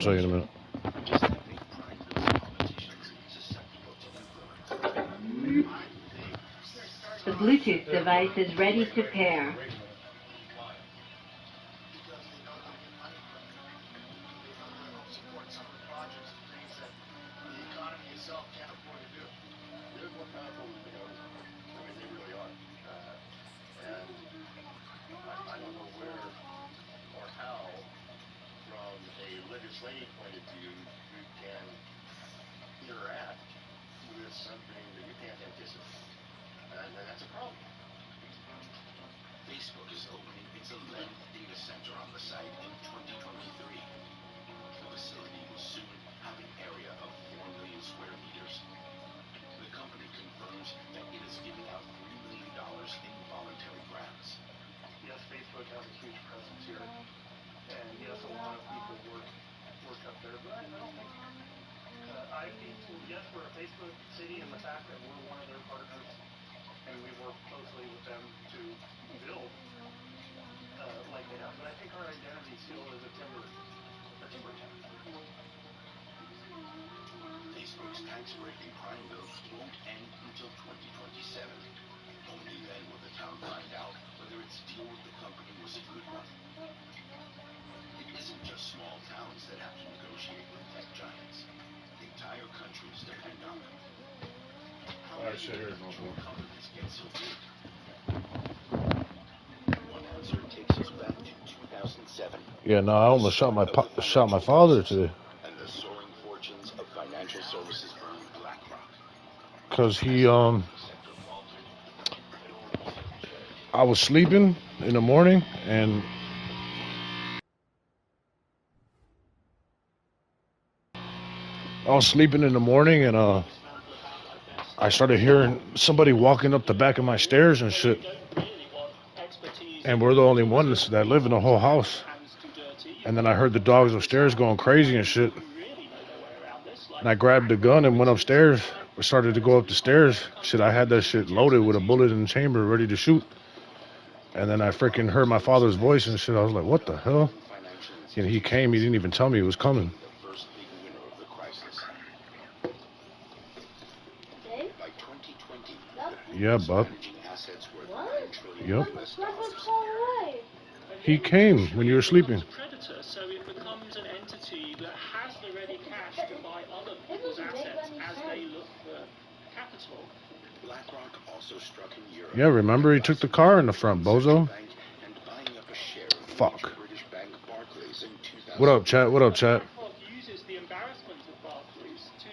Show you in a minute. The Bluetooth device is ready to pair. Facebook is opening its 11th data center on the site in 2023. The facility will soon have an area of 4 million square meters. The company confirms that it is giving out $3 million in voluntary grants. Yes, Facebook has a huge presence here, and yes, a lot of people work up there, but I don't think, yes, we're a Facebook city in the fact that we're one of their partners, and we work closely with them to build like they have, but I think our identity still is a timber town. Facebook's tax-breaking crime bill won't end until 2027. Only then will the town find out whether its deal with the company was a good one. It isn't just small towns that have to negotiate with tech giants. Entire countries depend on them. How do individual companies get so big? One answer takes us back to 2007. Yeah, no, I almost shot my father today. And the soaring fortunes of financial services firm BlackRock. Cause I was sleeping in the morning and I started hearing somebody walking up the back of my stairs and shit. And we're the only ones that live in the whole house. And then I heard the dogs upstairs going crazy and shit. And I grabbed the gun and went upstairs. We started to go up the stairs. Shit, I had that shit loaded with a bullet in the chamber ready to shoot. And then I freaking heard my father's voice and shit. I was like, what the hell? And he came. He didn't even tell me he was coming. Yeah, bub. Yep. He came when you were sleeping. Predator, so it becomes an entity that has the ready cash to buy other people's assets as they look for capital. BlackRock also struck in Europe. Yeah, remember he took the car in the front, bozo. Fuck. What up, chat? What up, chat? BlackRock uses the embarrassment of Barclays to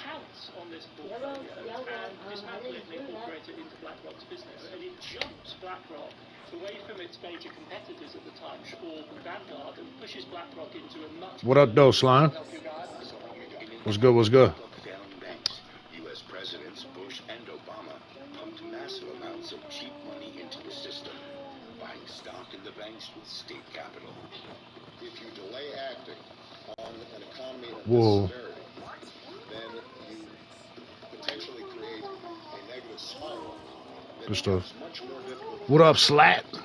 pounce on this portfolio and dismantle it and incorporate it into BlackRock's business. And it jumps BlackRock away from its major competitors at the time, Schwab and Vanguard, and pushes BlackRock into a much... What up, though, Slime? What's good, what's good? Failing banks, U.S. Presidents Bush and Obama pumped massive amounts of cheap money into the system, buying stock in the banks with state capital. If you delay acting on an economy of Whoa. this severity, then you potentially create a negative spiral that becomes much more difficult. What up, Slat? The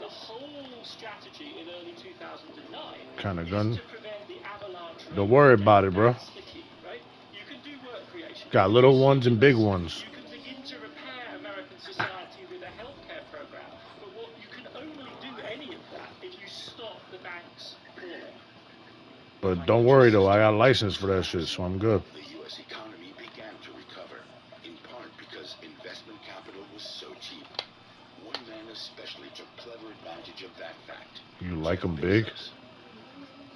whole strategy in early 2009 Kind of gun. to prevent the avalanche. Don't worry about it, bro. That's the key, right? You can do work creation. Got little ones and big ones. You can begin to repair American society with a healthcare program, but what you can only do any of that if you stop the banks falling. But don't worry, though. I got a license for that shit, so I'm good. The U.S. economy began to recover, in part because investment capital was so cheap. One man especially took clever advantage of that fact. You like them big?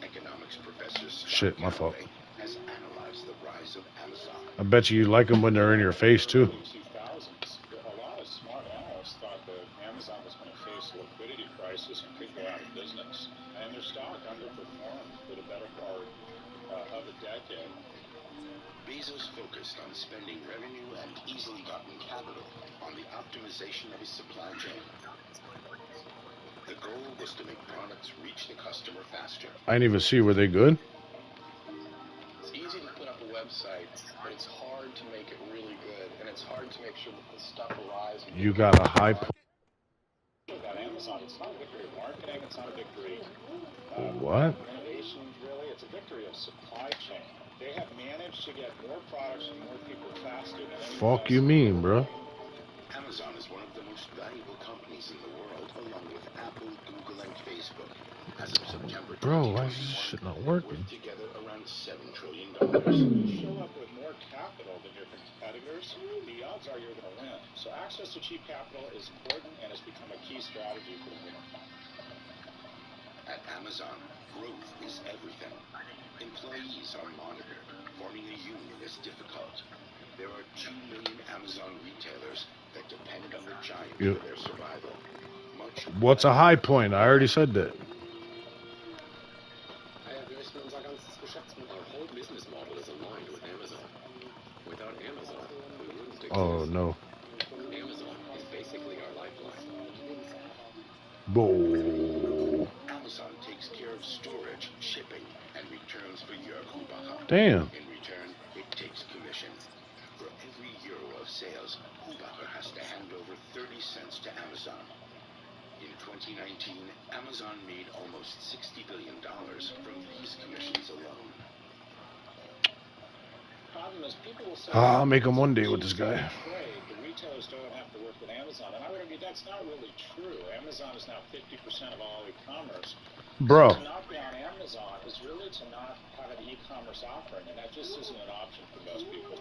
Economics professor Shit, my fault. has analyzed the rise of Amazon. I bet you like them when they're in your face, too. In the 2000s, a lot of smart analysts thought that Amazon was going to face a liquidity crisis and could go out of business. And their stock underperformed for the better part of a decade. Bezos focused on spending revenue and easily gotten capital on the optimization of his supply chain. The goal was to make products reach the customer faster. I didn't even see. Were they good? It's easy to put up a website, but it's hard to make it really good, and it's hard to make sure that the stuff arrives. You got a high... About Amazon, it's not a victory of marketing, it's not a victory What? of innovation, really. It's a mastery of supply chain. They have managed to get more products and more people faster than any Fuck you mean, bro? Amazon is one of the most valuable companies in the world, along with Apple, Google, and Facebook. As of September 2021, Bro, why is this shit not working? worth together around $7 trillion. You show up with more capital than your competitors, the odds are you're going to win. So access to cheap capital is important and has become a key strategy for the winner. At Amazon, growth is everything. Employees are monitored. Forming a union is difficult. There are 2 million Amazon retailers that depend on the giant for their survival. What's a high point? I already said that. Our whole business model is aligned with Amazon. Without Amazon, we wouldn't exist. Oh no. Amazon is basically our lifeline. Whoa. Amazon takes care of storage, shipping, and returns for your Hubacher. Damn. In return, it takes commission. For every euro of sales, Hubacher has to hand over 30 cents to Amazon. In 2019, Amazon made almost $60 billion from these commissions alone. Problem is, people will say, I'll make him one day with this guy. the retailers don't have to work with Amazon. And I would argue that's not really true. Amazon is now 50% of all e-commerce. Bro. So to not be on Amazon is really to not have an e-commerce offering, and that just isn't an option for most people.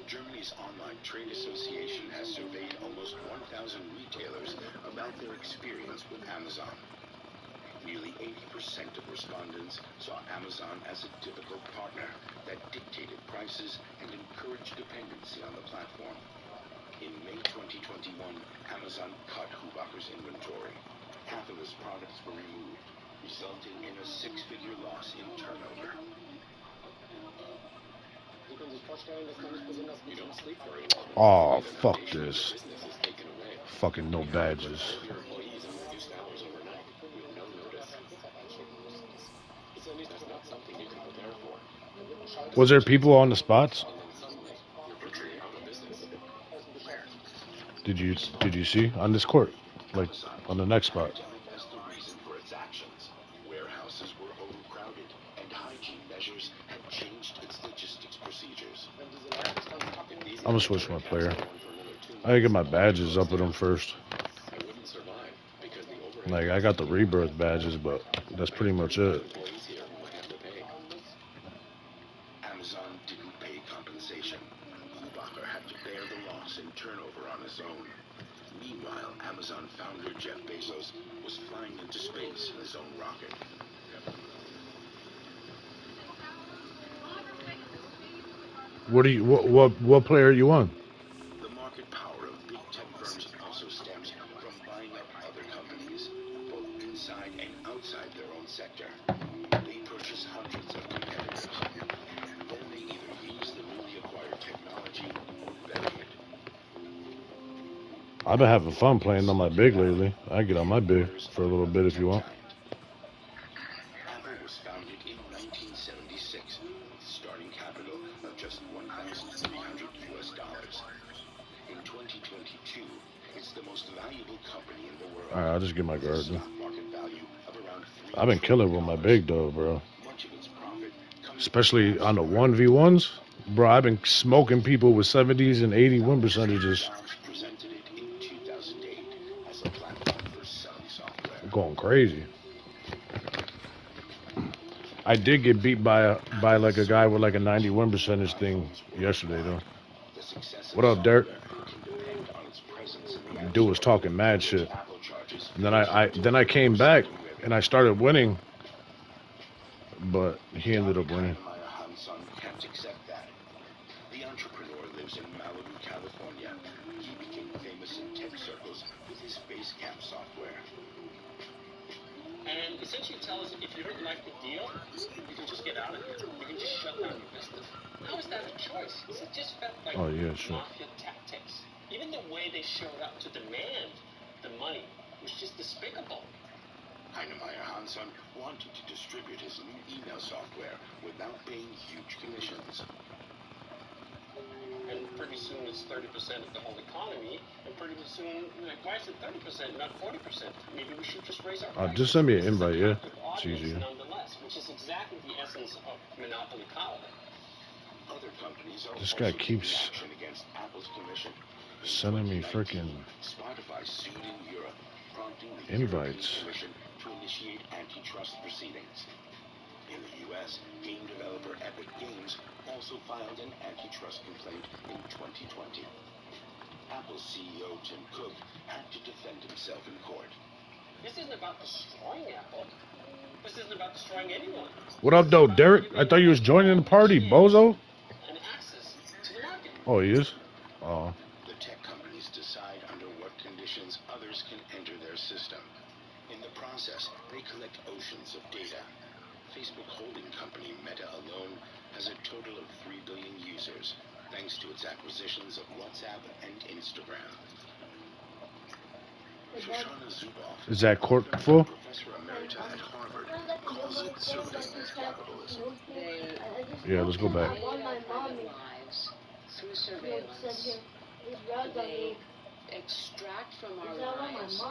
Germany's Online Trade Association has surveyed almost 1,000 retailers about their experience with Amazon. Nearly 80% of respondents saw Amazon as a difficult partner that dictated prices and encouraged dependency on the platform. In May 2021, Amazon cut Hubacher's inventory. Half of his products were removed, resulting in a 6-figure loss in turnover. You don't sleep very well. Oh, fuck this. Business is taken away. Fucking no badges. Your employees on reduced hours overnight with no notice. That's not something you can prepare for. Was there people on the spots? And then suddenly, you're virtually out of business. Did you see on this court? Like on the next spot. As the reason for its actions, warehouses were overcrowded and hygiene measures had changed its logistics procedures. I'm gonna switch my player. I gotta get my badges up with them first. I wouldn't survive because the overhead Like I got the rebirth badges, but that's pretty much it. employees here would have to pay. Amazon didn't pay compensation. Hubacher had to bear the loss in turnover on his own. Meanwhile, Amazon founder Jeff Bezos was flying into space in his own rocket. What player are you on? The market power of big tech firms also stems from buying up other companies, both inside and outside their own sector. They purchase hundreds of competitors. Then they either use the newly acquired technology or bury it. I've been having fun playing on my big lately. I get on my big for a little bit if you want. Apple was founded in 1976 with a starting capital of just $1,300 US. In 2022, it's the most valuable company in the world. Alright, I'll just get my guard. Stock market value of around $3 I've been killing with my big though, bro. Especially on the 1v1s. Bro, I've been smoking people with 70s and 80 win percentages. presented it in 2008 as a platform for selling software. Going crazy. I did get beat by like a guy with like a 90 win percentage thing yesterday though. The success of What up, Derek? software can depend on its presence in the App Dude was Store. talking mad shit. Apple charges And then I came back and I started winning. But he ended up winning. Maya Hanson can't accept that. The entrepreneur lives in Malibu, California. He became famous in tech circles with his Basecamp software. And essentially tell us if you don't like the deal, you can just get out of here. You can just shut down your business. How is that a choice? It just felt like Oh, yeah, sure. mafia tactics. Even the way they showed up to demand the money was just despicable. Heinemeier Hanson wanted to distribute his new email software without paying huge commissions. And pretty soon it's 30% of the whole economy. And pretty soon, like, why is it 30%, not 40%? Maybe we should just raise our prices. Just send me an invite, yeah? With It's audience easier. Nonetheless, which is exactly the essence of monopoly power. Other companies are This guy also keeps taking action against Apple's commission. In sending me 2019, freaking Spotify sued in Europe, prompting the invites. European Commission to initiate antitrust proceedings. In the U.S., game developer Epic Games also filed an antitrust complaint in 2020. Apple CEO Tim Cook had to defend himself in court. This isn't about destroying Apple. This isn't about destroying anyone. What up, though, Derek? I thought you was joining the party, bozo. And access to the market. Oh, he is? Oh. The tech companies decide under what conditions others can enter their system. In the process, they collect oceans of data. Facebook holding company Meta alone has a total of 3 billion users, thanks to its acquisitions of WhatsApp and Instagram. Shoshana Zuboff, Is that court full? professor emerita at Harvard, calls it surveillance capitalism. Yeah, let's go back. Lives through surveillance. They extract from our lives,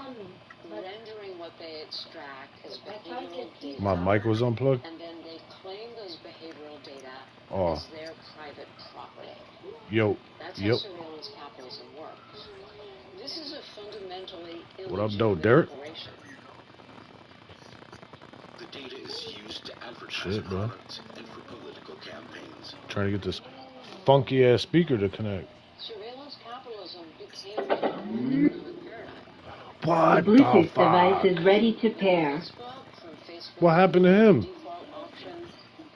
rendering what they extract as behavioral data. My mic was unplugged? And then they claim those behavioral data Oh. as their private property. Yo. That's how Yep. surveillance capitalism works. This is a fundamentally What up, though, Derek? operation. The data is used to advertise Shit, bro. products and for political campaigns. Trying to get this funky ass speaker to connect. Surveillance capitalism became the dominant economic paradigm. What The Bluetooth device is ready to pair. What happened to him? Default option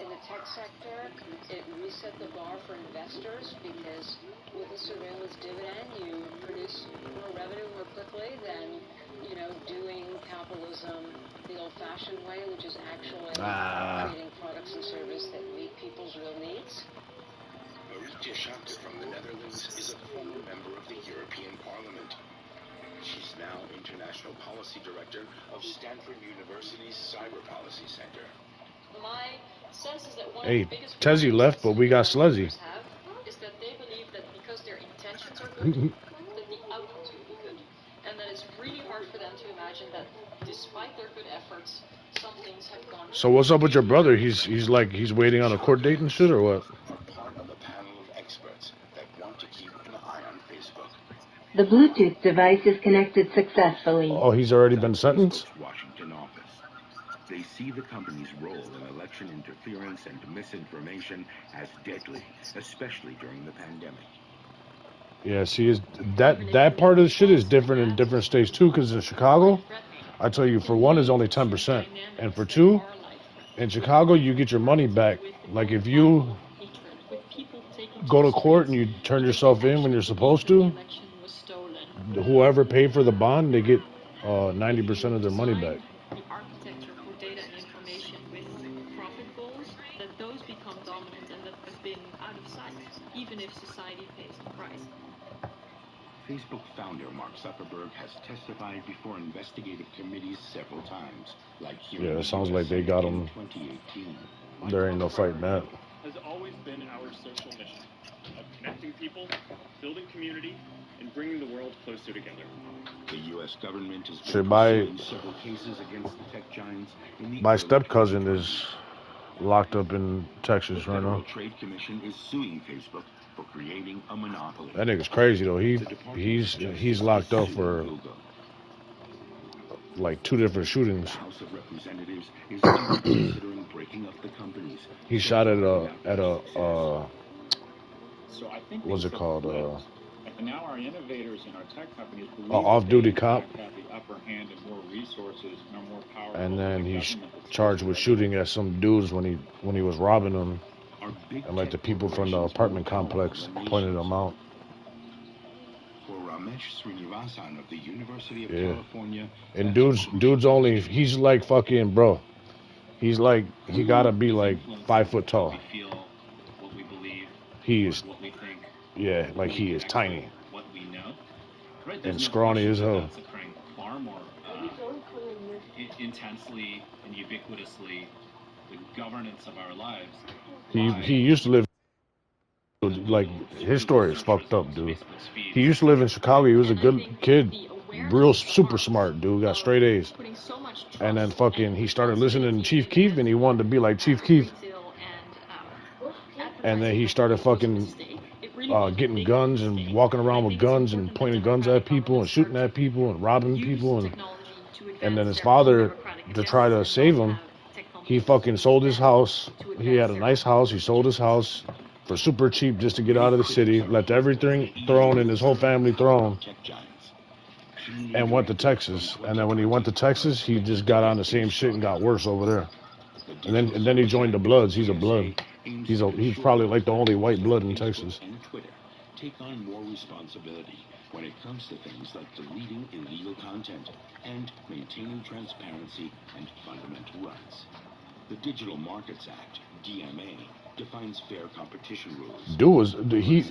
in the tech sector, it reset the bar for investors because with a surveillance dividend, you produce more revenue more quickly than, doing capitalism the old-fashioned way, which is actually creating products and services that meet people's real needs. Marietje Schaake from the Netherlands is a former member of the European Parliament. She's now International Policy Director of Stanford University's Cyber Policy Center. My sense is that one Hey, of the biggest Tezzy left, but we got Slezzy. have is that they believe that because their intentions are good, that the outcomes will be good. And that it's really hard for them to imagine that despite their good efforts, some things have gone. So what's up with your brother? He's waiting on a court date and shit, or what? Are part of a panel of experts that want to keep an eye on Facebook. The Bluetooth device is connected successfully. Oh, he's already been sentenced? Facebook's Washington office. They see the company's role in election interference and misinformation as deadly, especially during the pandemic. Yeah, see, that part of the shit is different in different states too, because in Chicago, I tell you, for one, is only 10%. And for two, in Chicago, you get your money back. Like if you go to court and you turn yourself in when you're supposed to, whoever paid for the bond, they get 90% of their money back. The architecture for data and information with profit goals, that those become dominant and that have been out of sight, even if society pays the price. Facebook founder Mark Zuckerberg has testified before investigative committees several times, like here Yeah, in it the sounds US like they got him. in 2018. There ain't no fighting that. Has always been our social mission of connecting people, building community, and bringing the world closer together. The U.S. government is Shit, pursuing several cases against the tech giants. My step-cousin is locked up in Texas right now. The Trade Commission is suing Facebook for creating a monopoly. That nigga's crazy though. He's locked up for like 2 different shootings. The House of Representatives is considering breaking up the companies. He shot at a So I think what's it called? And now our innovators and our tech companies believe off-duty that they cop. have the upper hand and more resources and more power. And then he's charged with shooting at some dudes when he was robbing them. And like the people from the apartment complex pointed him out. For Ramesh Srinivasan of the University of Yeah. California. And dude's only, he's like fucking, bro. He's like, he gotta be like 5 foot tall. We feel, what we believe, He is, what we think, yeah, like he is tiny. what we know. Right? And There's no scrawny question as that hell. That's occurring far more intensely and ubiquitously. The governance of our lives. He used to live, like, his story is fucked up, dude. He used to live in Chicago. He was a good kid. real super smart dude, got straight A's. And then fucking he started listening to Chief Keef, and he wanted to be like Chief Keef. And then he started fucking getting guns and walking around with guns and pointing guns at people and shooting at people and robbing people. And then his father, to try to save him, he fucking sold his house. He had a nice house. He sold his house for super cheap just to get out of the city, left everything thrown and his whole family thrown, and went to Texas. And then when he went to Texas, he just got on the same shit and got worse over there. And then he joined the Bloods. He's a Blood. He's probably like the only white blood in Texas. And Twitter take on more responsibility when it comes to things like deleting illegal content and maintaining transparency and fundamental rights. The Digital Markets Act, DMA, defines fair competition rules.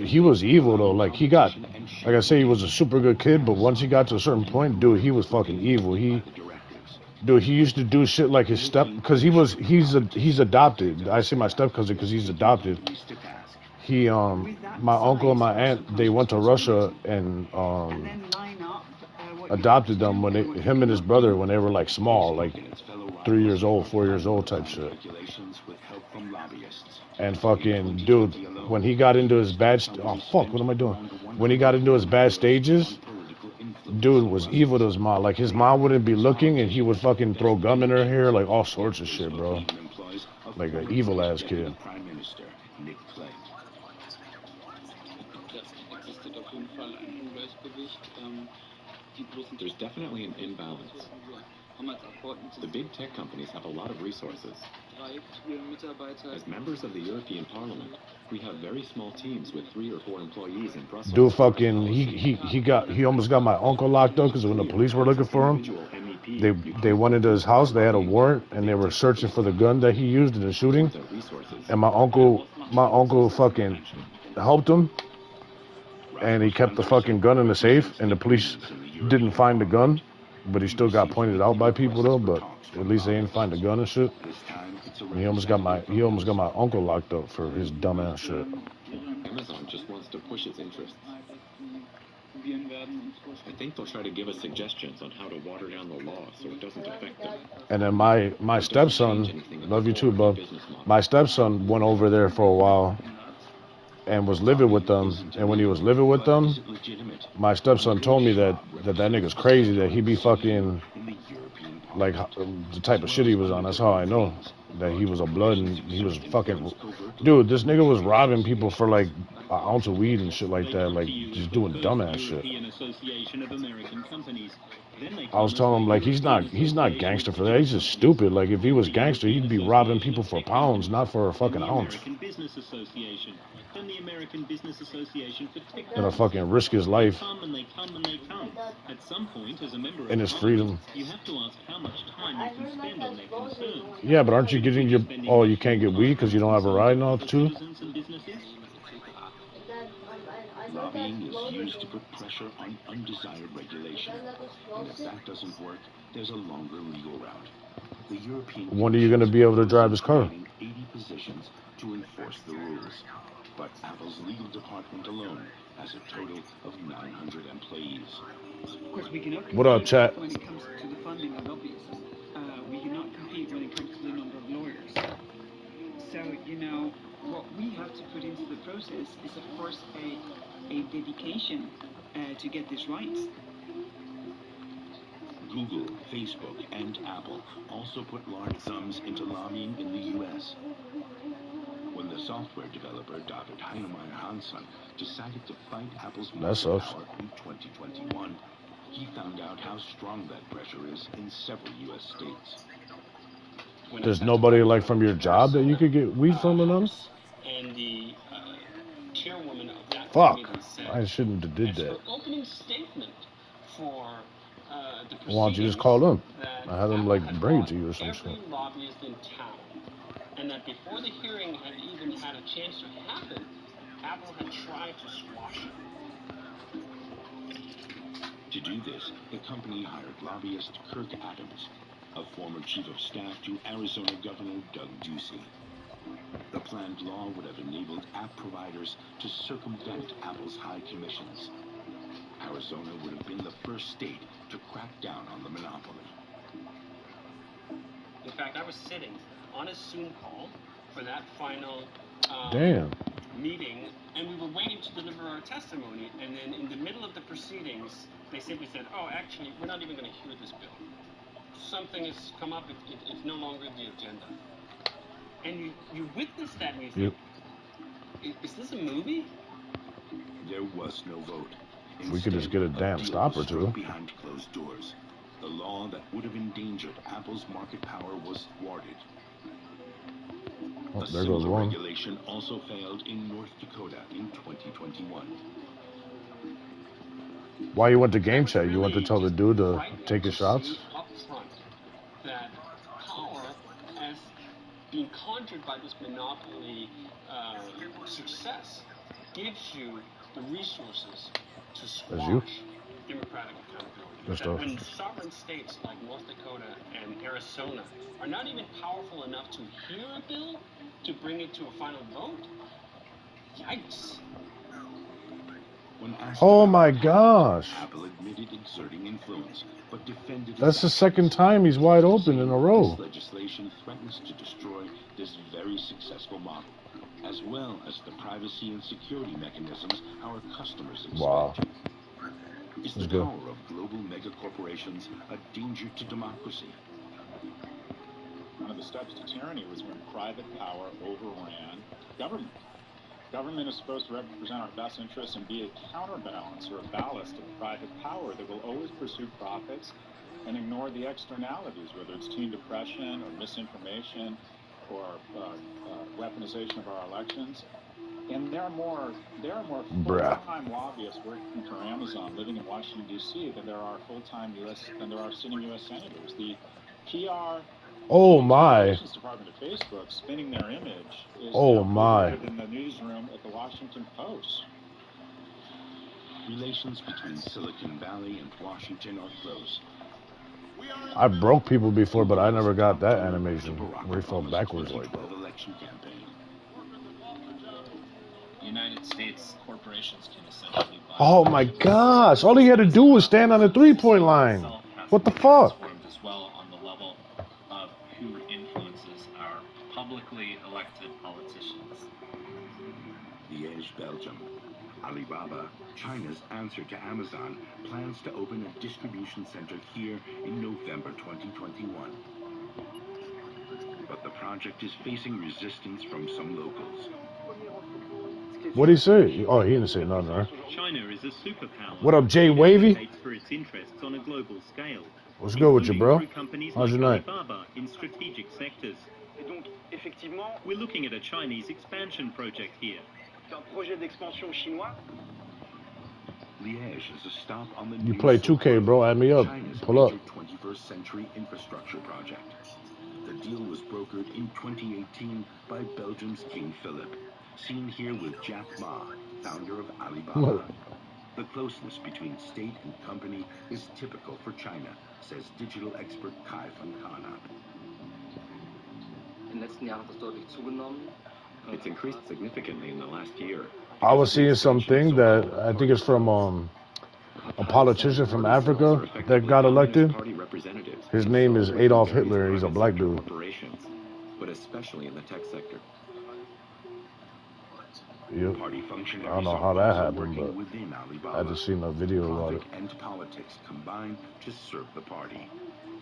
He was evil though. Like I say, he was a super good kid, but once he got to a certain point, dude, he was fucking evil. He used to do shit like his because he's adopted. I say my step cousin because he's adopted. My uncle and my aunt, they went to Russia and adopted them him and his brother when they were like small, like 3 years old, 4 years old type shit. And fucking dude, when he got into his when he got into his bad stages, dude was evil to his mom. Like his mom wouldn't be looking and he would fucking throw gum in her hair, like all sorts of shit, bro. Like an evil ass kid. There's definitely an imbalance. The big tech companies have a lot of resources. As members of the European Parliament, we have very small teams with 3 or 4 employees in Brussels. Dude, fucking, he almost got my uncle locked up because when the police were looking for him, they went into his house. They had a warrant and they were searching for the gun that he used in the shooting. And my uncle fucking helped him, and he kept the fucking gun in the safe. And the police didn't find the gun, but he still got pointed out by people though. But at least they didn't find the gun and shit. And he almost got my uncle locked up for his dumbass shit. Amazon just wants to push its interests. I think they'll try to give us suggestions on how to water down the law so it doesn't affect them. And then my stepson, love you too, bub. My stepson went over there for a while and was living with them. And when he was living with them, my stepson told me that nigga's crazy, that he be fucking like the type of shit he was on. That's how I know that he was a blood and he was fucking. Dude, this nigga was robbing people for like an ounce of weed and shit like that, like just doing dumbass shit. I was telling him like he's not gangster for that. He's just stupid. Like if he was gangster, he'd be robbing people for pounds, not for a fucking ounce. Gonna fucking risk his life and his freedom. Yeah, but aren't you getting your? Oh, you can't get weed because you don't have a ride now too. Lobbying is used to put pressure on undesired regulation. And if that doesn't work, there's a longer legal route. The European When are you going to be able to drive his car? 80 positions to enforce the rules. But Apple's legal department alone has a total of 900 employees. Of course, we cannot what up, chat? When it comes to the funding of lobbyists, we cannot compete when it comes to the number of lawyers. So, what we have to put into the process is, of course, a dedication to get this right. Google, Facebook, and Apple also put large sums into lobbying in the U.S. When the software developer David Heinemeier Hansson decided to fight Apple's market power in 2021, he found out how strong that pressure is in several U.S. states. There's nobody like from your job that you could get weed from or nothing? And the chairwoman of that Fuck, committee said, I shouldn't have did as that. her opening statement for the Why don't you just call them? I had them like bring it to you or some shit. every lobbyist in town, and that before the hearing had even had a chance to happen, Apple had tried to squash it. To do this, the company hired lobbyist Kirk Adams, a former chief of staff to Arizona Governor Doug Ducey. The planned law would have enabled app providers to circumvent Apple's high commissions. Arizona would have been the first state to crack down on the monopoly. In fact, I was sitting on a Zoom call for that final meeting, and we were waiting to deliver our testimony, and then in the middle of the proceedings, they simply said, oh, actually, we're not even going to hear this bill. Something has come up, it's no longer the agenda. And you witness that, and you think, is this a movie? There was no vote. Instead, we could just get a damn stop or two. Behind closed doors. The law that would have endangered Apple's market power was thwarted. Oh, a there goes one. regulation also failed in North Dakota in 2021. Why you went to game chat? You went to tell the dude to take his shots? Up front, that power, as being conjured by this monopoly success, gives you the resources to squash democratic accountability. That when sovereign states like North Dakota and Arizona are not even powerful enough to hear a bill to bring it to a final vote, yikes. Oh my gosh. Apple admitted exerting influence, but defended. That's the second time he's wide open in a row. This legislation threatens to destroy this very successful model, as well as the privacy and security mechanisms our customers expect. Wow. Is the power of global mega corporations a danger to democracy? One of the steps to tyranny was when private power overran government. Government is supposed to represent our best interests and be a counterbalance or a ballast to private power that will always pursue profits and ignore the externalities, whether it's teen depression or misinformation or weaponization of our elections. And there are more full-time lobbyists working for Amazon living in Washington, D.C. than there are sitting U.S. senators. The PR Communications Department of Facebook spinning their image is bigger than the newsroom at the Washington Post. Relations between Silicon Valley and Washington are close. I broke people before, but I never got that animation where he fell backwards like that. Election campaign. United States corporations can essentially buy. Oh my gosh! All he had to do was stand on the three-point line. What the fuck? As well on the level of who influences our publicly elected politicians. Liège, Belgium. Alibaba, China's answer to Amazon, plans to open a distribution center here in November 2021. But the project is facing resistance from some locals. What'd he say? Oh, he didn't say nothing, right? China is a superpower. What up, Jay Wavy? For its interests on a global scale. What's good with you, bro? How's your night? Alibaba in strategic sectors. We're looking at a Chinese expansion project here. Liège is a stop on the You play 2K, bro. Add me up. China's Pull up. 21st century infrastructure project. The deal was brokered in 2018 by Belgium's King Philip, seen here with Jack Ma, founder of Alibaba. The closeness between state and company is typical for China, says digital expert Kai Fontana. It's increased significantly in the last year. I was seeing something that I think it's from a politician from Africa that got elected. His name is Adolf Hitler. He's a black dude. But especially in the tech sector. Yep. I don't know how that happened, but I just seen a video about it. And politics combine to serve the party.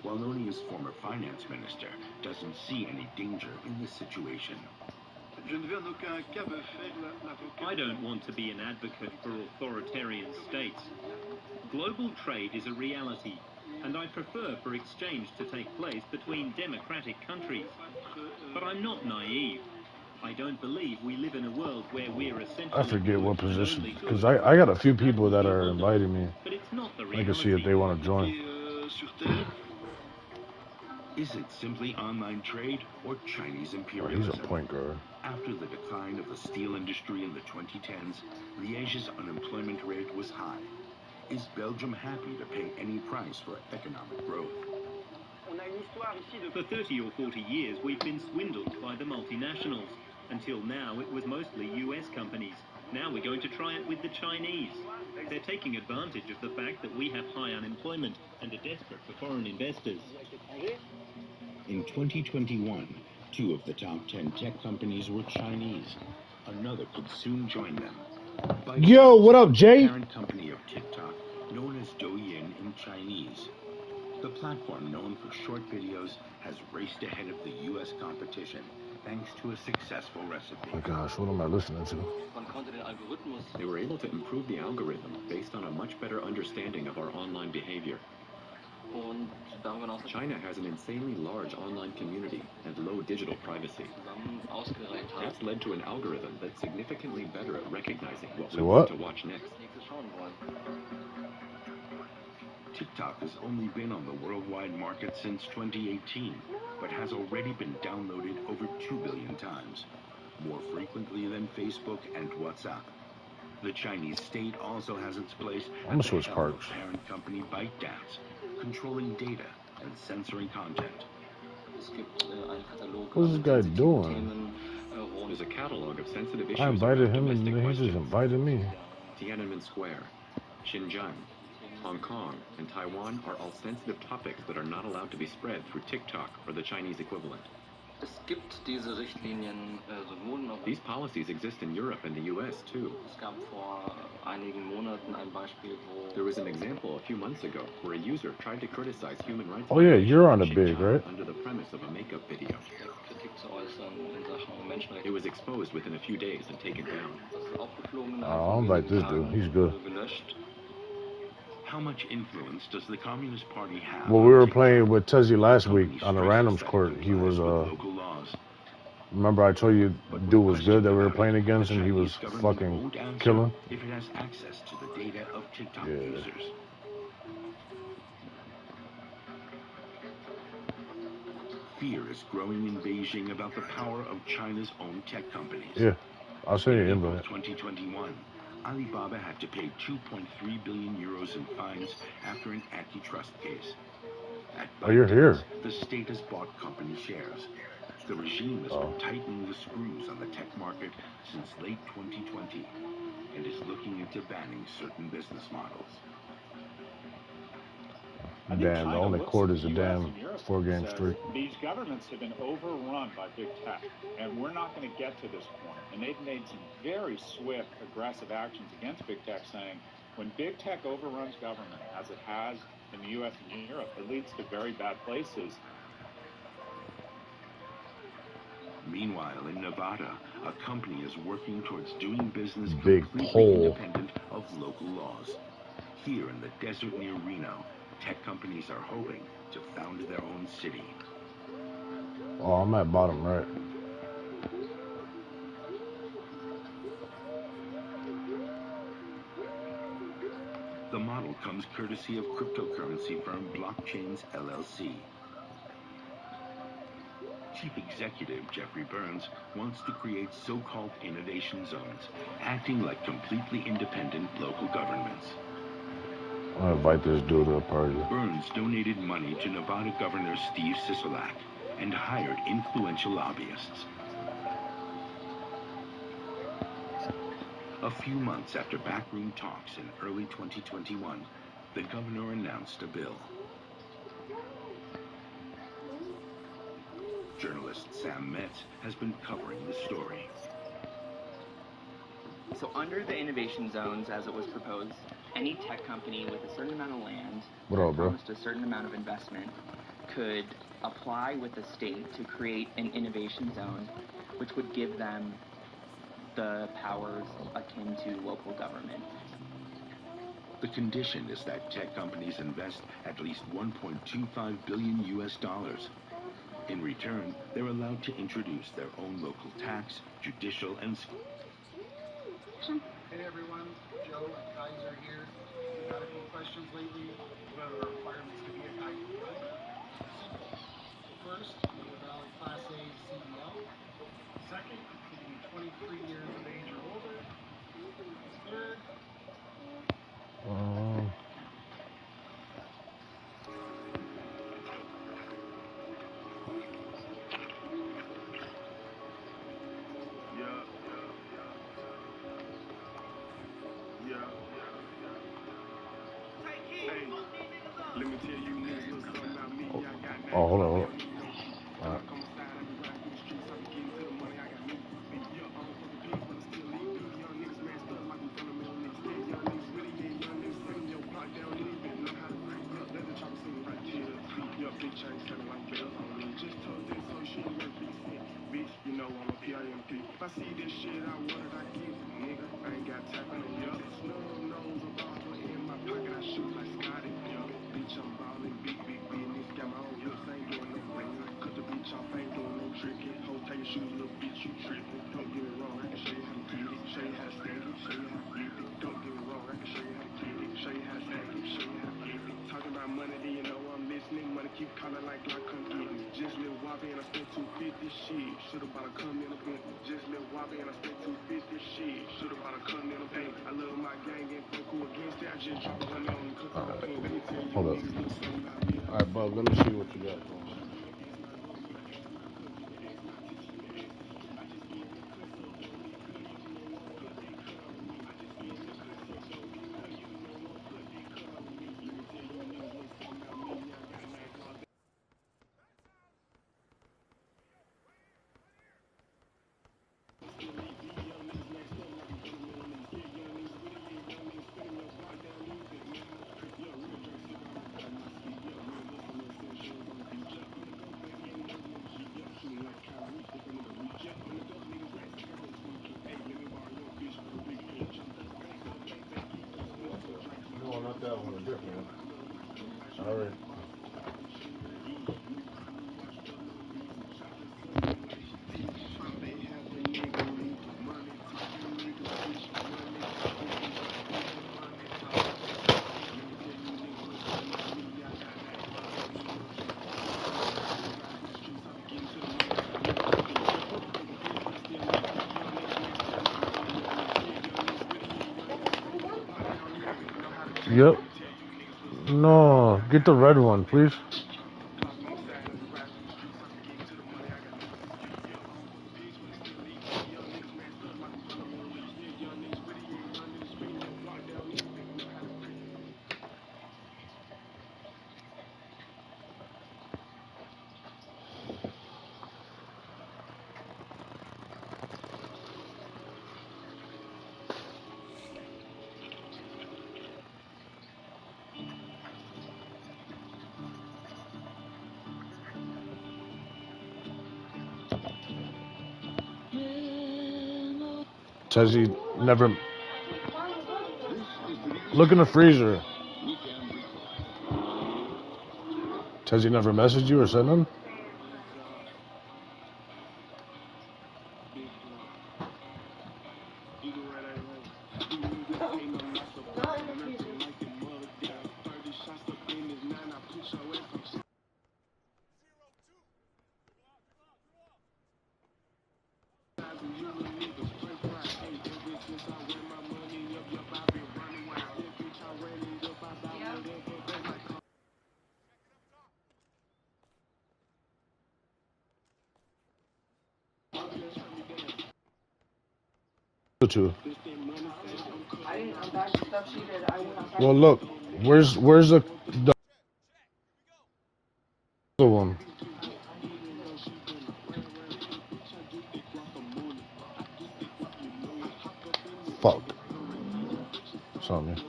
While Noni's former finance minister doesn't see any danger in this situation. I don't want to be an advocate for authoritarian states. Global trade is a reality, and I prefer for exchange to take place between democratic countries. But I'm not naive. I don't believe we live in a world where we're essentially... I forget what position, because I got a few people that are inviting me. But it's not the reality. I can see if they want to join. Is it simply online trade or Chinese imperialism? Oh, he's a point guard. After the decline of the steel industry in the 2010s, Liège's unemployment rate was high. Is Belgium happy to pay any price for economic growth? For 30 or 40 years, we've been swindled by the multinationals. Until now, it was mostly US companies. Now we're going to try it with the Chinese. They're taking advantage of the fact that we have high unemployment and are desperate for foreign investors. In 2021, 2 of the top 10 tech companies were Chinese. Another could soon join them. Yo, what up, Jay? The parent company of TikTok, known as Douyin in Chinese. The platform, known for short videos, has raced ahead of the U.S. competition thanks to a successful recipe. Oh my gosh, what am I listening to? They were able to improve the algorithm based on a much better understanding of our online behavior. China has an insanely large online community and low digital privacy. That's led to an algorithm that's significantly better at recognizing what we want to watch next. TikTok has only been on the worldwide market since 2018, but has already been downloaded over 2 billion times, more frequently than Facebook and WhatsApp. The Chinese state also has its place at the helm of parent company ByteDance, controlling data and censoring content. What's this guy doing? There's a catalog of sensitive issues. I invited him and he just invited me. Tiananmen Square, Xinjiang, Hong Kong, and Taiwan are all sensitive topics that are not allowed to be spread through TikTok or the Chinese equivalent. These policies exist in Europe and the US too. There was an example a few months ago where a user tried to criticize human rights. Oh yeah, you're on a big, right? Under the premise of a makeup video. It was exposed within a few days and taken down. I'll invite this dude. He's good. How much influence does the Communist Party have? Well, we were playing with Tezzy last week on a randoms court. He was, remember I told you dude was good that we were playing against and he was fucking killing? If it has access to the data of TikTok users. Fear is growing in Beijing about the power of China's own tech companies. Yeah, I'll send you an invite. 2021. Alibaba had to pay 2.3 billion euros in fines after an antitrust case. Oh, you're here. The state has bought company shares. The regime has been tightening the screws on the tech market since late 2020 and is looking into banning certain business models. Damn, the only court is a damn 4-game streak. These governments have been overrun by big tech, and we're not going to get to this point. And they've made some very swift, aggressive actions against big tech, saying when big tech overruns government, as it has in the U.S. and Europe, it leads to very bad places. Meanwhile, in Nevada, a company is working towards doing business Big completely independent of local laws. Here in the desert near Reno, tech companies are hoping to found their own city. Oh, I'm at bottom right. The model comes courtesy of cryptocurrency firm Blockchains LLC. Chief Executive Jeffrey Burns wants to create so-called innovation zones, acting like completely independent local governments. I'll invite this dude to a party. Burns donated money to Nevada Governor Steve Sisolak and hired influential lobbyists. A few months after backroom talks in early 2021, the governor announced a bill. Journalist Sam Metz has been covering the story. So under the innovation zones, as it was proposed, any tech company with a certain amount of land that promised a certain amount of investment could apply with the state to create an innovation zone, which would give them the powers akin to local government. The condition is that tech companies invest at least $1.25 billion US. In return, they're allowed to introduce their own local tax, judicial, and... Hey everyone, Joe Kaiser here. We've had a few questions lately. What are the requirements to be a Kaiser driver? Simple. First, you need a valid Class A CDL. Second, you need to be 23 years of age or older. Third, Oh, hold on. All right. Bitch, you know I'm a PIMP. If I see this shit, I want it, I get it, nigga. I ain't got time for the yup. Snub nose, a bottle in my pocket, I shoot like Scotty. Yup, bitch, I'm ballin', big business. Got my own whips, I ain't doing no renting. Cut the bitch off, I ain't doing no tricking. Ho, take your shoes, little bitch, you trippin'. Don't get me wrong, I can show you how to get it. Show you how to stack it, show you how to flip it. Don't get me wrong, I can show you how to get it. Show you how to stack it, show you how to flip it. Talking about money, then you know I'm listening. Money keep calling like Glock, come get me. Just live wobbly and I spent 250 shit. Should've bought a come in a Bentley. Just live wobbly and I spent 250 shit. Should've bought a come in a Bentley. I love my gang and fuck who against it. I just dropped a $100 on the cause I'm a king. Let me tell you niggas look something about me. Alright, Bub, let me see what you got going on. No, not that one, a different one. Alright. Yep. No, get the red one, please. Says he never. Look in the freezer. Says he never messaged you or sent him? Two. Well, look, where's the other one? Fuck. Something.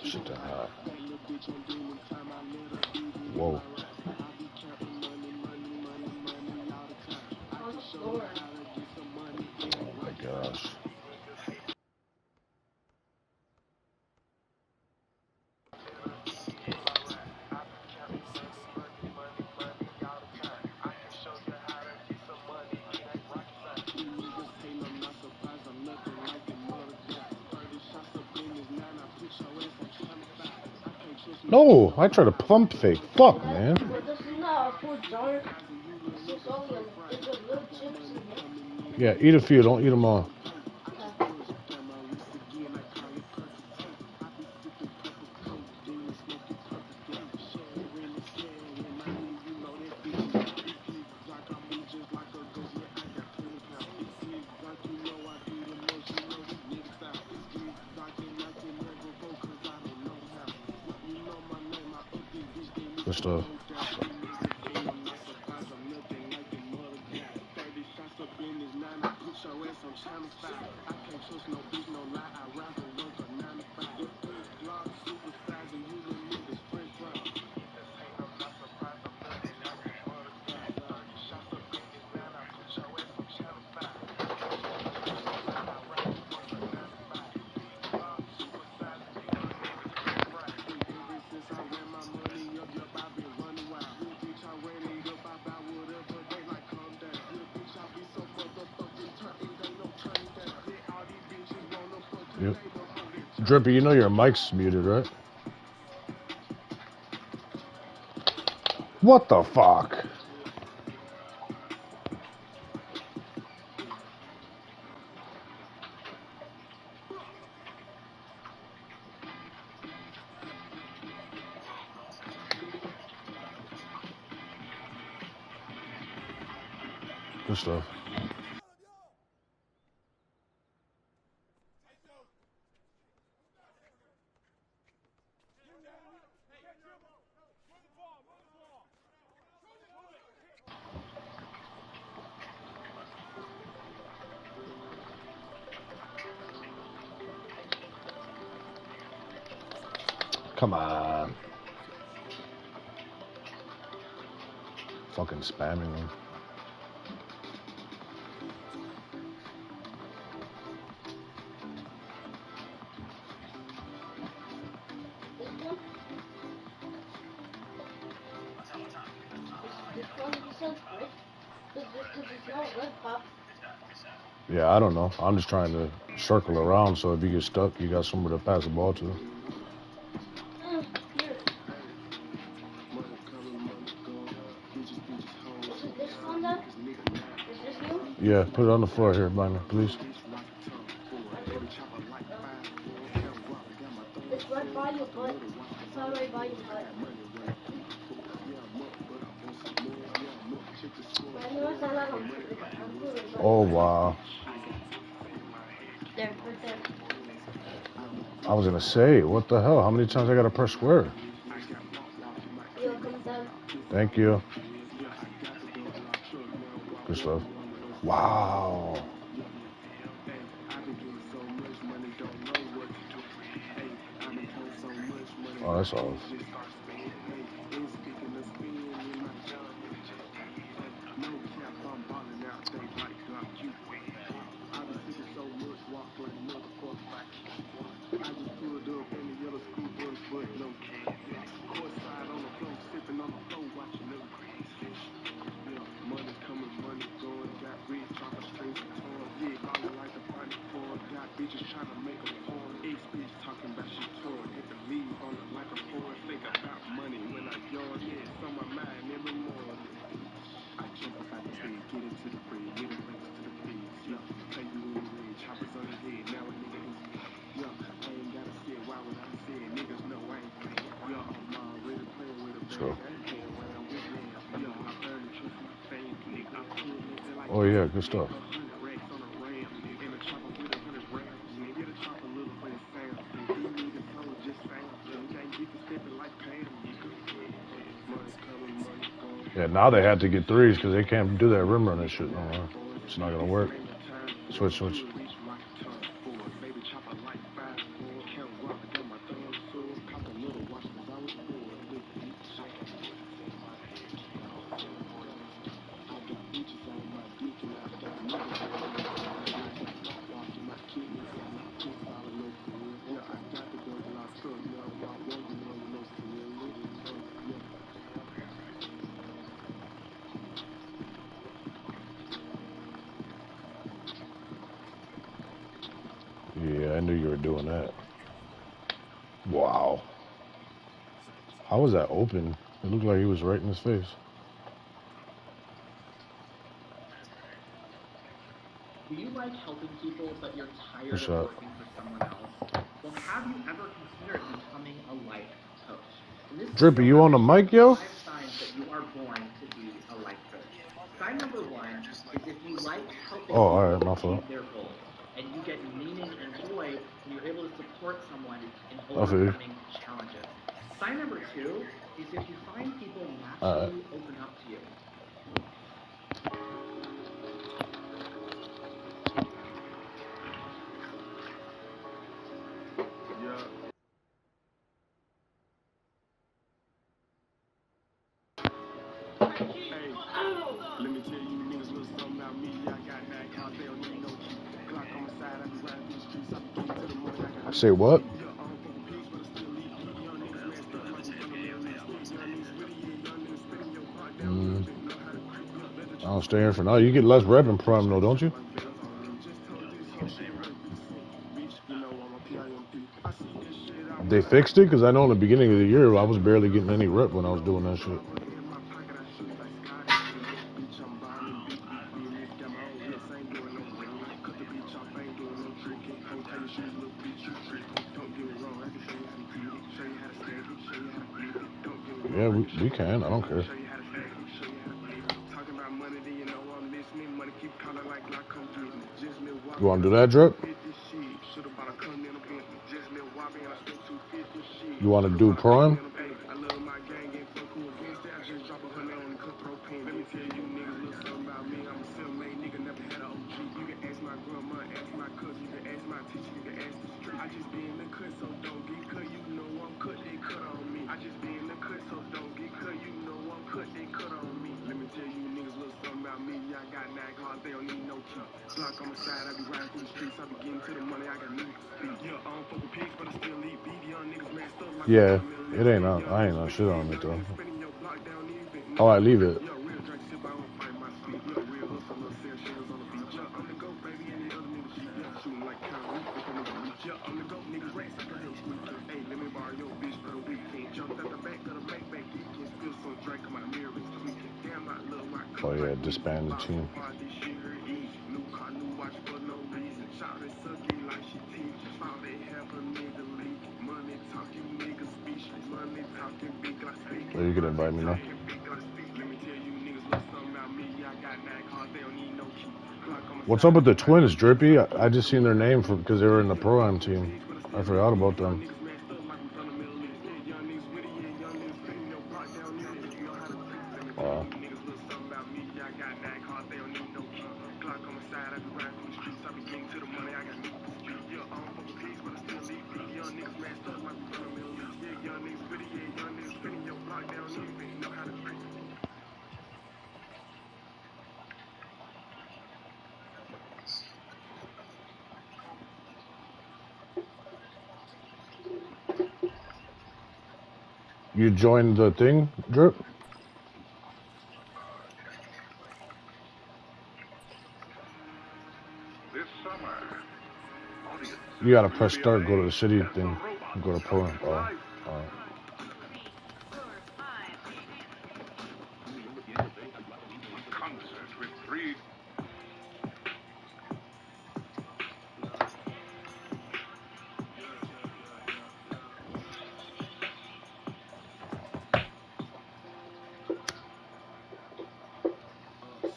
Shit that hot. Whoa. Oh my gosh. No, I tried to pump fake. Fuck, man. Yeah, eat a few. Don't eat them all. Good stuff. Yep. Drippy, you know your mic's muted, right? What the fuck? Good stuff. Come on. Fucking spamming them. Yeah, I don't know. I'm just trying to circle around so if you get stuck, you got somewhere to pass the ball to. Yeah, put it on the floor here, Minor, please. It's right by your butt. It's all right by your butt. Oh, wow. There, right there. I was going to say, what the hell? How many times I got to press square? You'll come down. Thank you. Good stuff. Wow. Oh, that's off. Oh yeah, good stuff. Yeah, now they had to get threes because they can't do that rim running shit no more. It's not gonna work. Switch. Yeah, I knew you were doing that. Wow. How was that open? It looked like he was right in his face. Do you like helping people, but you're tired of working for someone else? Well, have you ever considered becoming a life coach? Drippy, you on the mic, yo? 5 signs that you are born to be a life coach. Sign number 1 is if you like helping people achieve their goals, and you get meaning and joy when you're able to support someone in overcoming challenges. Sign number 2 is if you find people naturally open up to you. Let me tell you niggas little something about me. I got that car, they don't need no key. Glock on my side, I be riding through the streets. I be getting to the money, I got Say what? yeah, I don't fuck with pigs, but I still eat meat. Young niggas messed up like we from the Middle East. Yeah, young niggas with it, yeah, young niggas spinning your block down. You know how to creep, yeah, let the I'll stay here for now. You get less rep in Prime though, don't you? They fixed it? Because I know in the beginning of the year I was barely getting any rep when I was doing that shit. Yeah, we can. I don't care. You want to do that, Drip? You want to do Prime? Glock on my side, I be riding through the streets, I be getting to the money, I got new speed. Yeah, I don't fuck with pigs, but I still eat beef. Young niggas messed up like Yeah, it ain't not. I ain't not shit on it though. Oh, I leave it. Yeah, real drink sip, I don't fight my speed. Yeah, real hustle, little sell shells on the beach. Yeah, I'm the GOAT, baby, and the other niggas cheat. Yeah, shooting like Kyrie, if a nigga reach. Yeah, I'm the GOAT, niggas rats, I can help squeak. Hey, let me borrow your bitch for the weekend. Jumped out the back of the Maybach geeking. Spill some drink on my mirror is tweaking. Damn, I love my Oh yeah, disband the team. New car, new watch for no reason. Shout it sucky like she teaching. Thought they have a nigga leaking. Money talk, you niggas speechless. Money talking big like speaking. Oh, you can invite me now. Let me tell you niggas little something about me. I got 9 cars, they don't need no key. What's up with the twins, Drippy? I just seen their name because they were in the Pro-Am team. I forgot about them. Wow. You joined the thing, Drip? This summer, You gotta press start, go to the city thing, go to Pro-Am. Oh, alright. concert with 3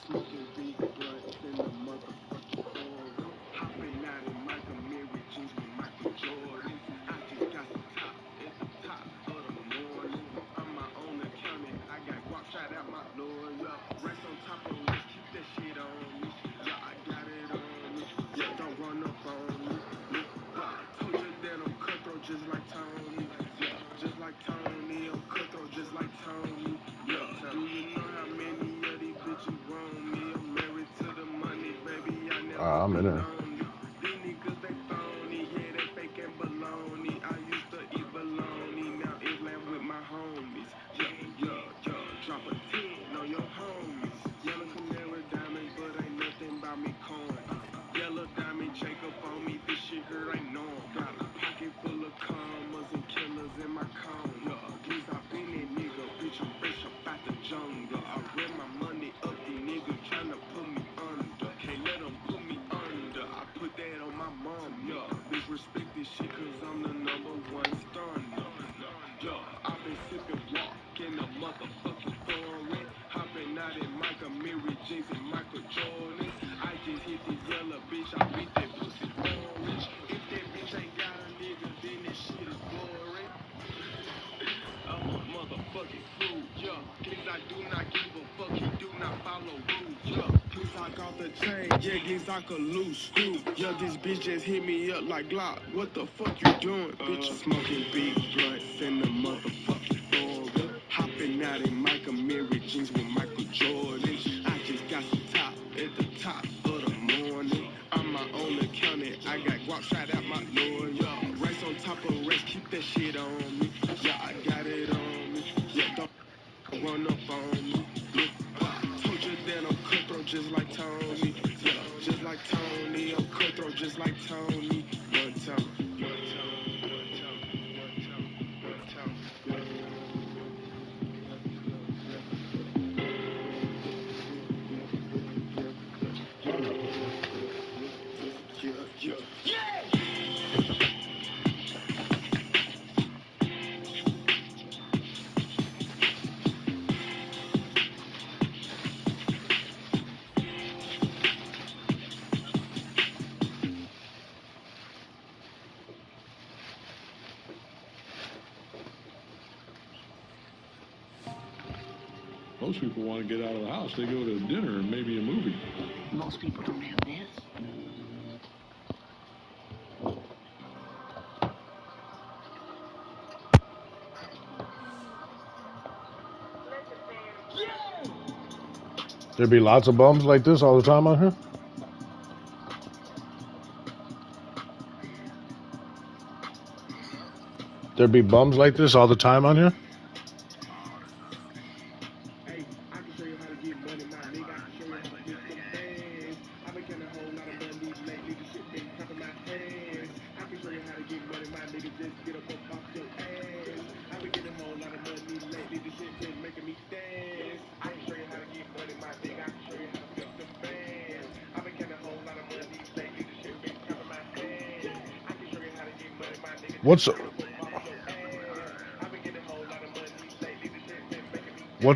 smoking big blunts in the motherfucking forum. Hopping out in Michael Mary jeans with Michael Jordan. I just got the top at the top of the morning. I'm my own accountant. I got guap shot out my lawyer. Racks on top of racks, keep that shit on me. Yeah, I got it on me. Yeah, don't run up on me. Yeah, I told you that I'm cutthroat just like Tony. Yeah, just like Tony. I'm cutthroat just like Tony. Yeah, do you know how many of these bitches want me? I'm married to the money, baby. I never I'm in there. these niggas, they phony. Yeah, they fake and baloney. I used to eat bologna. Now it's lamb with my homies. Yeah. Drop a 10 on your homies. Yellow canary diamond, but ain't nothing about me corn. Yellow diamond Jacob on me. This shit here ain't norm. Got a pocket full of commas and killers in my cone. Please I've been that nigga. Bitch, I'm fresh up out the jungle. I read my money up. These niggas tryna put me under. Can't let them put me under. I put that on my mom. Yeah, bitch, respect this shit cause I'm the #1 stunner. Yeah, I've been sipping walk in the motherfucking foreign. Hopping out in Michael Mary jeans and Michael Jordan. I just hit the yellow bitch. I beat that pussy orange. If that bitch ain't got a nigga, then this shit is boring. I do not give a fuck, he do not follow rules. Yeah, Glizak off the chain, yeah, Glizak a loose screw. Yeah, this bitch just hit me up like Glock. What the fuck you doing, bitch? Smoking big blunts in the motherfucking Florida. Hopping out in Michael Mary jeans with Michael Jordan. I just got some top at the top of the morning. I'm my own accountant, I got guap shot out my lawyer. Yeah, race on top of race, keep that shit on me. Yeah, I got it on me. Yeah, don't run up on me. Yeah, I told you that I'm cutthroat just like Tony. Yeah, just like Tony. I'm cutthroat just like Tony. One time, one time, one time, one time, one time. Most people want to get out of the house. They go to dinner and maybe a movie. Most people don't have this. There be lots of bums like this all the time out here? There be bums like this all the time on here? What's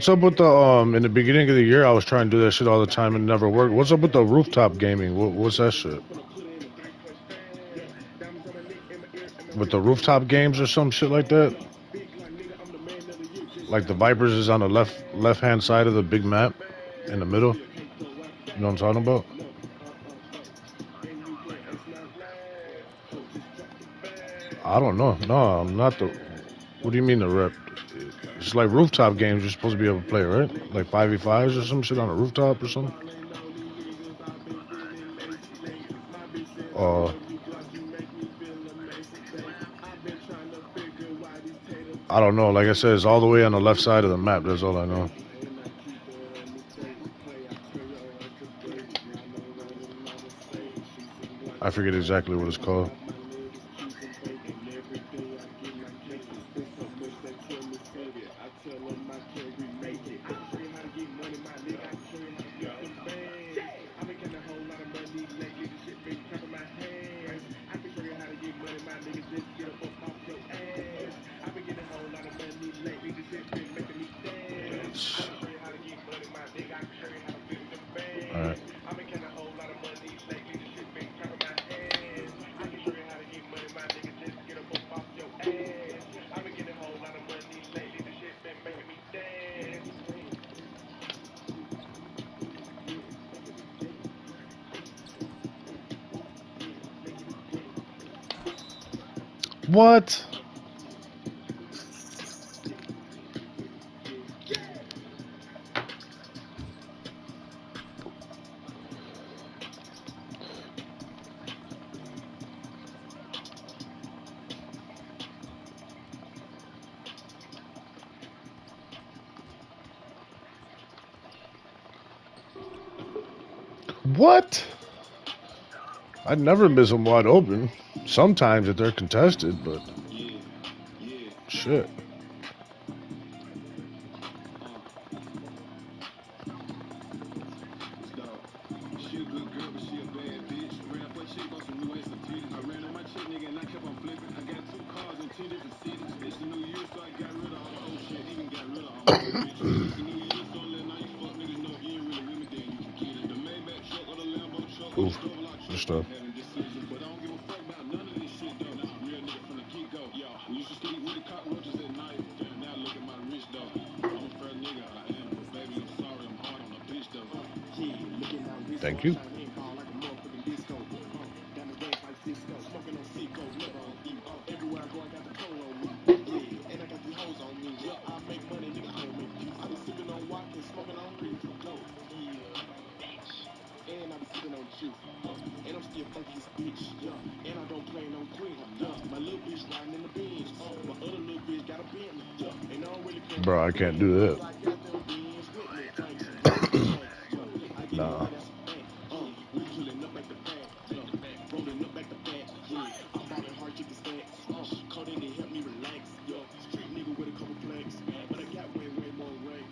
up with the in the beginning of the year I was trying to do that shit all the time and it never worked. What's up with the rooftop gaming? What's that shit? With the rooftop games or some shit like that? Like the Vipers is on the left hand side of the big map in the middle. You know what I'm talking about? I don't know. No, I'm not the. What do you mean the rep? It's like rooftop games you're supposed to be able to play, right? Like 5v5s or some shit on a rooftop or something. I don't know. Like I said, it's all the way on the left side of the map. That's all I know. I forget exactly what it's called. What? What? I'd never miss them wide open. Sometimes if they're contested, but shit. Oof, good stuff. Thank you. Everywhere I go, I got the cold on me. Yeah, and I got these hoes on me. Yeah, I make money, nigga, I don't make peace. I be sipping on vodka and smoking on weed. No, yeah, and I be sipping on juice. And I'm still funky as bitch. Yeah, and I don't play no queen. Yeah, my little bitch riding in the Benz. My other little bitch got a Bentley. Yeah, and I don't really care. Bro, I can't do that. I got them Benz with me. Thanks, thanks. Yeah, I get Nah. money, that's a fact. We pulling up at the back. Rolling up at the back. Yeah, I'm ballin' hard, chicken stacks. Codeine to help me relax. Yo, street nigga with a couple plaques, but I got way more racks.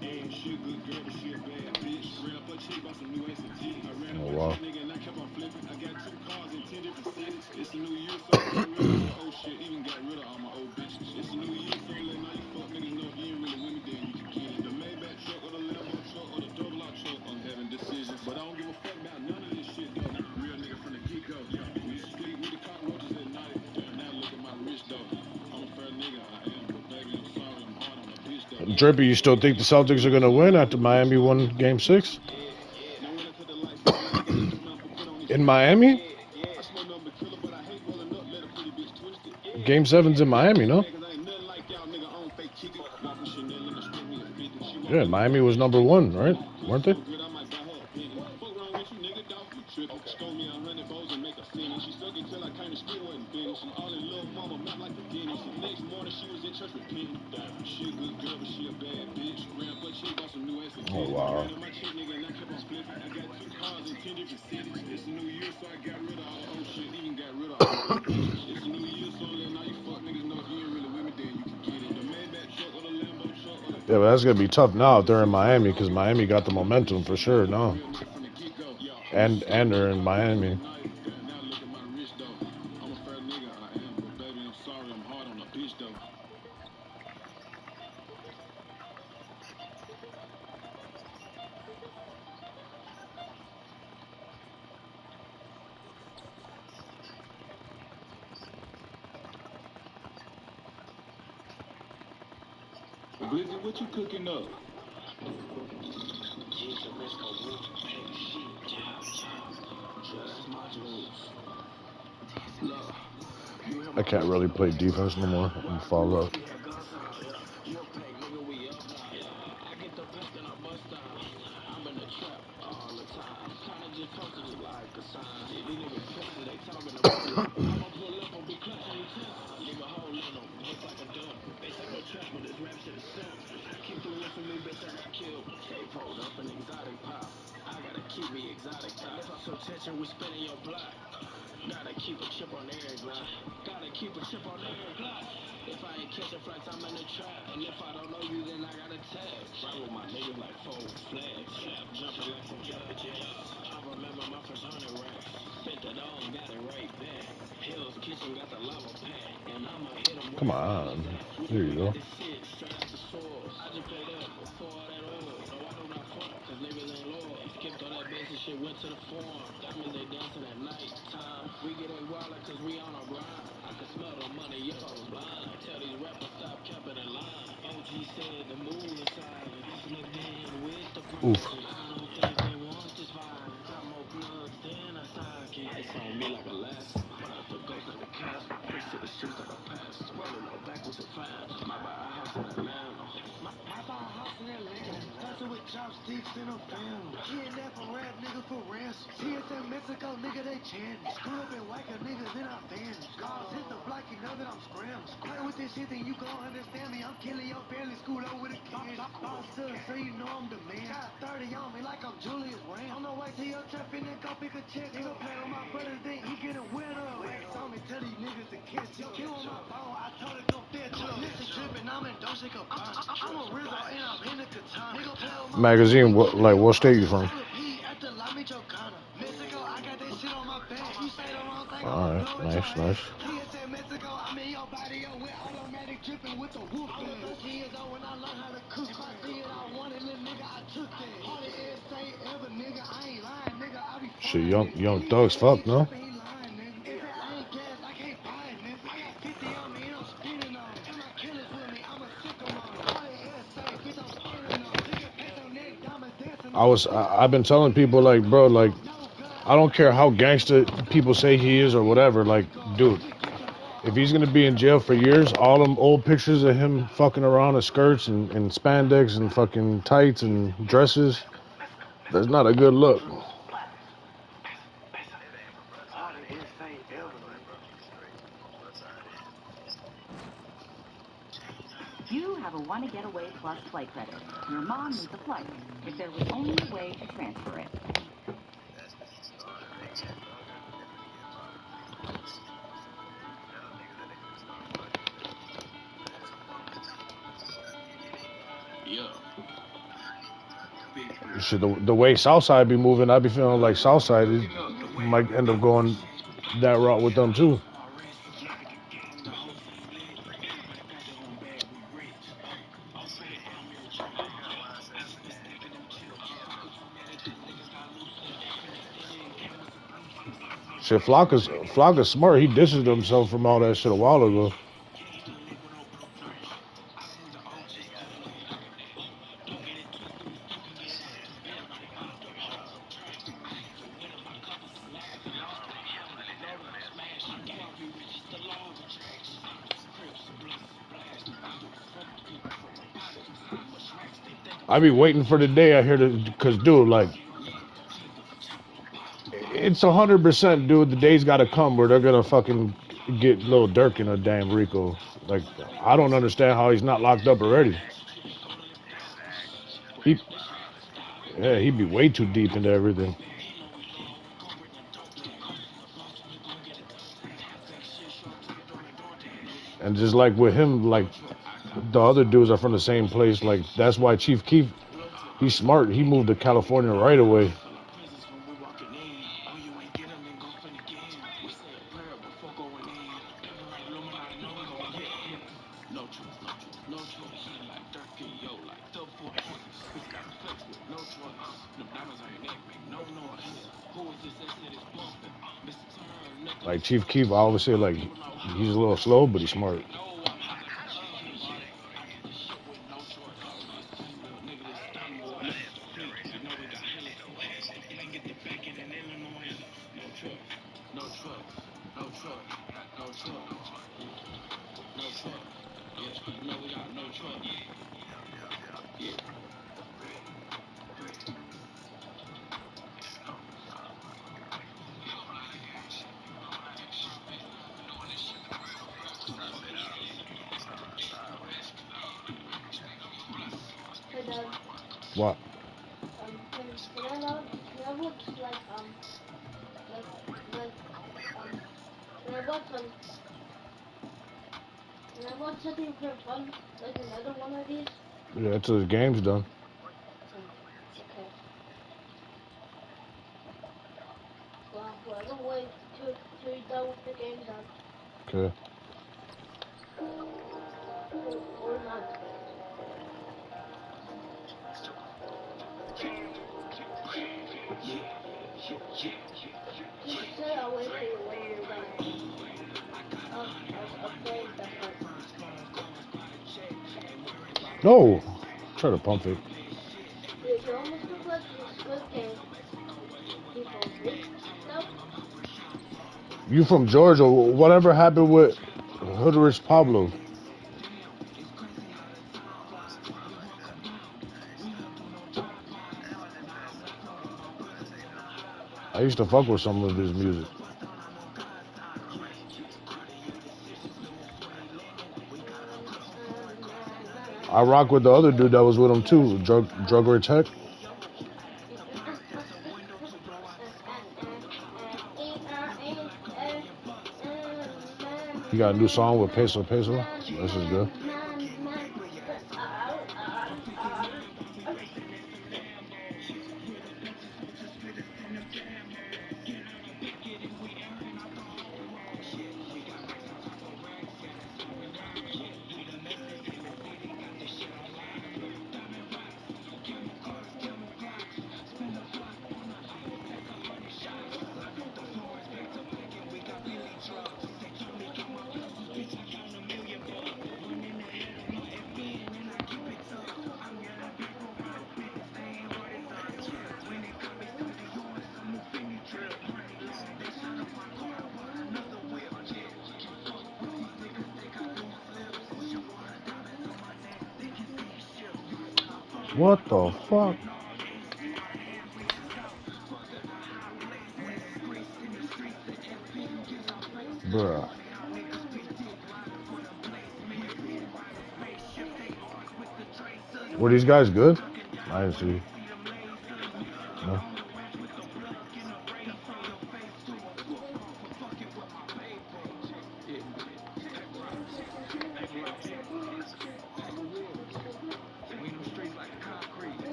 And she a good girl, but she a bad bitch. Ran up her cheek, bought some new ass and titties. I ran up Oh, a wow. check, nigga, and I kept on flipping. I got 2 cars in 10 different cities. It's a new year, so I got rid of all the old shit. Even got rid of all my old bitches. It's a new year, so letting all you fuck niggas know if you ain't really with me, then you can get it. The Maybach truck or the Lambo truck or the double R truck, I'm having decisions. But I don't give a fuck about none of this shit, though. Real nigga from the get-go. We used to sleep with the cockroaches at night. Now look at my wrist, though. I'm a fair nigga, I am. But baby, I'm sorry, I'm hard on a bitch, though. Drippy, you still think the Celtics are going to win after Miami won Game 6? In Miami? Game 7's in Miami, no? Yeah, Miami was number 1, right? Weren't they? Stole me 100 bows and make a sentence. She suck it till I came to school wasn't finished. I'm all in little mama, mouth like a dentist. The next morning she was in church repenting. Damn, she a good girl, but she a bad bitch. Ran up her cheek, bought some new ass and Oh, titties. wow. Ran up my cheek, nigga, and I kept on flipping. I got 2 cars in 10 different cities. It's a new year, so I got rid of all the old shit. Even got rid of all my old bitches. It's a new year, so I'm letting all you fuck niggas know if you ain't really with me, then you can get it. The Maybach truck or the Lambo truck or the... Yeah, but that's going to be tough now if they're in Miami because Miami got the momentum for sure now. And they're in Miami. Now look at my wrist, though. I'm a fair nigga, I am. But baby, I'm sorry, I'm hard on a bitch, though. Glizzy, what you cooking up? I can't really play defense no more. I'm fouled up. Gotta keep a chip on every block. Gotta keep a chip on every block. If I ain't catching flights, I'm in the trap. And if I don't know you, then I got a tag. Ride with my niggas like 4 flags. Slap jumping like some jumper jacks. I remember my first 100 racks. Spent it all and got it right back. Hill's Kitchen got the lava pack. And I'ma hit them. Come on. There you go. Straight out the source. I just played up before all that oil. No, I do not front, cause niggas ain't loyal. Skipped all that basic shit, went to the forum. Diamonds, they dancing at night time. We get a wallet cause we on our grind. I can smell the money, yes, I was blind. Tell these rappers stop capping in line. OG said the mood is silent. Slipped in with the Oof. private. I don't think they want this vibe. Got more plugs than a socket. Ice on me like a last. About to ghost like a cast. Priest to the streets like a pass. Rolling no backwards and fast. My buy a house in Atlanta. My buy a house in Atlanta. Dancing with chopsticks in a family. Kidnapping rap niggas for ransom. TSA Mexico nigga they chanting. Screw up and whack a nigga then I vanish. Calls hit the block, you know that I'm scrambling. Play with this shit then you gon' understand me. I'm killing your family school over with a kid. Boss to so you know I'm the man. Got 30 on me like I'm Julius Randle. On the way to your trap and then go pick a check. Nigga play with my brothers then he get a winner. Racks on me, tell these niggas to catch up. Kill on my phone, I told her come fetch up. Listen trippin', I'm in Dolce Gabbana. I'm a Rizzo and I'm in the katana. Nigga play with my Magazine, what state you from? Alright, nice. Shit, young thugs fuck, no? I've been telling people like, bro, like, I don't care how gangster people say he is or whatever. Like, dude, if he's gonna be in jail for years, all them old pictures of him fucking around in skirts and spandex and fucking tights and dresses, that's not a good look. You have a Want to Get Away Plus flight credit. Your mom needs a flight. If there was only a way to transfer it. Shit, the way Southside be moving, I be feeling like Southside might end up going that route with them too. Shit, Flocka's smart. He distanced himself from all that shit a while ago. I be waiting for the day I hear cause dude, like, it's 100%, dude. The day's gotta come where they're gonna fucking get Lil Durk in a damn Rico. Like, I don't understand how he's not locked up already. He'd be way too deep into everything. And just like with him, like the other dudes are from the same place. Like that's why Chief Keef, he's smart. He moved to California right away. Like Chief Keef, I always say like he's a little slow, but he's smart. Hey, Dad. What? Can I watch like can I watch can I watch something for fun, like another one of these? Yeah, until the game's done. Okay. Well, I don't wait till you're done with the game done. Okay. Or not. Just say I'll wait for you when you're done. I'll play that part. No, try to pump it. You almost look like this good game. People hate stuff. You from Georgia? Whatever happened with Hoodrich Pablo? I used to fuck with some of his music. I rock with the other dude that was with him too, Drug Rich Heck. He got a new song with Peso Peso. This is good. What the fuck? Bruh. Were these guys good? I didn't see. No.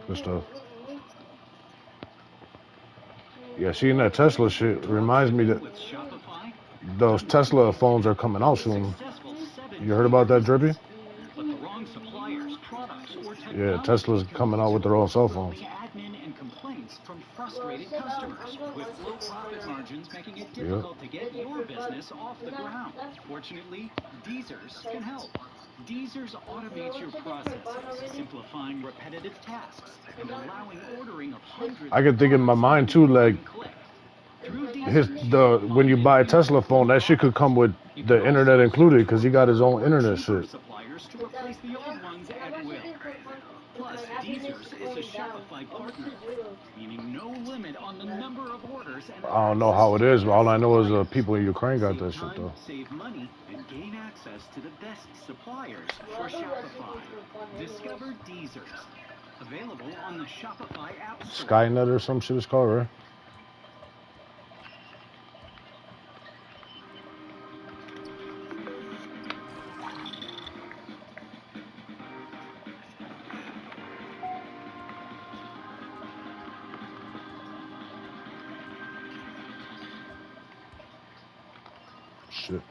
Good stuff. Yeah, seeing that Tesla shit reminds me that those Tesla phones are coming out soon. You heard about that, Drippy? Yeah, Tesla's coming out with their own cell phones. Admin and complaints from frustrated customers, with low profit margins making it difficult to get your business off the ground. Fortunately, Deezers can help. Deezers automates your processes, simplifying repetitive tasks and allowing ordering of hundreds. I can think in my mind too, like when you buy a Tesla phone, that shit could come with the internet included because he got his own internet shit. Suppliers to replace the old ones at will. Plus, Deezers is a Shopify partner, meaning no limit on the number of orders and I don't know how it is, but all I know is people in Ukraine got that shit though. save money and gain access to the best suppliers for Shopify. Discover Deezers, available on the Shopify app store. Skynet or some shit is called, right? Shit.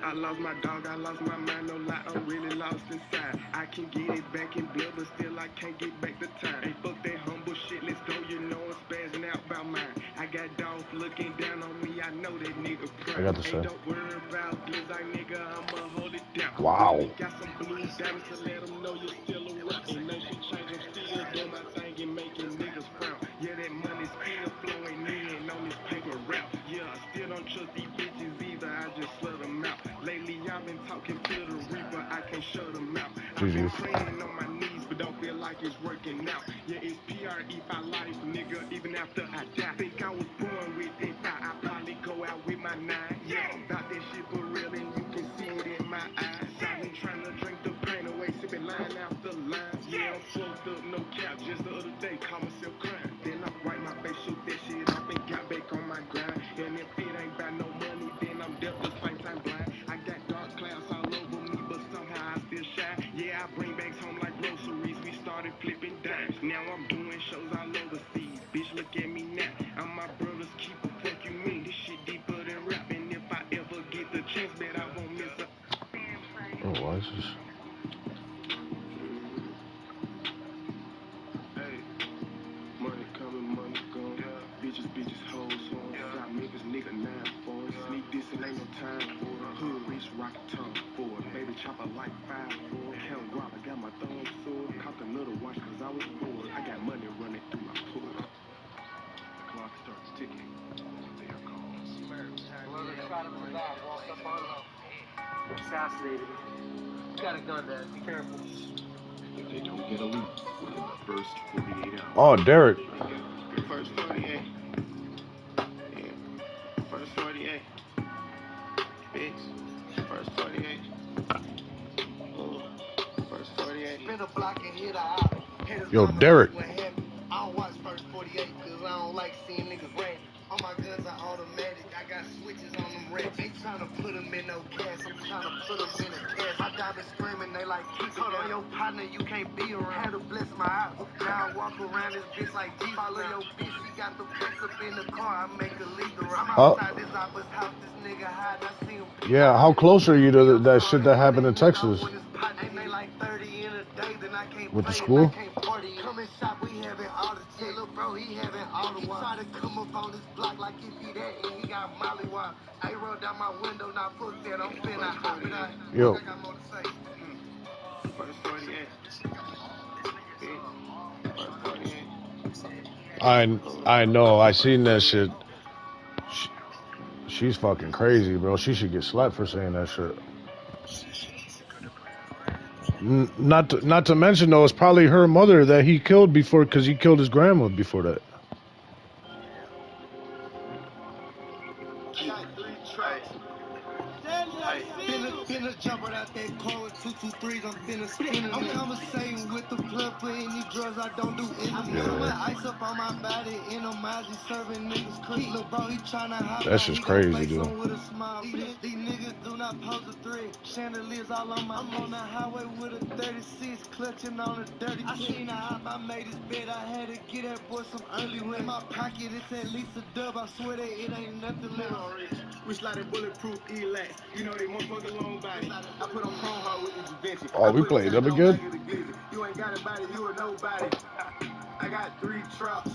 I lost my dog, I lost my mind, no lie, I'm really lost inside. I can get it back in blood, but still I can't get back the time. Hey, fuck that humble shit, let's go, you know I'm spazzing out about mine. I got dogs looking down on me, I know that nigga proud. I got the Hey, same. don't worry about blizzard, nigga, I'ma hold it down. Wow. Got some blue diamonds to let them know you're still around. Ain't no shit change, I'm still doing my thing and making niggas proud. Yeah, that money's still flowing in on this paper route. Yeah, I still don't trust these bitches either, I just slut them out. Lately I've been talking to the reaper, I can't shut them out. I've been praying on my knees, but don't feel like it's working out. Yeah, it's PRE by life, nigga, even after I die. Think I was born with it, I probably go out with my nine. Yeah, I'm about that shit for real, and you can see it in my eyes. I've been trying to drink the pain away, sipping line after line. Yeah, I'm fucked up, no cap, just the other day, caught myself crying. Then I wipe my face, shoot that shit off, and got back on my grind. And if it ain't about no money, then I'm deaf the same time blind. I got dark clouds all over me, but somehow I still shine. Yeah, I bring bags home like groceries. We started flipping dimes. Now I'm doing shows all overseas. Bitch, look at me now. I'm my brother's keeper. Fuck you mean? This shit deeper than rap. And if I ever get the chance, bet I won't miss a. Oh, why is this? Hey, money coming, money gone. Bitches, hoes on. Got niggas, nigga 9-4. Sneak this and ain't no time for it. Hood rich, rocket tongue for it. Baby chopper like 5-4. Count guap, I got my thumb sore. Caught another watch cause I was bored. I got money running through my pool. The clock starts ticking. They are called Smurfs. Assassinated. Got a gun there. Be careful. If they don't get a lead within the first 48 hours. Oh, Derek. First 48. Yeah. First 48. Bitch. First 48. First 48. Spin a block and hit her out. Yo, Derek. I don't watch first 48 because I don't like seeing niggas ran. All my guns are automatic. I got switches on them racks. Ain't trying to put them in no gas. I'm trying to put them in a cast. My diamonds screaming. They like, hold on, your partner, you can't be around. Had to bless my eyes. Now I walk around this bitch like Jesus. Follow your bitch. She got the bricks up in the car. I make a leak around. I'm outside this oppa's house. This nigga hide. I see him. Yeah, how close are you to that shit that happened in Texas? Ain't With the school? Come and shop, we having all the shit. Little bro, he having all the wine. He try to come up on this block like if he that and he got molly wine. I rolled down my window, now fuck that, I'm finna hop it out. Yo. I got more to say. First 48. First 48. I know, I seen that shit. She's fucking crazy, bro. She should get slapped for saying that shit. Not to mention though, it's probably her mother that he killed before, because he killed his grandma before that. Finna jump right out that car with 223s, I'm finna spin it. I'm conversating with the plug for any drugs I don't do in the middle. My ice up on my body, in a Mozzie serving niggas creep. Look, bro, he tryna hop That's out, just he gon' crazy, face dude. him with a smile. These niggas do not pose a threat. Chandeliers all on my I'm on the highway with a 36, clutching on a dirty I seen a hop, I made his bed, I had to get that boy some early rent. In my pocket, it's at least a dub, I swear that it ain't nothing less. We sliding bulletproof E-Lax. You know they motherfucking long body. I put on chrome heart with the Da Vinci. Oh, we played them again? You ain't got a body, you a nobody. I got 3 trucks,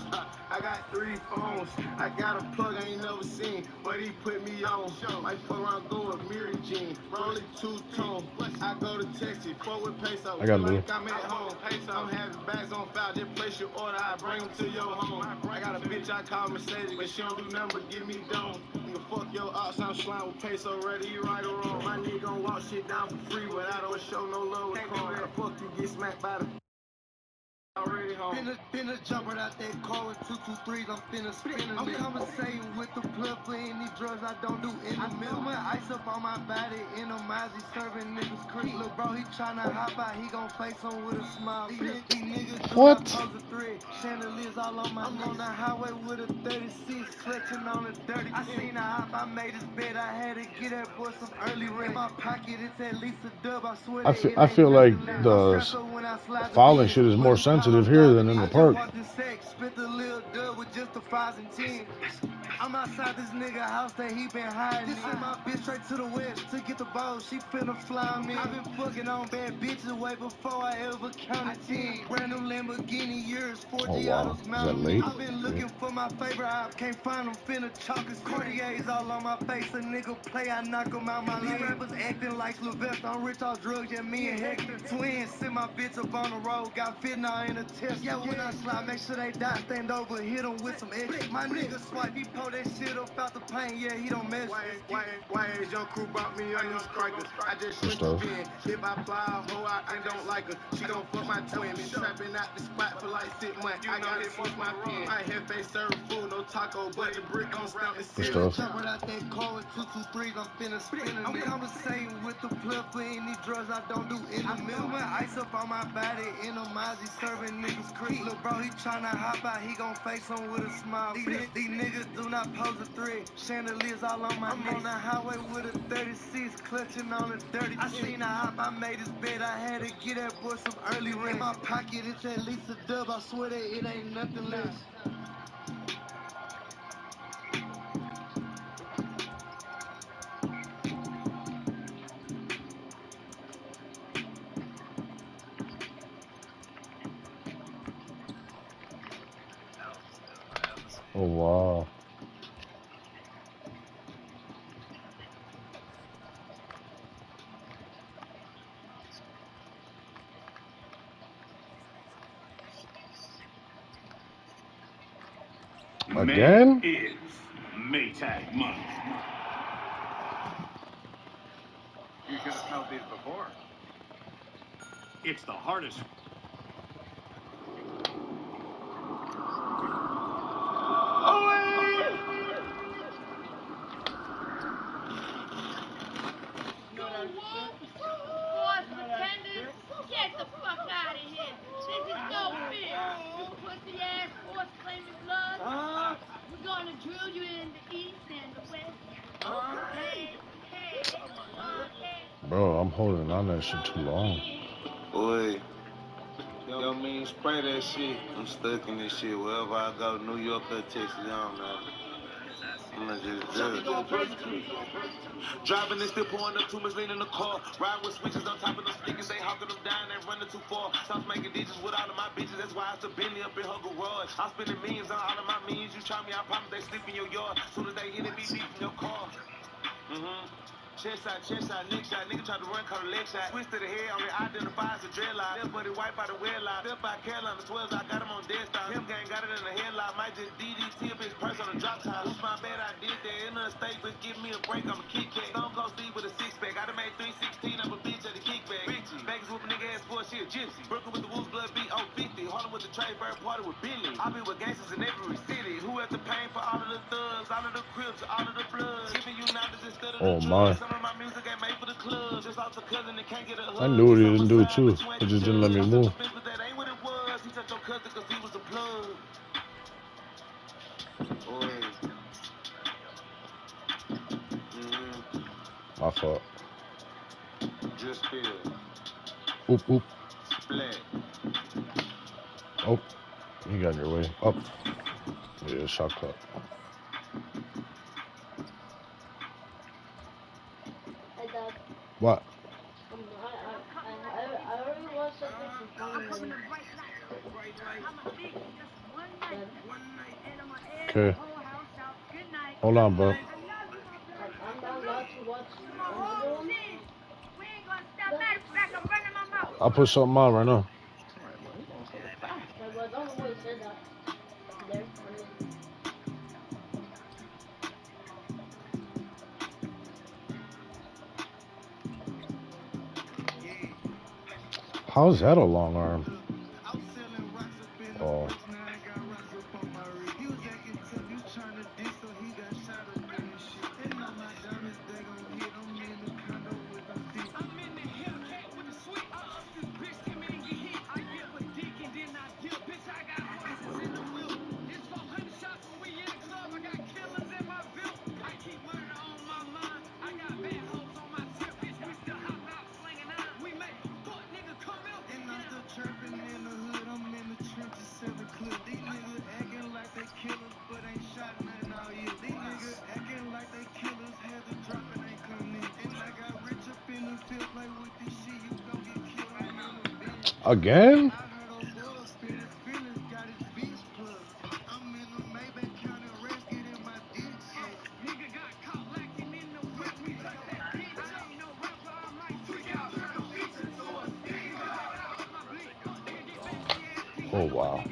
I got 3 phones. I got a plug I ain't never seen, but he put me on. Might fuck around, go with Mirror Jean, rolling 2-tone. I go to Texas, fuck with peso. I got Feel Lou. like I'm at home. I'm having bags on file, just place your order, I bring them to your home. I got a bitch I call Mercedes, but she don't do nothing but give me dome. Nigga, fuck your ops, I'm slime with peso, ready, you right or wrong. My nigga gon' walk shit down for free, but I don't show no love with crime. Fuck you, get smacked by the already home. Finna jump right out that car with 223s, I'm finna spin it. I'm conversating with the plug for any drugs I don't do in the middle. My ice up on my body, in a Mozzie serving niggas creep. Look, bro, he tryna hop out, he gon' face him with a smile. These niggas do not pose a threat. Chandeliers all on my I'm on the highway with a 36, clutching on a dirty I seen a hop, I made his bed, I had to get that boy some early rent. In my pocket, it's at least a dub, I swear that I feel like the fouling shit is more sensitive here than in the park. Spent a little dub with just the 5s and 10s. I'm outside this nigga house that he been hiding. Just sent my bitch straight to the west to get the ball. She finna fly me. I been fucking on bad bitches way before I ever counted 10. Brand new Lamborghini years, 4G Oh wow, autos is that mounting late? me. I been looking for my favorite op, can't find them. Finna chalk his Cartiers all on my face. A nigga play, I knock him out my league. These rappers acting like Sylvester. I'm rich off drugs, yeah, me and Hector. Twins, send my bitch up on the road. Got fentanyl in a test. Yeah, when I slide, make sure they die. Stand over, hit them with some X. My nigga swipe, he pull that shit up out the paint. Yeah, he don't mess. Why is your crew brought me a new striker? I just switched the pin. If I fly a hoe out and don't like her, she gon' fuck my twin. Been trapping out the spot for like 6 months. I gotta switch my pin. My head face serve food, no taco, but the brick gon' stamp the city. Jump right out that car with 223s, I'm finna spin it. I'm conversating with the plug for any drugs I don't do in the middle. My ice up on my body, in a Mozzie serving niggas creep. Look, bro, he tryna hop out, he gon' face him with a smile. These niggas do not pose a threat. Chandeliers all on my I'm on the highway with a 36, clutching on a dirty I seen a hop, I made his bed, I had to get that boy some early rent. In my pocket, it's at least a dub, I swear that it ain't nothing less. Oh wow. Again? May is Maytag month. You should have smelled these before. It's the hardest. Force pretenders, get the fuck out of here. This is no fear. You pussy ass force claiming blood. We're gonna drill you in the east and the west. Bro, I'm holding on that shit too long. Boy, yo, mean, spray that shit. I'm stuck in this shit. Wherever I go, New York or Texas, it don't matter. I'm gonna just do it. Driving and still pouring up too much lean in the car. Ride with switches on top of the stickers, they hawking them down, they running too far. Stop making digits with all of my bitches, that's why I still Bentley up in her garage. I'm spending millions on all of my means. You try me, I promise they sleep in your yard. Soon as they hit it, be deep in your car. Chest shot, neck shot. Nigga tried to run, caught a leg shot. Switch to the head, only identifies the dreadlock. Left buddy wipe out the wedlock. Step by Carolina 12s, I got him on dead stop. Him gang got it in the headlock. Might just DDT up his purse on the drop top. Who's my bad, I did that. In the state, but give me a break, I'm a kickback. Stone Cold Steve with a six pack. I done made 316 of a bitch at the kickback. Richie, Vegas whoop a nigga ass for a shit. Gypsy, Brooklyn with the Wolves blood beat 050. Harlem with the Trey Bird party with Billy. I be with gangsters in every city. Who has the pain for all of the thugs, all of the crips, all of the bloods. Giving you knowledge instead of the drugs. Some of my music ain't made for the club. Just lost a cousin that can't get a hug. I knew what he didn't do too. It just didn't let me move. That ain't what it was. He touched your cousin cause he was a plug. My fault. Just feel. Oop, oop. Splat. Oh, he got in your way. Up. Yeah, shot clock. Hey, Dad. What? I already watched something from Fun. Okay. Hold on, bro. I'm not allowed to watch another one. I'll put something on right now. Okay, but don't always say that. There, How's that a long arm? Oh. Again? Oh, wow.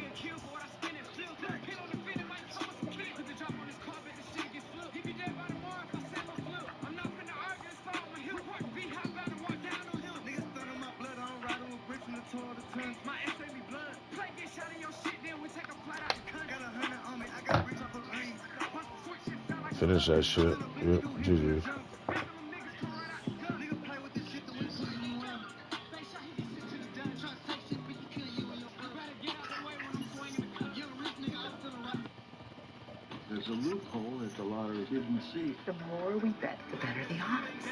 Finish that shit. Yep, GG. There's a loophole that the lottery didn't see. The more we bet, the better the odds.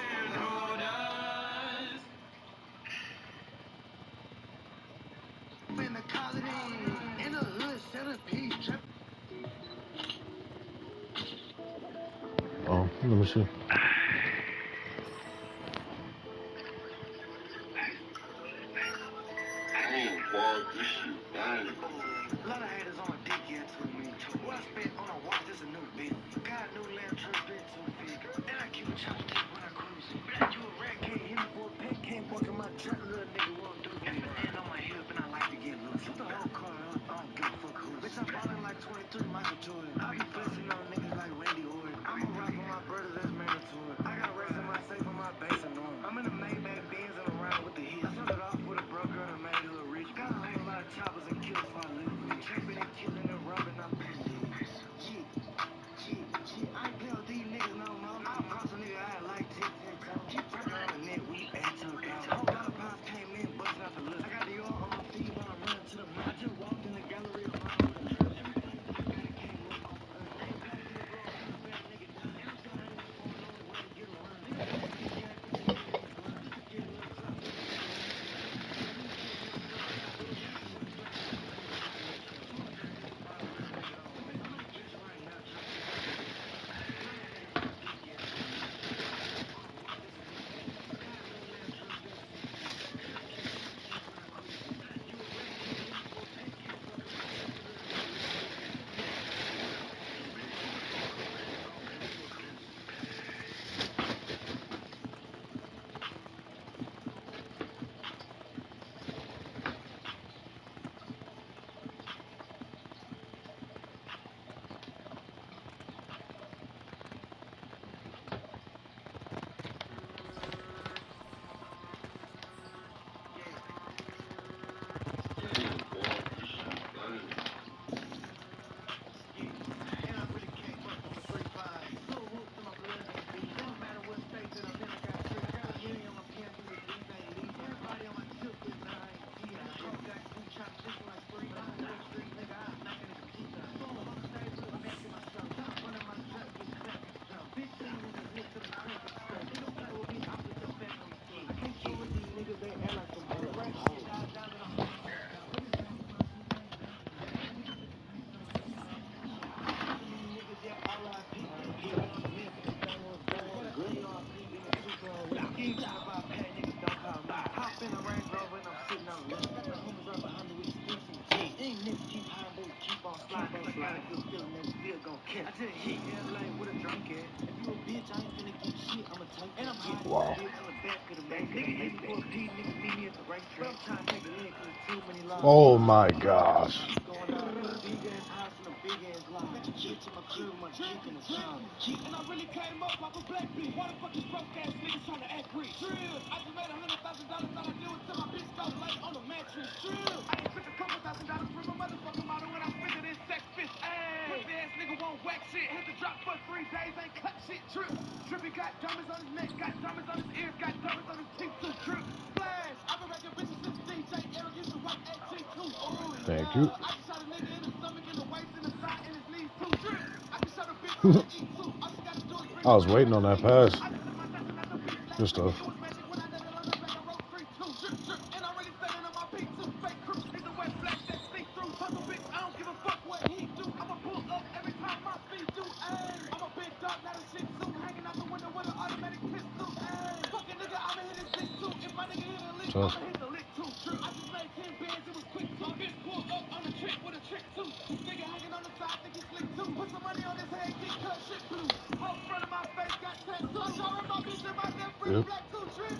Oh, let me see. A lot of haters on my dick, yeah, to me. What I spent on a watch, this a new bitch. Got a new lamb truck, been 2 feet. And I keep a chopstick when I cruise. Black, you a rat, can't hit me for a pet, can't fuck in my trap, little nigga won't do it. And on my hip, and I like to get loose. Shoot the whole car up, I don't give a fuck who. Bitch, I'm ballin' like 23 Michael Jordan. I be flexing on niggas like Randy Orton. I'm a rock on my brothers, that's mandatory. I got racks in my safe on my base and norm. I'm in the Maybach Benz and around with the hits. I started off with a broke girl and made her a rich. Got a whole lot of choppers and kills for a living. Trapping and killing and robbing, I'm pretty. I ain't play with these niggas no more. I promise a nigga I like 10 Keep working on the net, we ain't to a whole lot of pops came in, busting out the look. I got the yard on my feet, but I'm running to the moon. I just walked in the gallery around with a everything. I got it, can't move. Wow. Oh my gosh. And I really came up off a black beat. Why the fuck is broke ass niggas trying to act rich? Drill. I just made $100,000. All I do is tell my bitch go lay on the mattress. Drill. I just took a couple $1,000 from a motherfucking model when I spent it in sex bitch. Ayy. Pussy ass nigga won't whack shit. Hit the drop for 3 days, ain't cut shit. Drip. Drippy got diamonds on his neck, got diamonds on his ears, got diamonds on his teeth too. Drip. Splash. I've been racking bitches since DJ Eric used to work at G2. Ooh, Thank yeah. you. I can shot a nigga in the stomach, in the waist, in the side, and his knees too. Drip. I can shot a bitch on the E2. All she gotta do is bring I was waiting on that pass. Good stuff. it was magic when I did it on the back. I wrote 3-2. Drip, drip. And I'm really standing on my P2. Fake crew. Hit the wet flash that see through. Hustle bitch, I don't give a fuck what he do. I'ma pull up every time my feet do. Ayy. I'm a big dog, not a shih tzu. Hanging out the window with an automatic pistol. Ayy. Fucking nigga, I'ma hit his dick too. If my nigga hit a lick, I'ma hit the lick too. Drip. I just made 10 bands, it was quick too. My bitch pull up on the trick with a trick too. Nigga hanging on the side, think he slick too. Put some money on his head, get cut, shit blue. Whole front of my face got tattoos. I saw my bitch in my left wrist, black too. Drip.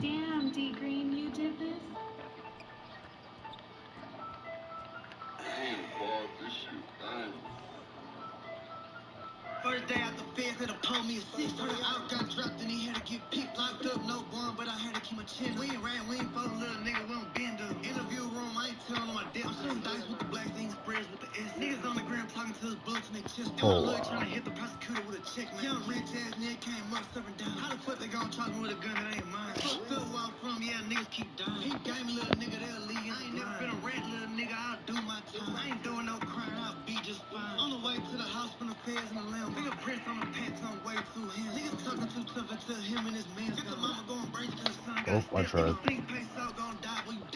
Damn, D Green, you did this? First day out the feds, they done pulled me a 6. Heard out, got dropped, and he had to get picked. Locked up, no bond, but I had to keep my chin. We ain't ran, we ain't fought a little nigga, we don't bend up. Interview room, I ain't telling on my depth. I'm shooting dice with the blacks, they ain't spreads with the S. Niggas on the ground talking to his bullets and they chest. And my lawyer trying to hit the prosecutor with a check, man. Young rich ass nigga came up, serving down. How the fuck they gonna charge me with a gun that ain't mine? Fucked up where I'm from, yeah, niggas keep dying. He gave me little nigga, they'll leave. I ain't never been a rat, little nigga, I'll do my time. I ain't doing no crime, I'll be just fine. On the way to the house from the feds in the limb. Fingerprints on the pants, I'm way too him. Niggas talking too tough until him and his man's got the mama going brace cause the son got I tried.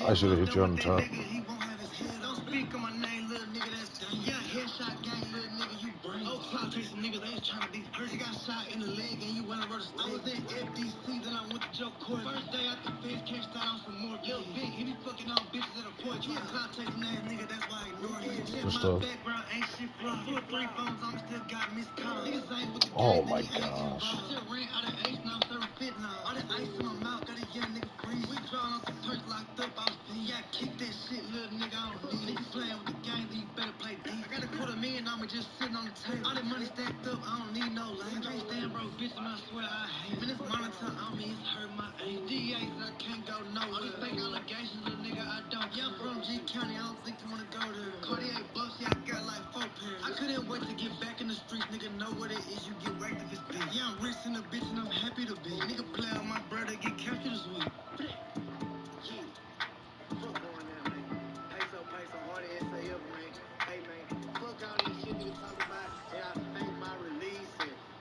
I should have hit you on the top. He won't have his head. Don't speak on my name, little nigga, that's dang. Yeah, headshot gang, little nigga, you brain. Oh, clout chasing niggas, they just trying to be. Heard you got shot in the leg and you went and wrote a statement. I was in FDC, then I went to Joe Court. First day out the fence, can't start on some more. Lil Big, he be fucking on bitches at a porch. Yeah, clout chasing ass nigga, that's why I ignore him. My background ain't shit fraud. 2 or 3 phones on me, still got missed calls. Niggas ain't with the game, Oh my gosh. Shit ran out of ace, now I'm serving fit now. All that ice in my mouth, got a young nigga freeze. We drawing on some turks locked up, I was paying. Yeah, kick that shit, little nigga, I don't need. Niggas playing with the game, then you better play deep. I got $250,000 on me just sitting on the table. All that money stacked up, I don't need no lane. I can't stand broke bitch, and I swear I hate. Man, this monitor on me, it's hurt my aim. DA said I can't go nowhere. All these fake allegations, little nigga, I don't. Yeah, I'm from G County, I don't think you wanna go there. Cartier bucks, yeah, I got like 4 pairs. I couldn't wait to get back in the streets, nigga, know what it is, you get right to this bitch. Yeah, I'm rich in the bitch, and I'm happy to be. Nigga play on my brother, get captured this week. Yeah. Fuck going there, man. Peso, hardest essay ever, man. Hey, man, fuck all this shit nigga talk about. And I fake my release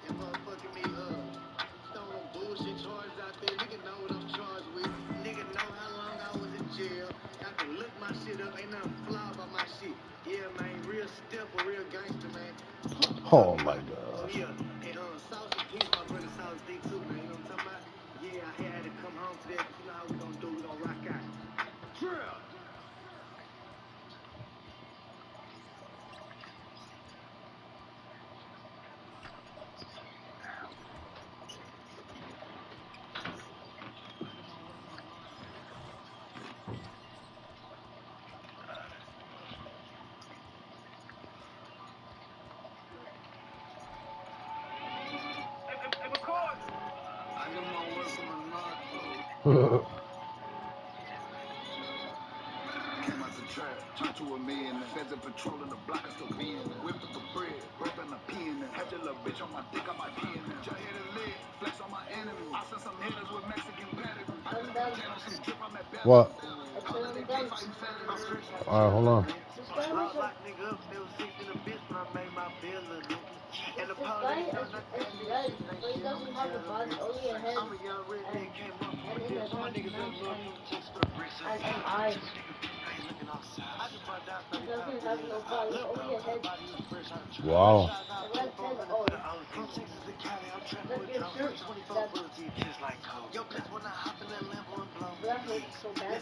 and motherfucking me, throwing them bullshit charges out there. Nigga know what I'm charged with. Nigga know how long I was in jail. I can look my shit up, ain't nothing flaw about my shit. Yeah, man, real step, a real gangster, man. Oh my Oh, gosh. yeah. And Sauce and Peace, my brother Sauce D too, man. You know what I'm talking about? Yeah, I had to come home to that, but you know how we gonna do, we gonna rock out. Drill! Came out the trap, turned to a millionaire. Feds and patrolling the block, I still be in there. Whipped up the bread, rapping a P in there. Had your little bitch on my dick, I might pee in there. Just hit a lid, flex on my enemy. I sent some hitters with Mexican pedigree. I just got tan on some drip, I'm at Bell. What? Holiday gates, fighting felonies. Alright, hold on. Lock nigga up, they was 6 in the bitch when I This guy is red, but he doesn't have a body, only a head and in his mouth and eyes. He doesn't have no body, only a head. Wow. The red says, oh, look your shirt, that hurts so bad.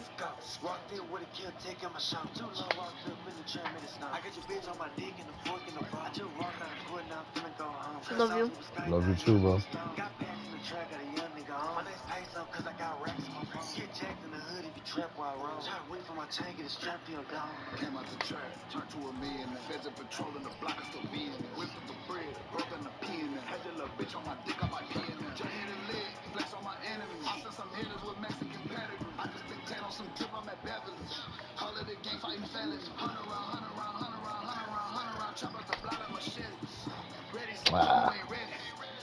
Walked in with a kill, taking my shot. Too long, walked up in the tram, made it snap. I got your bitch on my dick and a fork in the bra. I just walked out of court, now I'm finna go home. I love you. Love you too, bro. Got packs in the track, got a young nigga on. My next pay some, cause I got racks in my phone. Get jacked in the hood if you trap while I roll. Try to reach for my chain, get a strap to your dome. Came out the trap, turned to a millionaire. Feds are patrolling the block, I still be in there. Whipped up the bread, broke in the pen. Had that little bitch on my dick, I might pee in there. Just hit a leg, flex on my enemies. I sent some hitters with Mexican pedigree. I just been 10 on some drip, I'm at Beverly's. Holiday gang fighting fellas. 100 round, 100 round, 100 round, 100 round, 100 round. Chop out the block like machetes. Ready, so you ain't ready.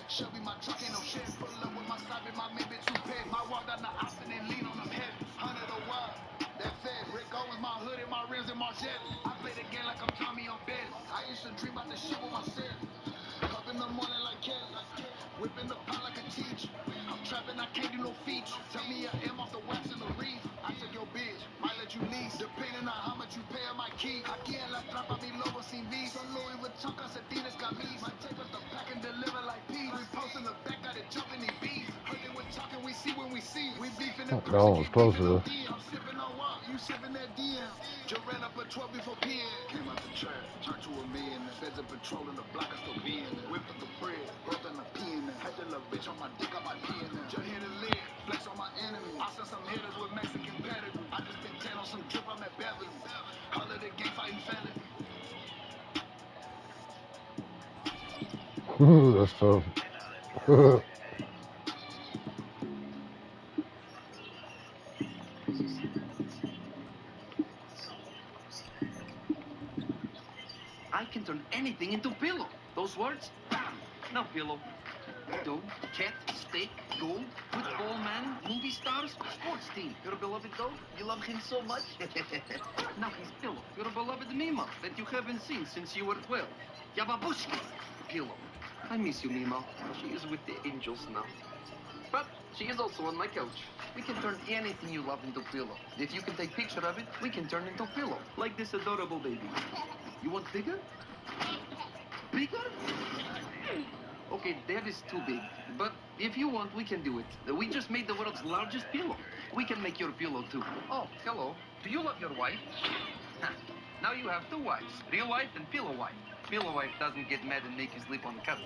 Shelby, my truck ain't no shit. Pull up with my side, my main bitch too petty. My walk down the option and lean on them heavy. 100 a while. That fed. Rick Owens, my hood and my rims and Margelli. I play the game like I'm Tommy on Betty. I used to dream about the shit with my city. Up in the morning like Kelly. Whipping the pot like a teacher. I'm trapping, I can't do no feature. Tell me I am off the wax and the reef. I took your bitch, might let you lease. Depending on how much you pay, I might keep. Aquí en la trampa, mi lobo sin vis. Son Louis Vuitton, calcetines, camis. Might take up the pack and deliver like peas. We post in the back, got it jumping these beats. Heard they were talking, we see when we see. We beefing in That one was closer. I'm sipping on what? You sipping that DM. Just ran up a 12 before PM. Came out the trap, turned to a millionaire. Feds are patrolling the block, I still be in there. Whipped up the bread, broke in the pen. Had that little bitch on my dick, I might pee in there. Just hit a leg, flex on my enemy. I sent some hitters with Mexican pedigree. I just been 10 on some drip, I'm at Beverly's. Holiday gang fighting fellas. That's tough. I can turn anything into pillow. Those words, bam, now pillow. Dog, cat, steak, gold, football man, movie stars, sports team. Your beloved dog? You love him so much? Now he's pillow. Your beloved Mima that you haven't seen since you were 12. Yababushki, pillow. I miss you, Mima. She is with the angels now. But she is also on my couch. We can turn anything you love into pillow. If you can take picture of it, we can turn into pillow. Like this adorable baby. You want bigger? Bigger? Okay, that is too big. But if you want, we can do it. We just made the world's largest pillow. We can make your pillow too. Oh, hello. Do you love your wife? Now you have two wives. Real wife and pillow wife. Pillow wife doesn't get mad and make you sleep on the couch.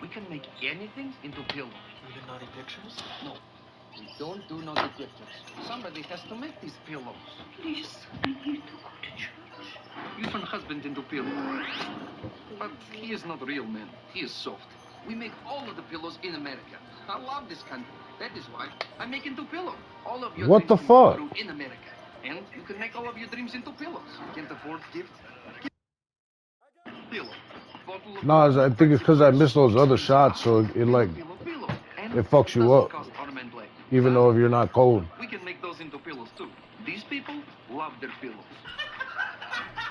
We can make anything into pillow. Even naughty pictures? No. We don't do naughty pictures. Somebody has to make these pillows. Please, I need to go to church. You turn husband into pillow. But he is not a real man. He is soft. We make all of the pillows in America. I love this country. That is why I make into pillow. All of your What the dreams can come fuck? true in America. And you can make all of your dreams into pillows. Can't afford gift? Pillow. Bottle of Nah, I think it's because I missed those other shots, so it like it fucks you up. Even though if you're not cold. We can make those into pillows too. These people love their pillows.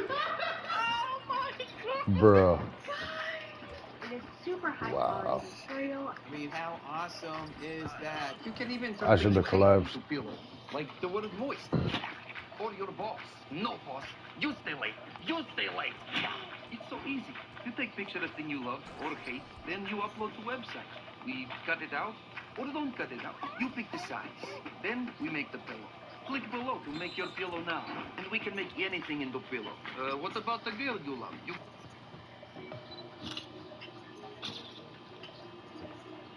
Oh my God. Bruh. It is super high Wow. quality material. I mean, how awesome is that? You can even I should have collapsed. into pillow. Like the word moist. Or your boss. No, boss. You stay late. You stay late. It's so easy. You take picture of thing you love or hate, then you upload to website. We cut it out or don't cut it out. You pick the size. Then we make the pillow. Click below to make your pillow now. And we can make anything into pillow. What about the girl you love?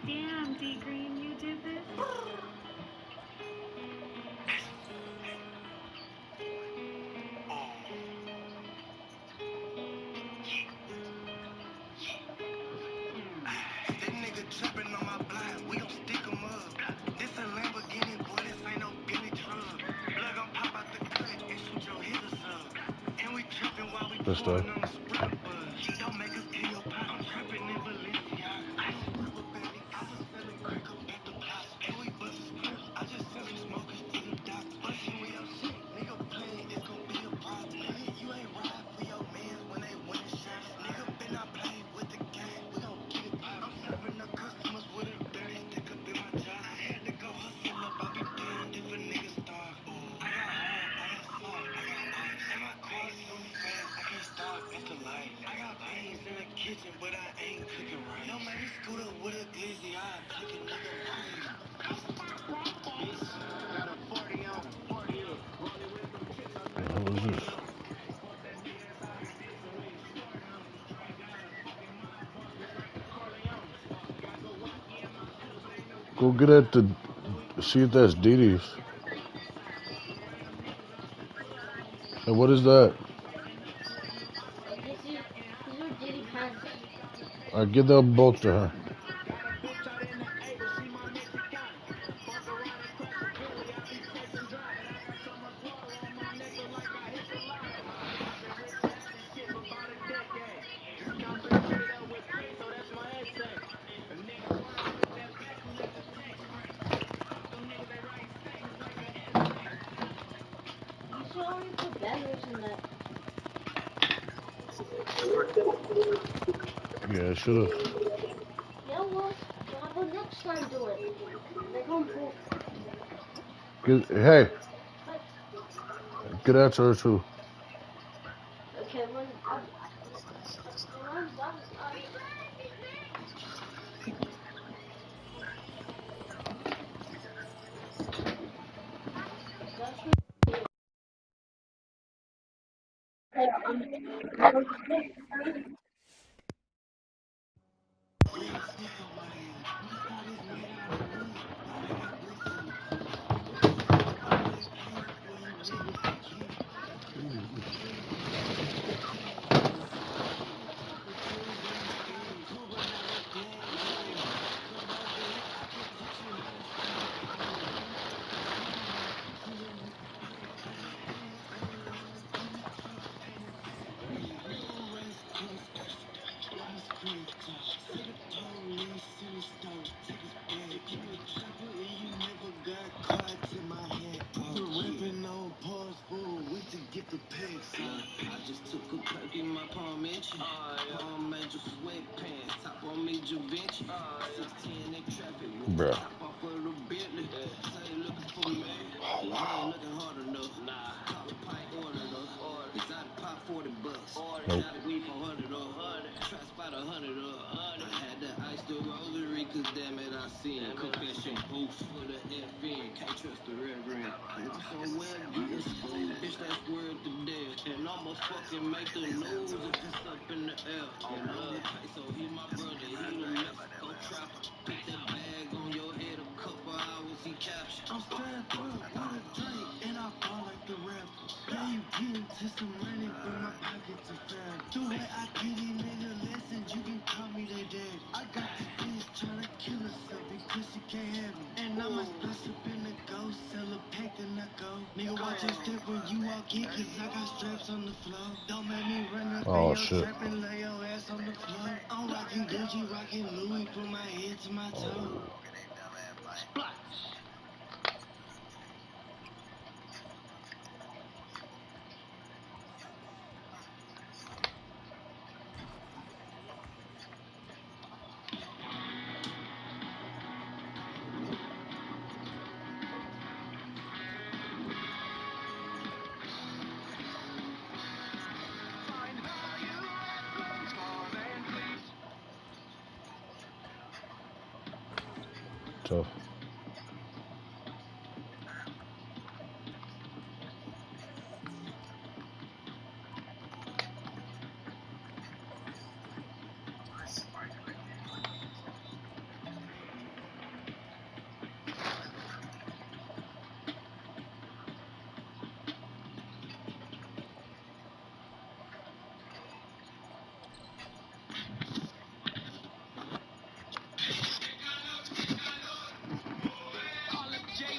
Damn, D Green, you did this? That nigga trippin' on my block, we gon' stick 'em up. This a Lamborghini, boy, this ain't no Bentley truck. Blood gon' pop out the cut and shoot your hitters up. And we trippin' while we Good stuff. pouring on the spreader buzz. Don't make us kill your pop. I'm trappin' in Balenciaga. I just rubber banding, I was selling crack up at the plaza. And we bustin' scripts, I just sent some smokers to the doctor. Bustin' with your shit, nigga playin', it's gon' be a problem. Nigga, you ain't ride for your mans when they win shots. Nigga been I got beans in the kitchen, but I ain't cooking right. No man, scoot up with a glizzy, I click a nigga right. Bitch, got a 40 on. What is this? Go get at the, see if that's Dee Dee's. And what is that? These are Diddy pants. Alright, give them both to her. You should already put bangers in that. Yeah, I should've. Yeah, well, how about next time do it? They come for. Hey, What? get at her too. Okay, when I'm done, I just took a perk in my palm inch. Palm major sweatpants, top on me Javinci. 610 in traffic, Bruh. top off of the Bentley. Say looking for me, you ain't looking hard enough. Call a pint order though. Exotic pop $40. Exotic weed for $100. Trap spot $100. I had to ice the rosary, cause damn it I sin. Confession boost with a FN. Can't trust the reverend. And I'm so well getting schooled, bitch, that's word to death. And almost fucking make the news if it's up in the air. And I'm the peso, he my brother, he the Mexico trapper. Put that bag on your head, a couple hours he captured. I'm strapped up with a drink, and I fall like the rapper. Yeah, you get into some money, but my pockets are fat. The way I give these niggas lessons, you can call me their dad. I got this bitch tryna kill herself because she can't have me. And I might splash up in the ghost, sell a pack, then I go. Nigga, watch your step when you walk in, cause I got straps on the floor. Don't make me run up in your trap and lay your ass on the floor. I'm rocking Gucci, rocking Louis, from my head to my toe. Splash! Tough.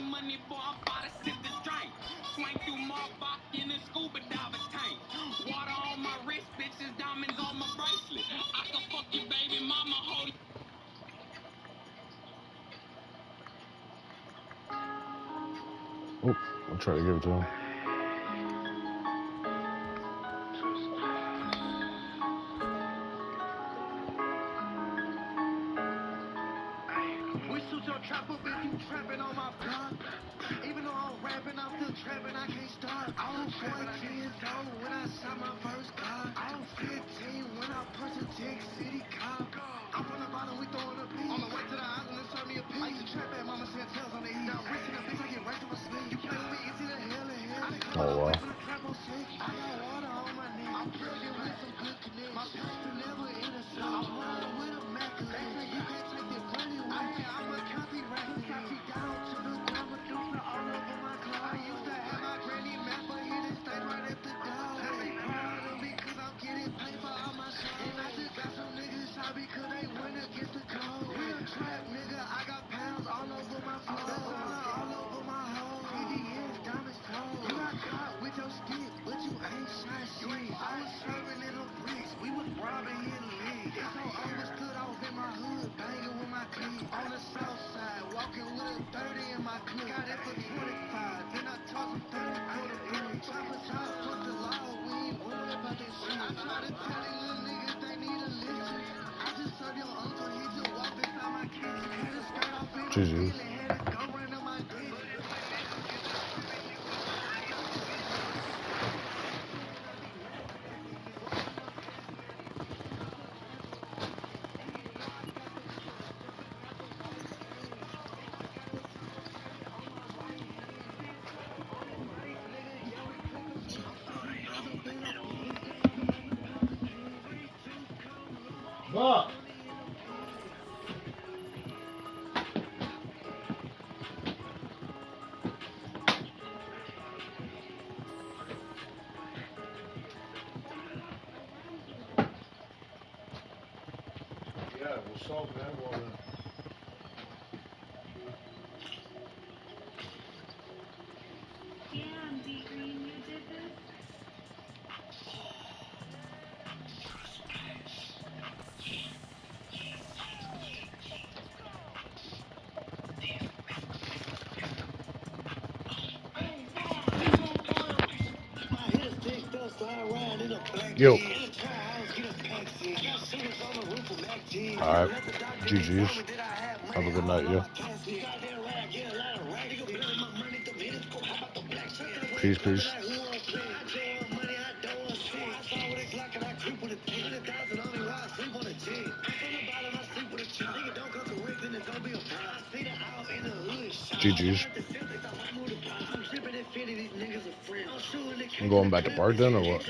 Money, boy, I'm about to sip this drink. Swing through Marbach in a scuba diver tank. Water on my wrist, bitches, diamonds on my bracelet. I can fuck your baby mama, hold you. Oh, I'll try to give it to him. We shoot your trap up if you trapping on my block. Even though I'm rapping, I'm still trapping, I can't stop. I was 14 years old when I shot my first car. I was 15 Got it for 25, then I toss him 30 quarter penny. Choppers out, fuck the law, we ain't worried about that shit. I try to tell these little niggas they need a listen. I just served your uncle, he just walked inside my kitchen. Cut his skirt off in a wheel and had his go run on my dick. Bob. Yeah, what's up, man? Well, Damn, D Green, you did this? yo. Alright. GG's. Have a good night, yeah. Peace, peace. GG's. I'm going back to park then or what?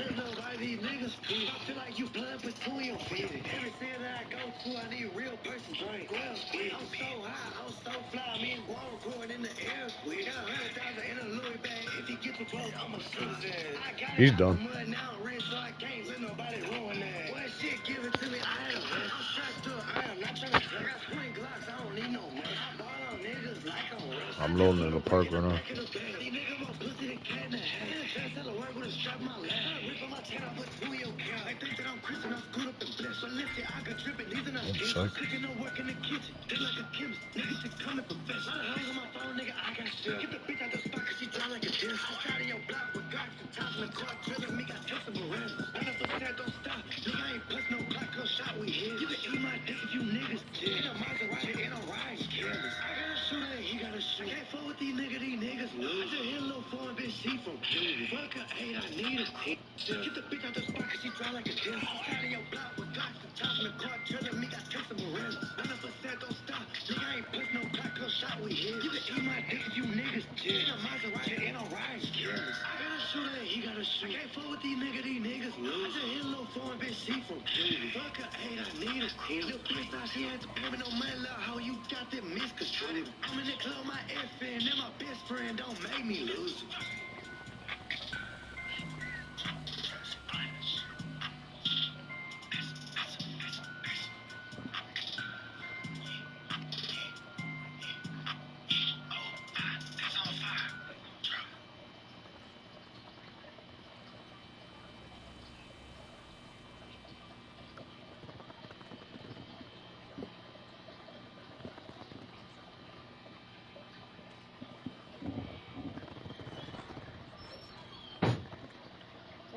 He's done. I'm loading in the park right now.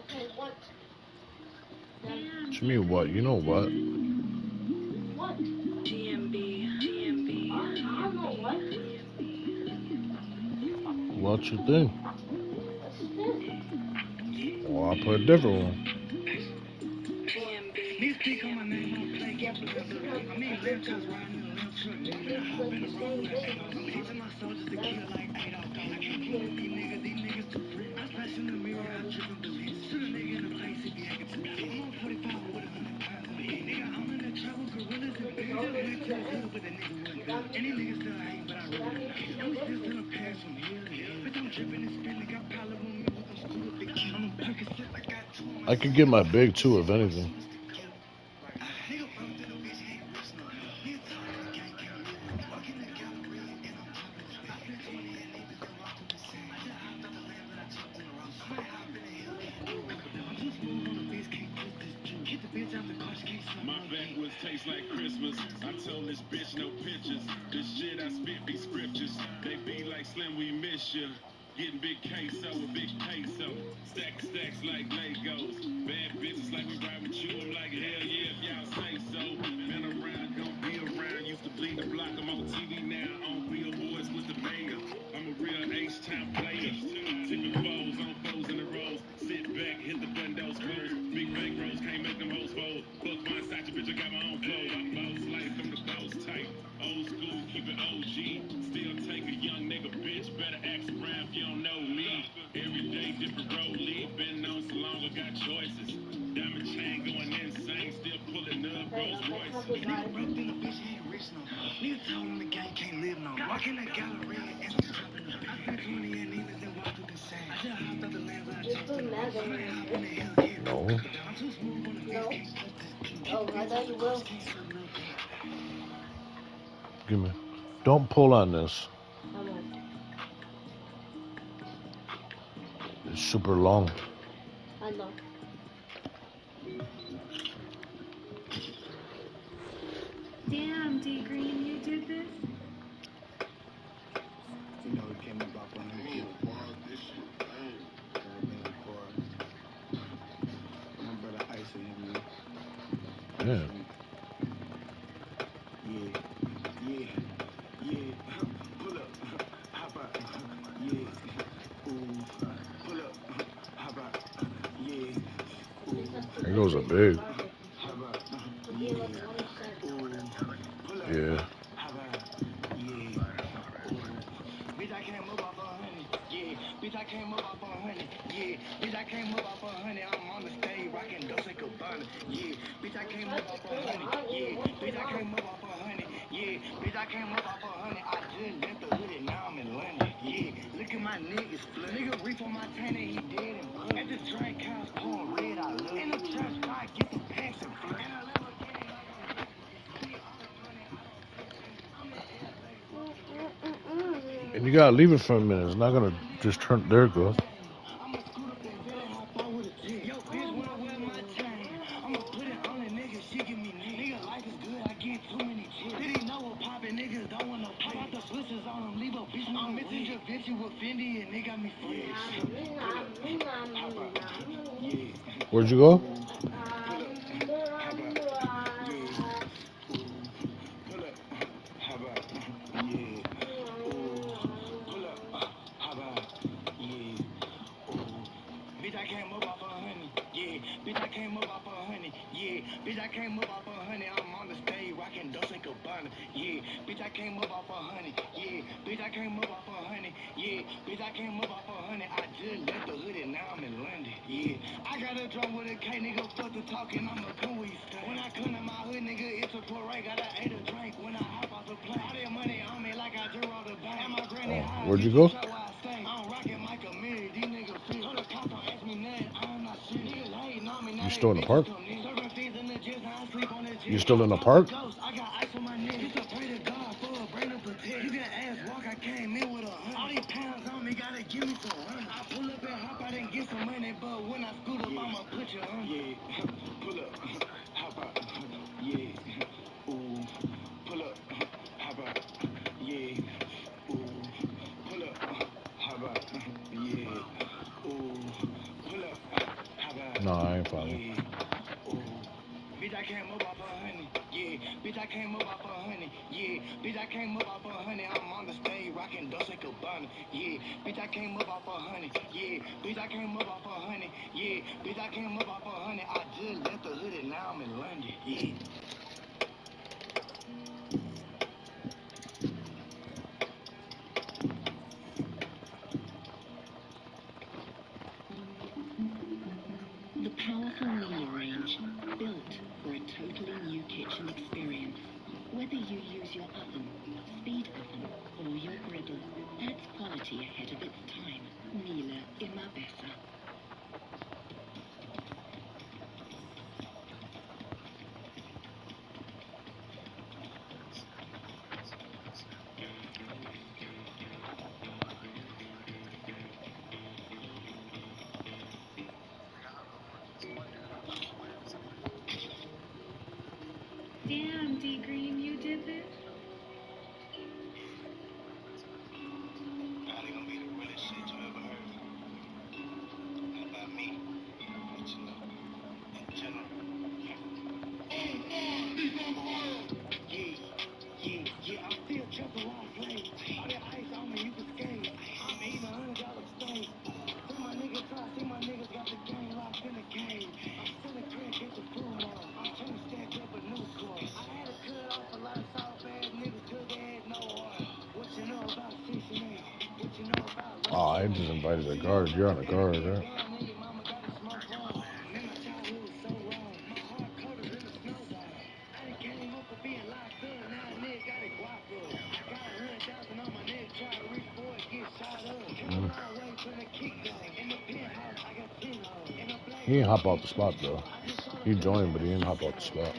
Okay, what? What you mean what? You know what? What? DMB. I know what. What's your thing? What's the thing? Well, I'll put a different one. I could get my big too, if anything. My bet was taste like Christmas. I told this bitch no pictures. This shit I spit be scriptures. They be like Slim, we miss you. Getting big queso with big peso. Stacks like Legos. Bad bitches like we ride with you. I'm like, hell yeah, if y'all say so. Been around, gon' be around. Used to bleed the block. I'm on TV now. On billboards with the mayor. I'm a real H-time player. Tipping foes on foes in the rows. Sit back, hit the button, those close. Big bank rolls, can't make them hoes fold. Fuck my Sacha, bitch, I got my own clothes. I'm boss life, I'm the boss type. Old school, keep it OG. Still take a young nigga, bitch. Better ask around if you don't know me. Every day, different rollie. Been on so long, I got choices. Diamond chain going insane. Still pulling up Rolls Royce. Nigga broke in the bitch, he ain't rich no more. Nigga told him the gang can't live no more. Walk in that gallery and some top in the bed. I spent 20 and Nina's and walked through the sand. I just hopped out the Lambo, I jumped in the roof. I might hop in the Hellcat. No. I'm too smooth on the fence, can't touch that. Oh, I thought you will. Give me. Don't pull on this. It's super long. I know. Damn, D Green, you did this? You know, it came about 100 kilos. This shit, dang. My brother Ice and him, man. Yeah. Yeah. Pull up. How about, yeah. Ooh. Pull up. How about, yeah. There goes a big. How about, yeah. Ooh. Pull up. Yeah. How about, yeah. Ooh. Bitch, I came up off 100. Yeah. Bitch, I came up off 100. Yeah. Bitch, I came up off 100. I'm on the stage rocking Dolce Gabbana. Yeah. Bitch, I came up off 100. Yeah. Bitch, I came up off 100. Yeah. Bitch, I came up off 100. I just left the hood and now I'm in London. Yeah. Look at my niggas flood. Nigga reef on my tan and he dead and blood. At the drink house pouring red, I love. In the trash, I get the pants and flood. And I live again like a rich. Give me all the money, I don't switch. I'm in LA. And you gotta leave it for a minute. It's not gonna just turn. There it goes. I'ma scoot up that bed and hop out with a tip. Yo, bitch wanna wear my chain. I'ma put it on a nigga, she give me neck. Nigga, life is good, I get too many tips. Did he know what poppin' niggas don't want no pay? How about the switches on them, leave a bitch I'm missing Da Vinci with Fendi and they got me fresh. Yeah. Where'd you go? Pull up. How about, yeah. Ooh. Pull up. How about, yeah. Ooh. Pull up. How about, yeah. Ooh. Bitch, I came up off 100. Yeah. Bitch, I came up off 100. Yeah. Bitch, I came up off 100. I'm on the stage rocking Dolce Gabbana. Yeah. Bitch, I came up off 100. Yeah. Bitch, I came up off 100. Yeah. Bitch, I came up off 100. I just left the hood and now I'm in London. Yeah. I got a drum with a K, nigga. Fuck the talking. I'ma come where you stay. When I come to my hood, nigga, it's a parade. Gotta ate a drink when I hop off the plane. All that money on me like I just robbed a bank. And my granny high. Where'd you go? I'm rocking Mike a million. These niggas feel. Told the cops don't ask me nothing. I'm not shit. Niggas hating on me. You still in the park? You still in the park? I got ice on my neck. Just to pray to God for a brain to protect. You can ask walk. I came in with 100. All these pounds on me. Gotta give me some run. I pull up and hop out and get some money. But when I scoot up, I'ma put you on. Yeah. Pull up. Hop out. Yeah. Ooh. Pull up. Hop out. Yeah. Ooh. Pull up. Hop out. Yeah. Ooh. Pull up. Hop out. No, I ain't following. Yeah. Ooh. Bitch, I came up off 100. Yeah. Bitch, I came up off 100. Yeah. Bitch, I came up off 100. I'm on the stage rocking Dolce Gabbana. Yeah. Bitch, I came up off 100. Yeah. Bitch, I came up off 100. Yeah. Bitch, I came up off 100. I just left the hood and now I'm in London. Yeah. The powerful Miele range, built for a totally new kitchen experience. Whether you use your oven, speed oven, or your griddle, that's quality ahead of its time. Miele Imabesa. D Oh, I just invited a guard. You're on a guard, right? He didn't hop out the spot though. He joined, but he didn't hop out the spot.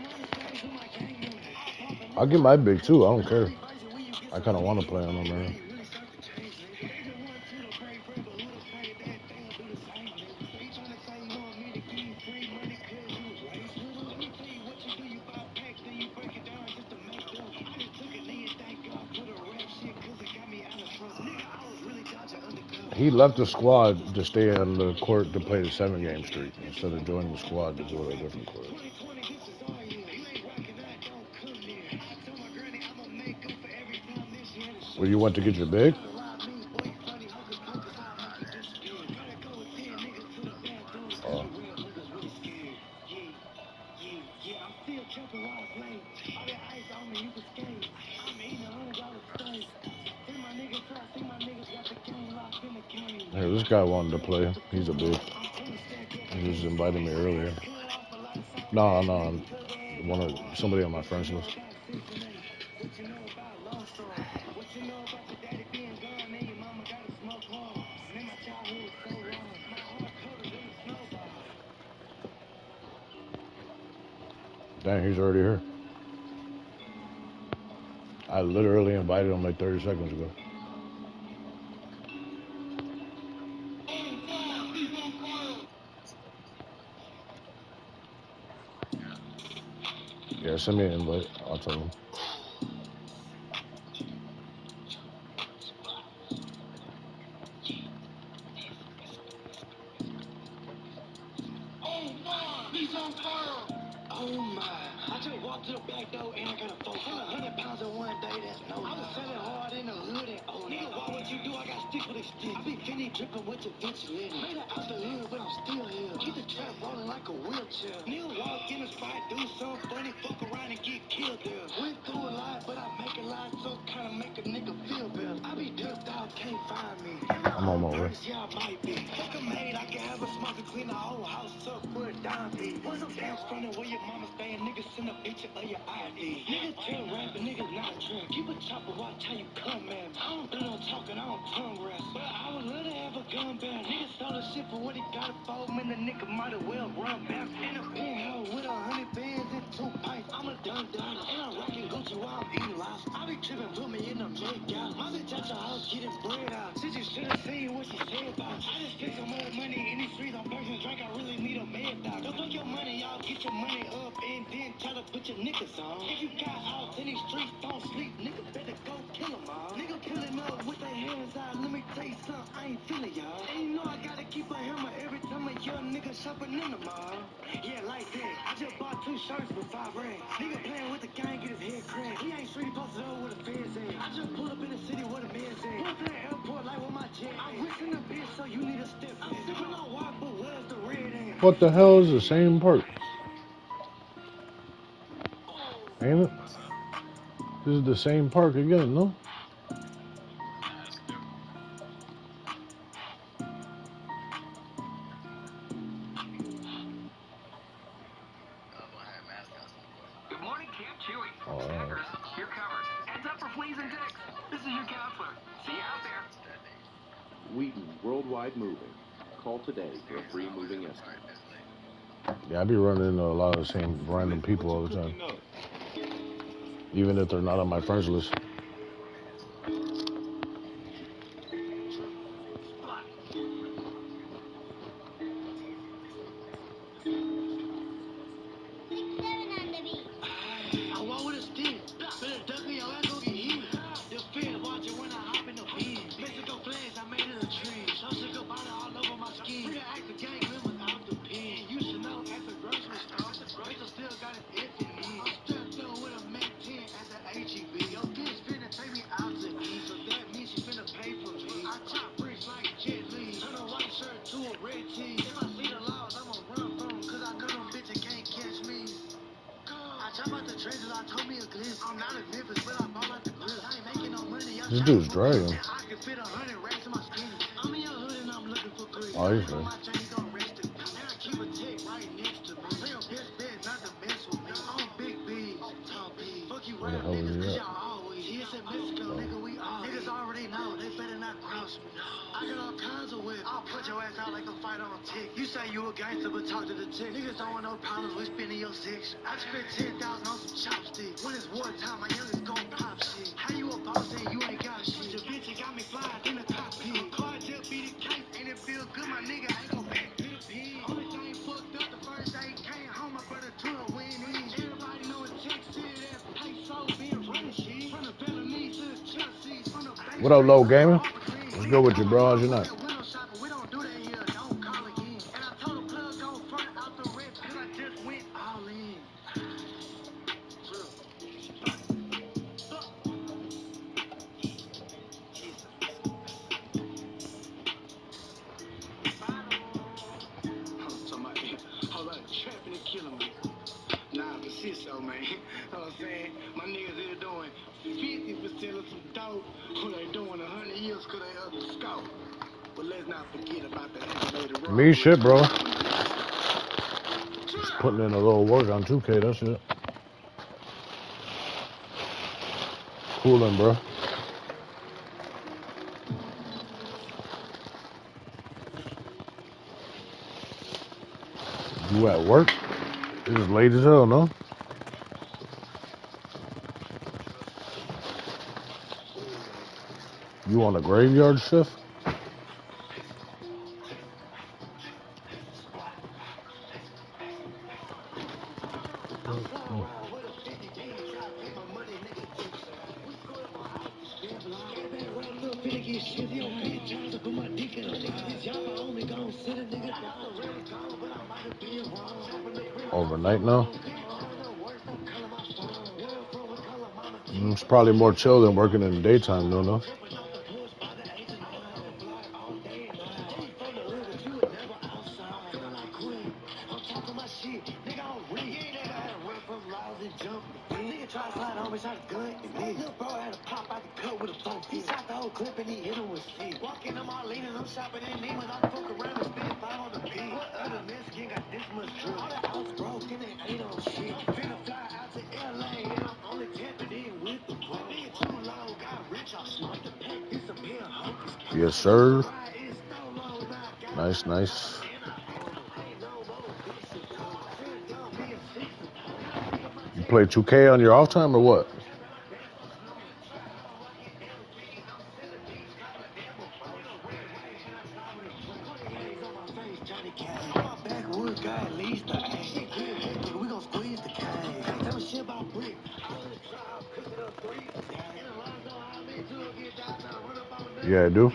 I'll get my big too. I don't care. I kind of want to play on him, man. He left the squad to stay on the court to play the 7-game streak instead of joining the squad to go to a different court. Well, you went to get your big? Oh. Hey, this guy wanted to play. He's a bitch. He just invited me earlier. No, somebody on my friends list. Dang, he's already here. I literally invited him like 30 seconds ago. Yeah, send me an invite. I'll tell him. Oh my, I just walked to the back door and I got a 100 pounds in one day, that's no. I was selling hard in the hood and oh nigga, why would you do? I got stick with extension. I be finny dripping with the bitch in it. Made it out the hood, but I'm still here. Keep the trap rolling like a wheelchair. Nigga walk in the spot, do something funny, fuck around and get killed there. Went through a lot, but I make a lot, so kinda make a nigga feel better. I be ducked out, can't find me. I'm on my way. Yeah, I might be. Fuck a maid, I can have a smoker clean the whole house up with a dime piece. Want some stamps from the where your mama staying, nigga send a picture of your ID. Nigga tell rapping, nigga not a trap. Keep a chopper, watch how you come at me. I don't do no talking, I don't tongue rest. But I would love to have a gun back. Nigga stole the shit for what he got it for, man, the nigga might as well run back. In a penthouse with 100 bands and 2 pints, I'm a done dollar. And I'm rocking Gucci while I'm eating lobster. I be tripping, put me in the mid-gallon. My bitch at your house getting bread out. She just should've seen what she said about you. I just spent so much money in these streets on Persian drink, I really need a mad dog. Don't fuck your money, y'all get your money up and then try to put your niggas on. If you got out in these streets, don't sleep, nigga better go kill them all. Nigga pulling up with their hands out, let me tell you something, I ain't feeling y'all. And you know I gotta keep a hammer every time a young nigga shopping in the mall. Yeah, like that, I just bought 2 shirts for 5 racks. Nigga playing with the gang, get his head cracked. He ain't street posted over with the feds at. I just pull up in the city where the man's at. Pull up in the airport like with my jet. I'm risking the bitch, so you need a step. I'm sipping on water, but where's the red at? What the hell is the same park? Ain't it? This is the same park again, no? Good morning, Camp Chewy. Oh, Stackers, you're covered. Heads up for fleas and ticks. This is your counselor. See you out there. Wheaton Worldwide Moving. Call today for a free moving estimate. Yeah, I be running into a lot of the same random people all the time. Even if they're not on my friends list. I walk with a stick. Better duck me, or I go get hit. The fed watching when I hop in the bin. Mexico flags, I made it a trend. So sick about it all over my skin. Free to act the gang members out the pen. You should know at the grocery store, Rachel still got his F in me. I'm strapped up with a Mac 10 at the HEB. Yo, bitch finna take me out to eat, so that means she finna pay for me. I chop bricks like Jet Li. Turn a white shirt to a red tee. If I see the laws, I'ma run from them, cause I know them bitches can't catch me. I jump out the trenches, I told me a glitch. I'm not in Memphis, but I ball like the grip. I ain't making no money, This dude's driving. I can fit 100 racks in my skinny. I'm Oh, you see. Where the hell is he at? Niggas already know, they better not cross me. I got all kinds of whips. I'll put your ass out like a fight on a tick. You say you a gangster, but talk to the tick. Niggas don't want no problems with spending your six. I spent 10,000 on some chopsticks. When it's wartime, my youngest gon' pop shit. How you a boss and you ain't got shit? Your bitch got me flying in the cockpit. Car just beat the case, and it feel good, my nigga ain't go back to the pen. Only thing fucked up the first day came home, my brother to a win in. Everybody know in Texas City, that's peso being running shit. From the Bellamy to the Chelsea, from the Bay. What up, low gamer? What's good with you, bro? How's your night? We don't do that here, don't call again. And I told the plug go front out the red, cause I just went all in. Hold on, trapping and killing me. Nah, but shit so, man. You know what I'm saying? My niggas here doing 50% of some dope who they doing 100 years cause they up the scope. But let's not forget about the aggravated wrong. Me shit, bro. Just putting in a little work on 2K, that's it. Coolin', bro. You at work? It's late as hell, no? You on a graveyard shift? Overnight now? It's probably more chill than working in the daytime, though, no? Yes, sir. Nice, nice. You play 2K on your off time or what? Yeah, I do.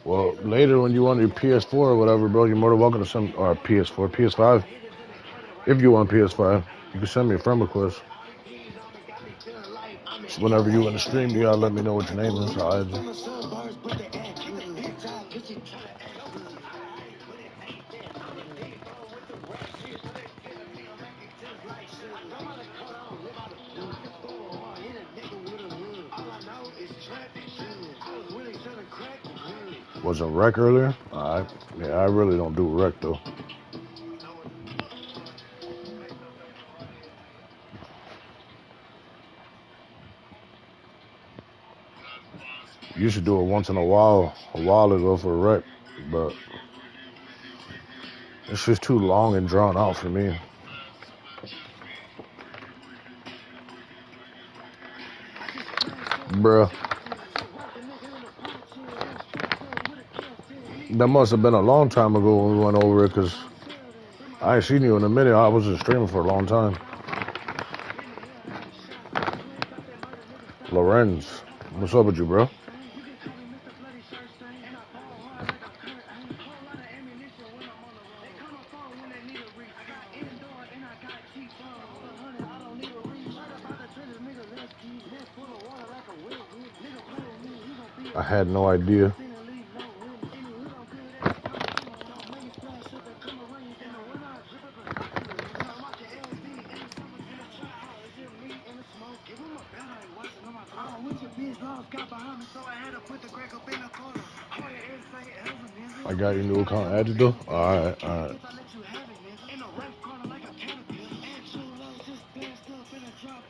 Well, later when you want your PS4 or whatever, bro, you're more than welcome to send, or PS4, PS5. If you want PS5, you can send me a friend request. So whenever you in the stream, you gotta let me know what your name is. I'll add you. Was it rec earlier? Yeah, I really don't do rec though. You should do it once in a while ago for a rec, but it's just too long and drawn out for me. Bruh. That must have been a long time ago when we went over it, because I ain't seen you in a minute. I wasn't streaming for a long time. Lorenz, what's up with you, bro? I had no idea. I got your new account added though. Alright, alright.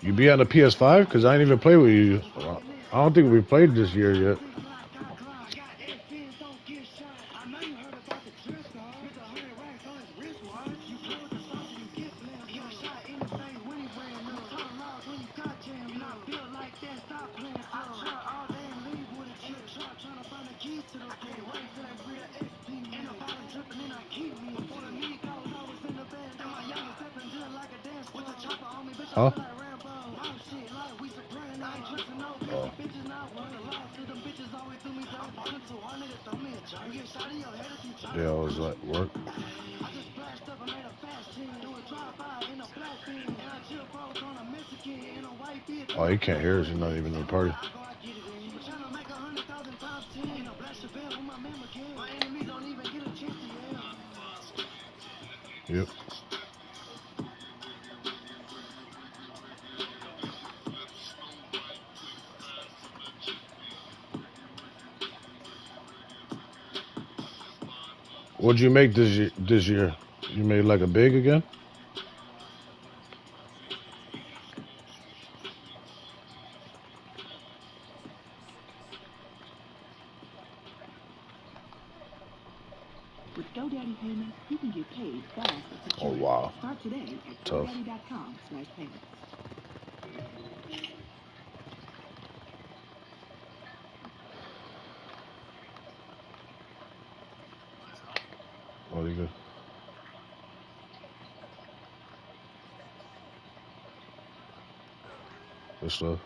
You be on the PS5? Because I ain't even play with you. I don't think we played this year yet. Huh? Oh. Yeah, I was at work. Oh, he can't hear us. He's not even in the party. Yep. What'd you make this year? You made like a big again? With GoDaddy payments, you can get paid fast and Oh, secure. wow. Start today at Tough. GoDaddy.com/payments. Oh, you good? Good stuff.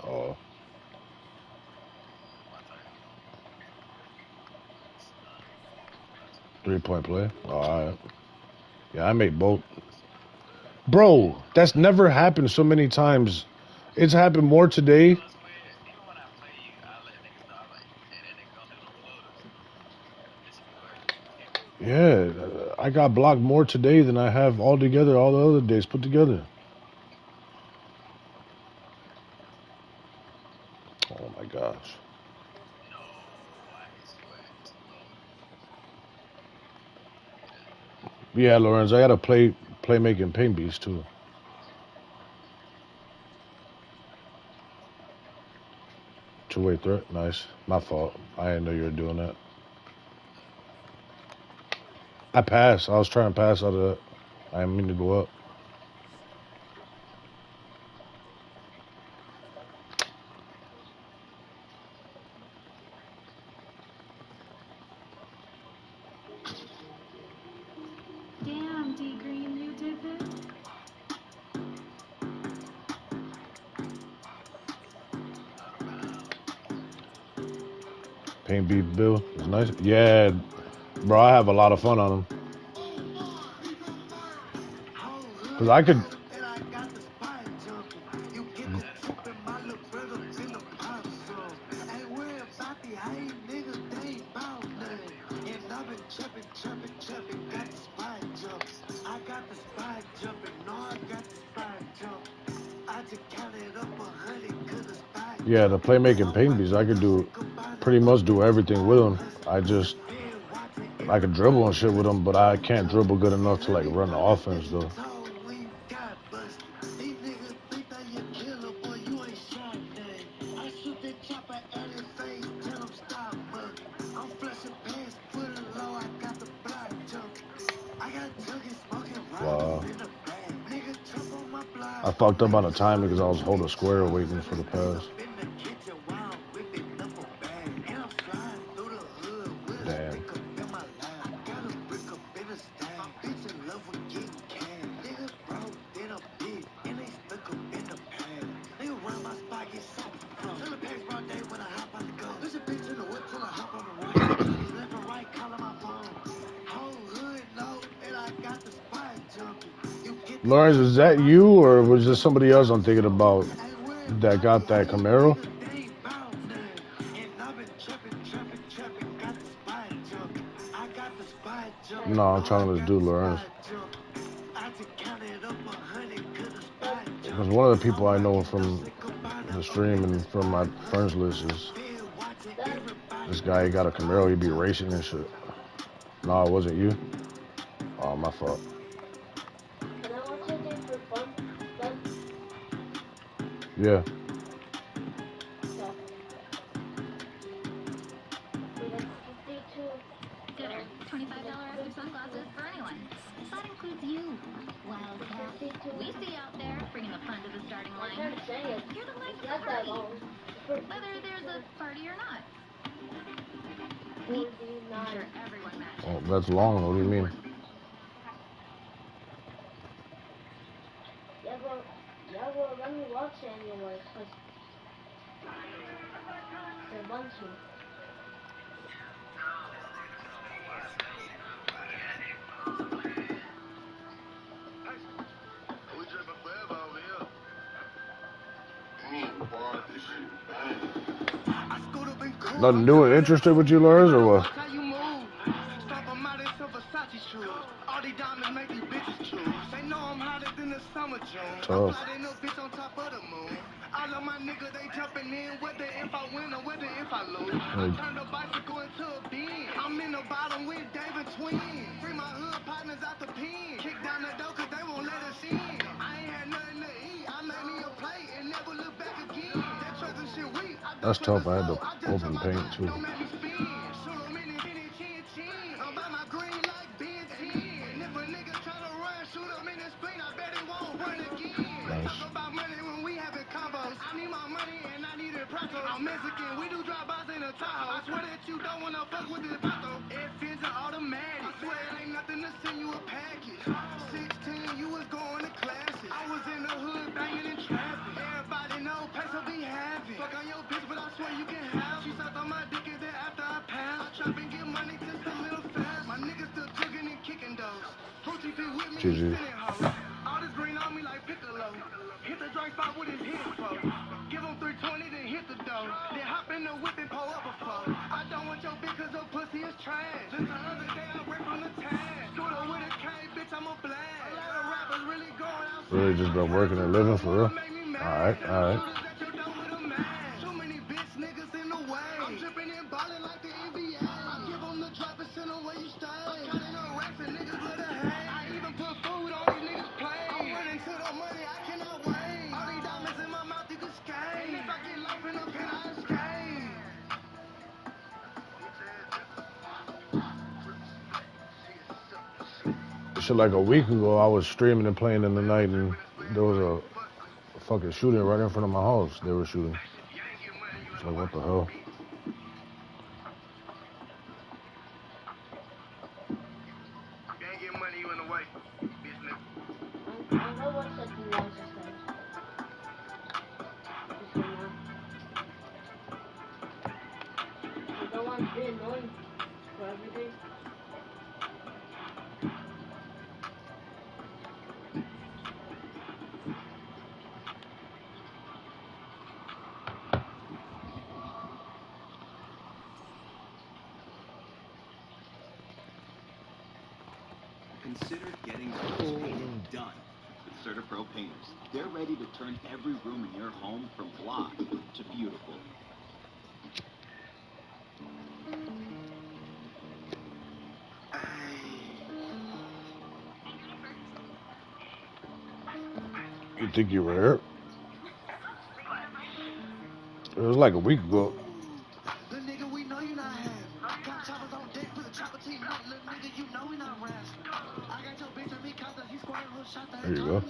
Oh. 3-point play? Alright. Yeah, I made both. Bro, that's never happened so many times. It's happened more today. Yeah, I got blocked more today than I have all together, all the other days put together. Oh my gosh. Yeah, Lorenz, I gotta play making paint beats too. Two-way threat, nice. My fault. I didn't know you were doing that. I passed. I was trying to pass out of that. I didn't mean to go up. Damn, D Green, you did this? Paint beat Bill is nice. Yeah, bro, I have a lot of fun on them. Cause I could. Yeah, the playmaking paint beats, I could do pretty much do everything with them. I could dribble and shit with them, but I can't dribble good enough to like run the offense though. Wow. I fucked up on the time because I was holding square waiting for the pass. Damn. Lawrence, was that you or was this somebody else I'm thinking about that got that Camaro? No, I'm trying to do Lawrence. Because one of the people I know from the stream and from my friends list is this guy. He got a Camaro. He be racing and shit. No, it wasn't you. Oh, my fault. Can I watch your game for fun? Then? Yeah. Yeah. We got 52. Dinner. $25 for sunglasses for anyone. That includes you. Wildcat. We see you out there bringing the fun to the starting line. I can't say it. You're the life It's of not the that party. long. Whether there's a party or not. I'm sure everyone matches. Oh, that's long. What do you mean? Yeah, well, let me watch it anyways, cause they want to. Nothing new and interested with you, Lars, or what? All these diamonds make these bitches choose. They know I'm hotter than the summer June. Tough. I'm flying no bitch on top of the moon. All of my niggas, they jumping in, whether if I win or whether if I lose. I turned a bicycle into a bean. I'm in the bottom with David Twin. Free my hood partners out the pen. Kick down the door cause they won't let us in. I ain't had nothing to eat. I made me a plate and never look back again. That trust and shit weak. That's tough. I had to open paint too. Don't make me spin. Shoot 'em in the chin. I'm by my green like Ben 10. And if a nigga try to run, shoot 'em in the spleen. I bet he won't run again. Nice. Talk about money when we having combos. I need my money and I need it pronto. I'm Mexican. We do drive-bys in a Tahoe. I swear that you don't wanna fuck with this pato. F-Fins are automatic. I swear it ain't nothing to send you a package. 16, you was going to classes. I was in the hood banging in traffic. Everybody know peso be happy. Fuck on your bitch, but I swear you can have. She sucked on my dick and then after I pass, I trap and get money just a little fast. My niggas still jugging and kicking those. Fruity P with me, he spinning hoes. All this green on me like Piccolo. Hit the drink spot with his hit for. Give him 320, then hit the dough. Then hop in the whip and pull up a foe. I don't want your bitch cause your pussy is trash. Just the other day I ran from the tag. Scooter with a K, bitch, I'm a blast. A lot of rappers really going out. Really just been working and living for real. Alright. Too many bitch niggas in the way. I'm dripping and balling like the NBA. I give them the drop and send them where you stay. I'm counting on racks and niggas love to hate. I even put food on these niggas' plate. I'm running to the money, I cannot wait. All these diamonds in my mouth, you can skate. And if I get life in the pen, I escape. Shit, like a week ago, I was streaming and playing in the night, and there was a fucking shooting right in front of my house. They were shooting. It's like, what the hell? I'm gonna watch that thing once this time. Just for now. I don't want to be annoying for everything. Consider getting those painting done with CertaPro painters. They're ready to turn every room in your home from blah to beautiful. You think you were here? It was like a week ago. Little nigga, we know you not half. Got choppers on deck, put the chopper team up. Little nigga, you know we not rats. I got your bitch on me, cause he squatting her shot that There you go. all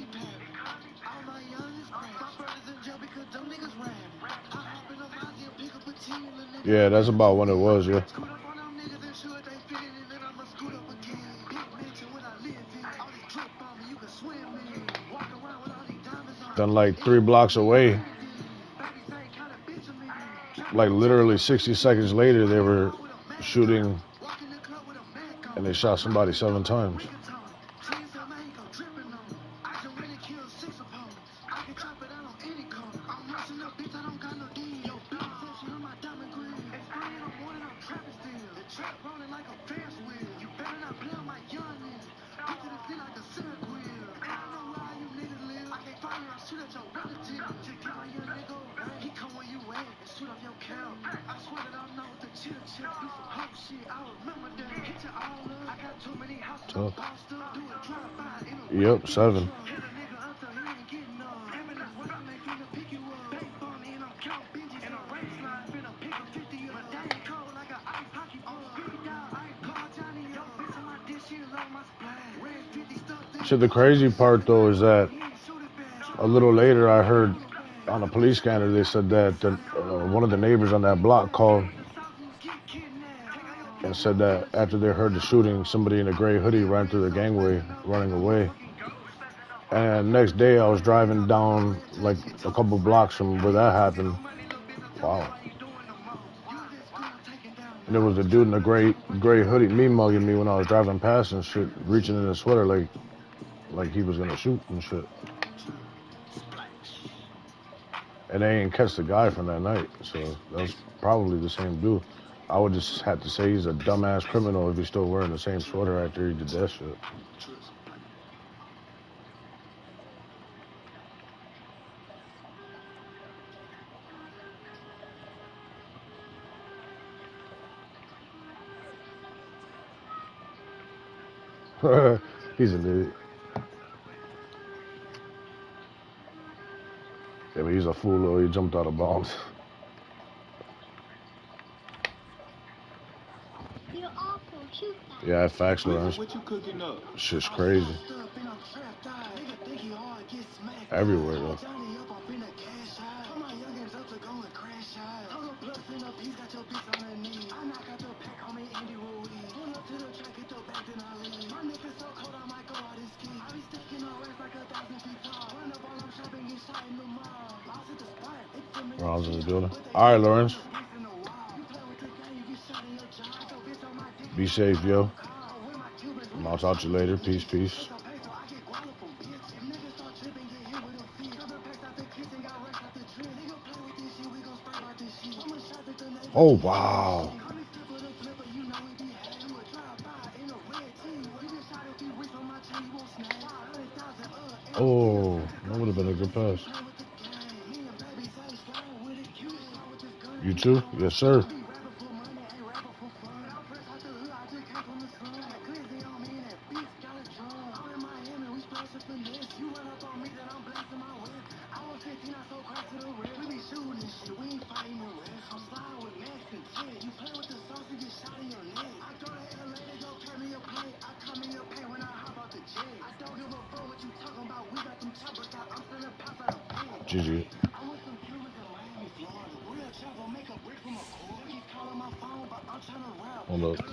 my youngest my brothers in jail because them niggas ran. I hop in the Mozzie and pick up a team, little nigga. Yeah, that's about when it was, yeah. Scoot up on them niggas and sure they fit in, and then I'ma scoot up again. Big mansion when I live in. All this drip on me, you can swim in. Walk around with all these diamonds on. Then like 3 blocks away, like literally 60 seconds later, they were shooting, and they shot somebody 7 times. Tough. Yep, 7. So the crazy part though is that a little later I heard on a police scanner they said that one of the neighbors on that block called and said that after they heard the shooting, somebody in a gray hoodie ran through the gangway running away. And next day I was driving down like a couple blocks from where that happened. Wow. And there was a dude in a gray hoodie me mugging me when I was driving past and shit, reaching in his sweater like he was gonna shoot and shit. And they ain't catch the guy from that night, so that was probably the same dude. I would just have to say he's a dumbass criminal if he's still wearing the same sweater after he did that shit. He's an idiot. Yeah, but he's a fool though. He jumped out of bounds. Yeah, facts, Lawrence. What you cooking up? Shit's crazy. Everywhere though. Ron's in the building. All right, Lawrence. Be safe, yo. I'll talk to you later. Peace, peace. Oh, wow. Oh, that would have been a good pass. You too? Yes, sir. GG. Hold up.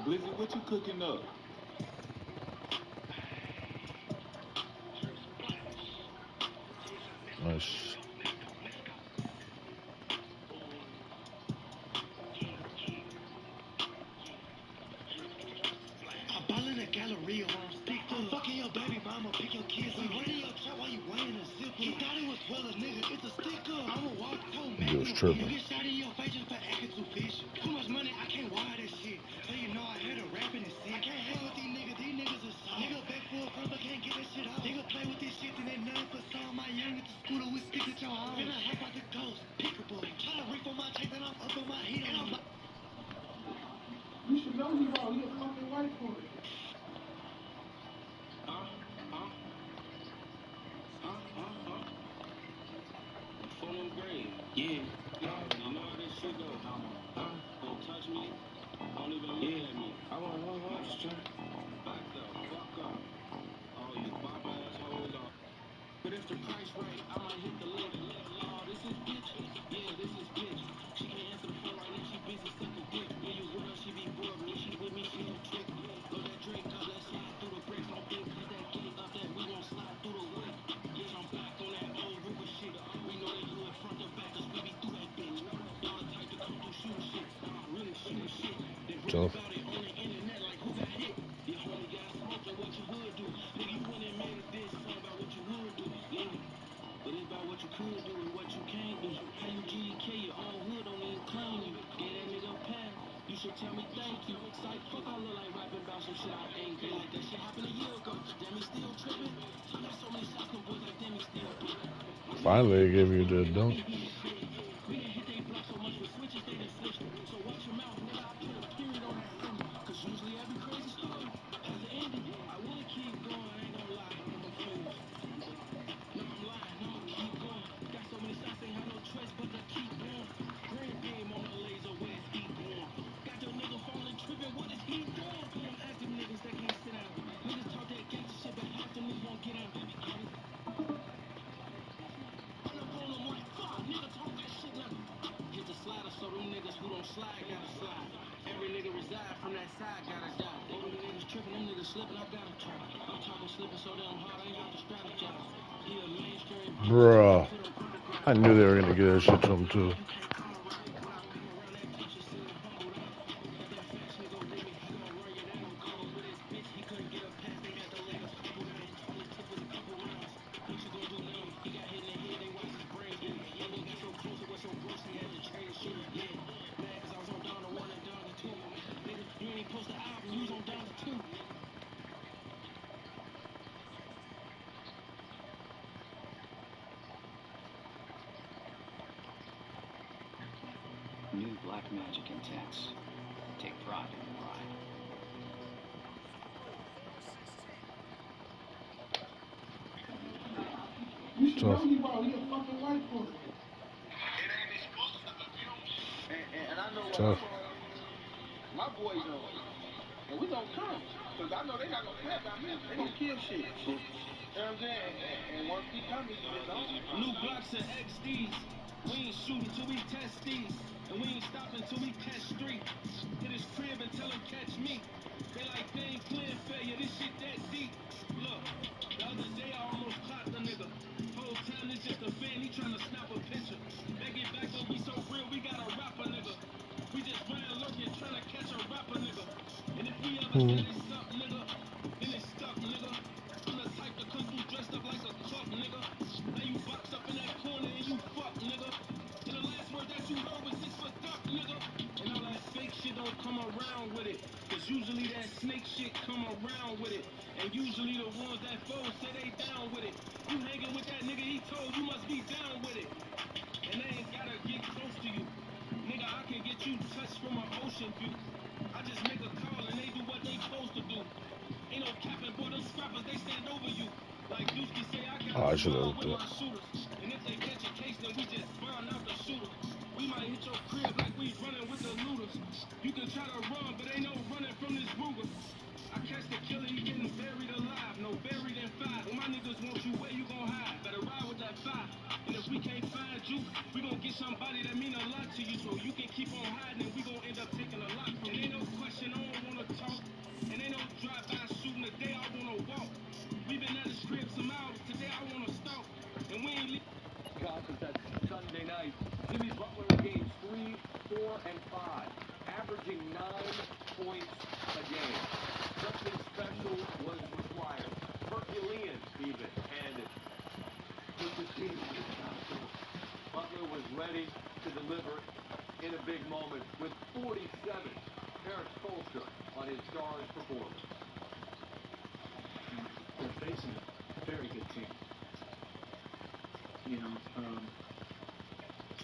Blizzy, what you cooking up? Nice. I ball in a gallery, I'm fucking your baby mama, pick your kids up. was tripping. You get shot in your face just for acting too fish. Too much money, I can't wire that shit. So you know I heard a rapping and sick. I can't hang with these niggas are soft. Nigga back full front, but can't get that shit off. Nigga play with this shit, then they nothing for some. My young at the scooter with sticks at your home. Then I hop out the ghost, pickable. Tryna reef on my tank, then I'm up on my heat. And I'm like, You should know he wrong. He a fucking white boy. Full of green. Yeah. You know how this shit go. Don't touch me. Don't even look at me. I want to back the fuck up. All you bop assholes are. But if the price right, I might hit the lick. Oh, this is bitch. Yeah, this is bitch. She can't answer the phone right now. She busy sucking dick. When you with her, she be bored. But when she with me, she no trick. Load that Drake up, let's slide through the bricks. Don't think cut that gate up that we won't slide through the wick. Bitch, I'm back on that old Ruger shit. We know they hood front to back, cause we be through that bitch. Y'all the type to come through shooting shit. Really shooting shit. They bring about it on the internet like who got hit. Your homie got smoked and what you would do. Nigga, you went and made a diss song about what you would do. Yeah. But it's about what you could do and what you can't do. How you GDK your own hood don't even claim you. Gave that nigga a pass. You should tell me thank you. Psych, fuck, I look like rapping about some shit I ain't do. Like that shit happened a year ago. Damn, he still tripping. I got so many shots, them boys like damn, he still do. Finally, they gave you the dunk. We didn't hit they block so much with switches, they done switched. So watch your mouth, nigga. I put a period on that sentence. Cause usually every crazy story has an ending. I would keep going, I ain't gonna lie. I'm finished. No, I'm lying, I'ma keep going. Got so many shots, ain't had no choice but to keep going. Grand game on the laser, where's he going? Got your nigga falling tripping, what is he doing? Don't ask them niggas that can't sit down. Niggas talk that gangster shit, but half them niggas won't get out. Run up on them like, fuck, nigga talk that shit now. Hit the slider, so them niggas who don't slide gotta slide. Every nigga reside from that side gotta die. All them niggas tripping, them niggas slipping, I gotta try. I'm talking slipping so damn hard, I ain't have to strategize. He a mainstream. Bruh. I knew they were gonna get that shit to him too. New Black Magic Intense. Take pride in your ride. You should know he wrong. He a fucking white boy. And I know what Tough. my boys on. And we gonna come. Cause I know they not gonna play about me. They gonna kill shit. You know what I'm saying? And once we come, it's on. New blocks and XDs. We ain't shooting till we test these. And we ain't stopping till we catch street. Hit his crib and tell him catch me. They like they ain't playing fair, yeah, this shit that deep. Look, the other day I almost clocked the nigga. Whole time it's just a fan, he tryna snap a picture. Make it back, but we so real, we got a rapper nigga. We just ran lurking, tryna catch a rapper nigga. And if we ever said it's up, nigga, then it's stuck, nigga. I'm the type to come through dressed up like a club, nigga. Now you box up in that corner and you fuck, nigga. And the last word that you heard was this for duck, nigga. And all that fake shit don't come around with it. Cause usually that snake shit come around with it. And usually the ones that fold say they down with it. You hanging with that nigga, he told you must be down with it. And they ain't gotta get close to you. Nigga, I can get you touched from an ocean view. I just make a call and they do what they supposed to do. Ain't no capping, boy, them scrappers, they stand over you. Like Dusky say, I got a squad with my shooters. And if they catch a case, then we just find out the shooter. We might hit your crib like we running with the looters. You can try to run, but ain't no running from this Ruger. I catch the killer, he getting buried alive. No, buried in five. When my niggas want you, where you gon' hide? Better ride with that five. And if we can't find you, we gon' get somebody that mean a lot to you. So you can keep on hiding and we gon' end up taking a lot from you. And ain't no question, I don't wanna talk. And ain't no drive-by shooting, today I wanna walk. We been at his crib some hours, today I wanna stalk. And we ain't leave. Conference that Sunday night. Jimmy Butler in games 3, 4, and 5, averaging 9 points a game. Something special was required. Herculean, even. And with the team, Butler was ready to deliver in a big moment with 47. Eric Spoelstra on his stars performance. They're facing a very good team.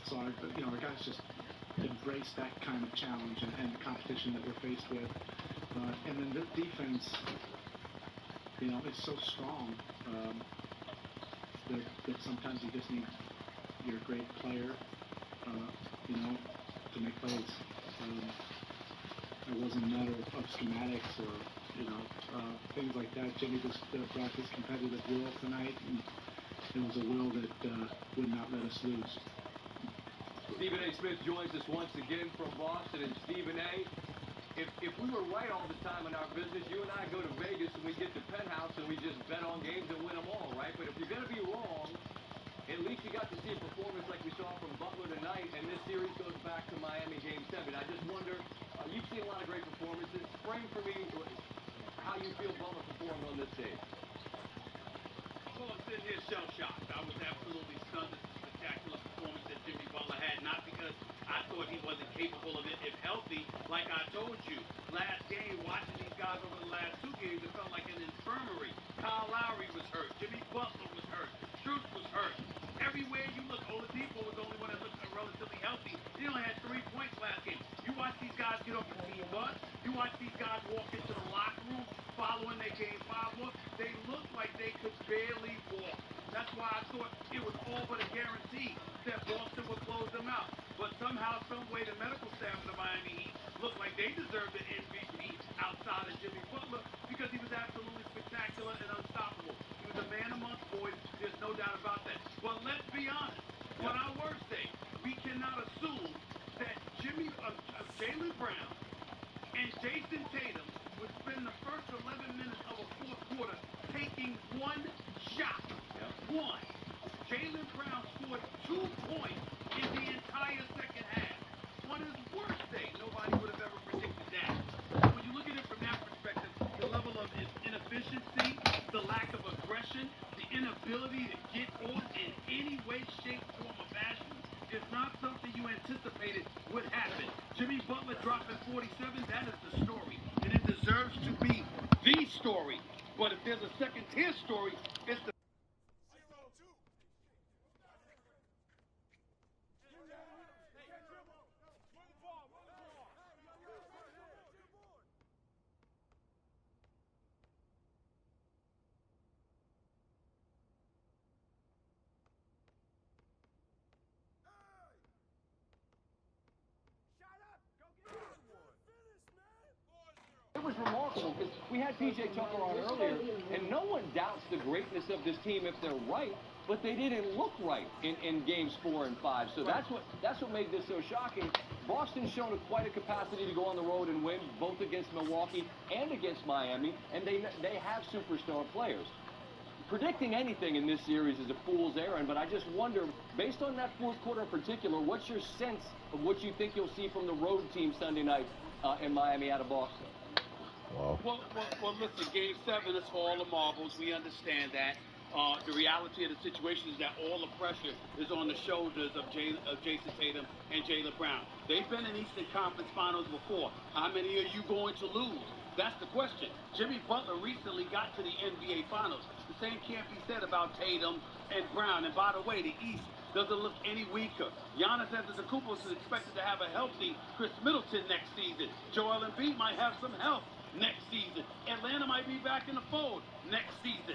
So our guys just embrace that kind of challenge and the competition that we're faced with. And then the defense, is so strong that sometimes you just need your great player, to make plays. It wasn't a matter of schematics or, things like that. Jimmy just brought his competitive will tonight, and it was a will that would not let us lose. Stephen A. Smith joins us once again from Boston. And Stephen A., if we were right all the time in our business, you and I go to Vegas and we get the penthouse and we just bet on games and win them all, right? But if you're going to be wrong, at least you got to see a performance like we saw from Butler tonight, and this series goes back to Miami Game 7. I just wonder, you've seen a lot of great performances. Frame for me how you feel Butler performed on this stage. Well, I'm sitting here shell-shocked. I was absolutely stunned at the spectacular performance that Jimmy Butler had, not because I thought he wasn't capable of it if healthy. Like I told you, last game, watching these guys over the last 2 games, it felt like an infirmary. Kyle Lowry was hurt. Jimmy Butler was hurt. Strus was hurt. Everywhere you look, Oladipo was the only one that looked relatively healthy. He only had 3 points last game. You watch these guys get off the team bus. You watch these guys walk into the locker room following their Game 5 look. They look like they could barely walk. That's why I thought it was all but a guarantee that Boston would close them out. But somehow, some way, the medical staff of the Miami Heat looked like they deserved the MVP outside of Jimmy Butler because he was absolutely spectacular and unstoppable. He was a man amongst boys. There's no doubt about that. But let's be honest. On our worst day, we cannot assume that Jaylen Brown and Jason Tatum would spend the first 11 minutes of a fourth quarter taking one shot. One. Jaylen Brown scored 2 points in the entire second half. On his worst day, nobody would have ever predicted that. So when you look at it from that perspective, the level of inefficiency, the lack of aggression, the inability to get off in any way, shape, form, or fashion is not something you anticipated would happen. Jimmy Butler dropping 47, that is the story. And it deserves to be the story. But if there's a second-tier story, it's the It was remarkable because we had P.J. Tucker on earlier, and no one doubts the greatness of this team if they're right, but they didn't look right in games 4 and 5. So that's what made this so shocking. Boston's shown quite a capacity to go on the road and win, both against Milwaukee and against Miami, and they have superstar players. Predicting anything in this series is a fool's errand, but I just wonder, based on that fourth quarter in particular, what's your sense of what you think you'll see from the road team Sunday night in Miami out of Boston? Well, listen, Game 7 is for all the marbles. We understand that. The reality of the situation is that all the pressure is on the shoulders of Jason Tatum and Jaylen Brown. They've been in Eastern Conference Finals before. How many are you going to lose? That's the question. Jimmy Butler recently got to the NBA Finals. The same can't be said about Tatum and Brown. And by the way, the East doesn't look any weaker. Giannis Antetokounmpo is expected to have a healthy Chris Middleton next season. Joel Embiid might have some health next season. Atlanta might be back in the fold next season.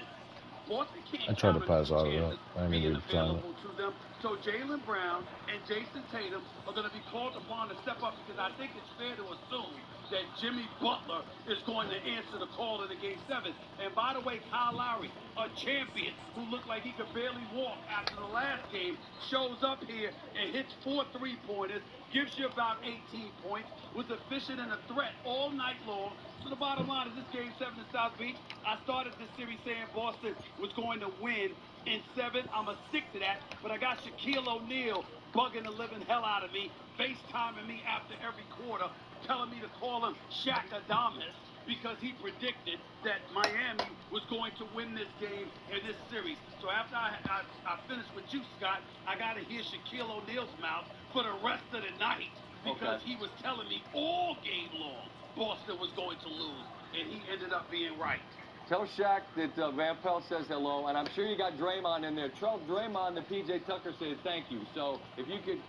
Boston can't I tried to pass out of that. I didn't even try to them. So Jaylen Brown and Jason Tatum are going to be called upon to step up because I think it's fair to assume that Jimmy Butler is going to answer the call in the Game 7. And by the way, Kyle Lowry, a champion who looked like he could barely walk after the last game, shows up here and hits 4 3-pointers, gives you about 18 points, was efficient and a threat all night long. So the bottom line is this Game 7 in South Beach. I started this series saying Boston was going to win in 7. I'm going to stick to that. But I got Shaquille O'Neal bugging the living hell out of me, FaceTiming me after every quarter, telling me to call him Shaq Adamas because he predicted that Miami was going to win this game in this series. So after I finished with you, Scott, I got to hear Shaquille O'Neal's mouth for the rest of the night because he was telling me all game long Boston was going to lose, and he ended up being right. Tell Shaq that Van Pelt says hello, and I'm sure you got Draymond in there. Tell Draymond that PJ Tucker said thank you. So if you could,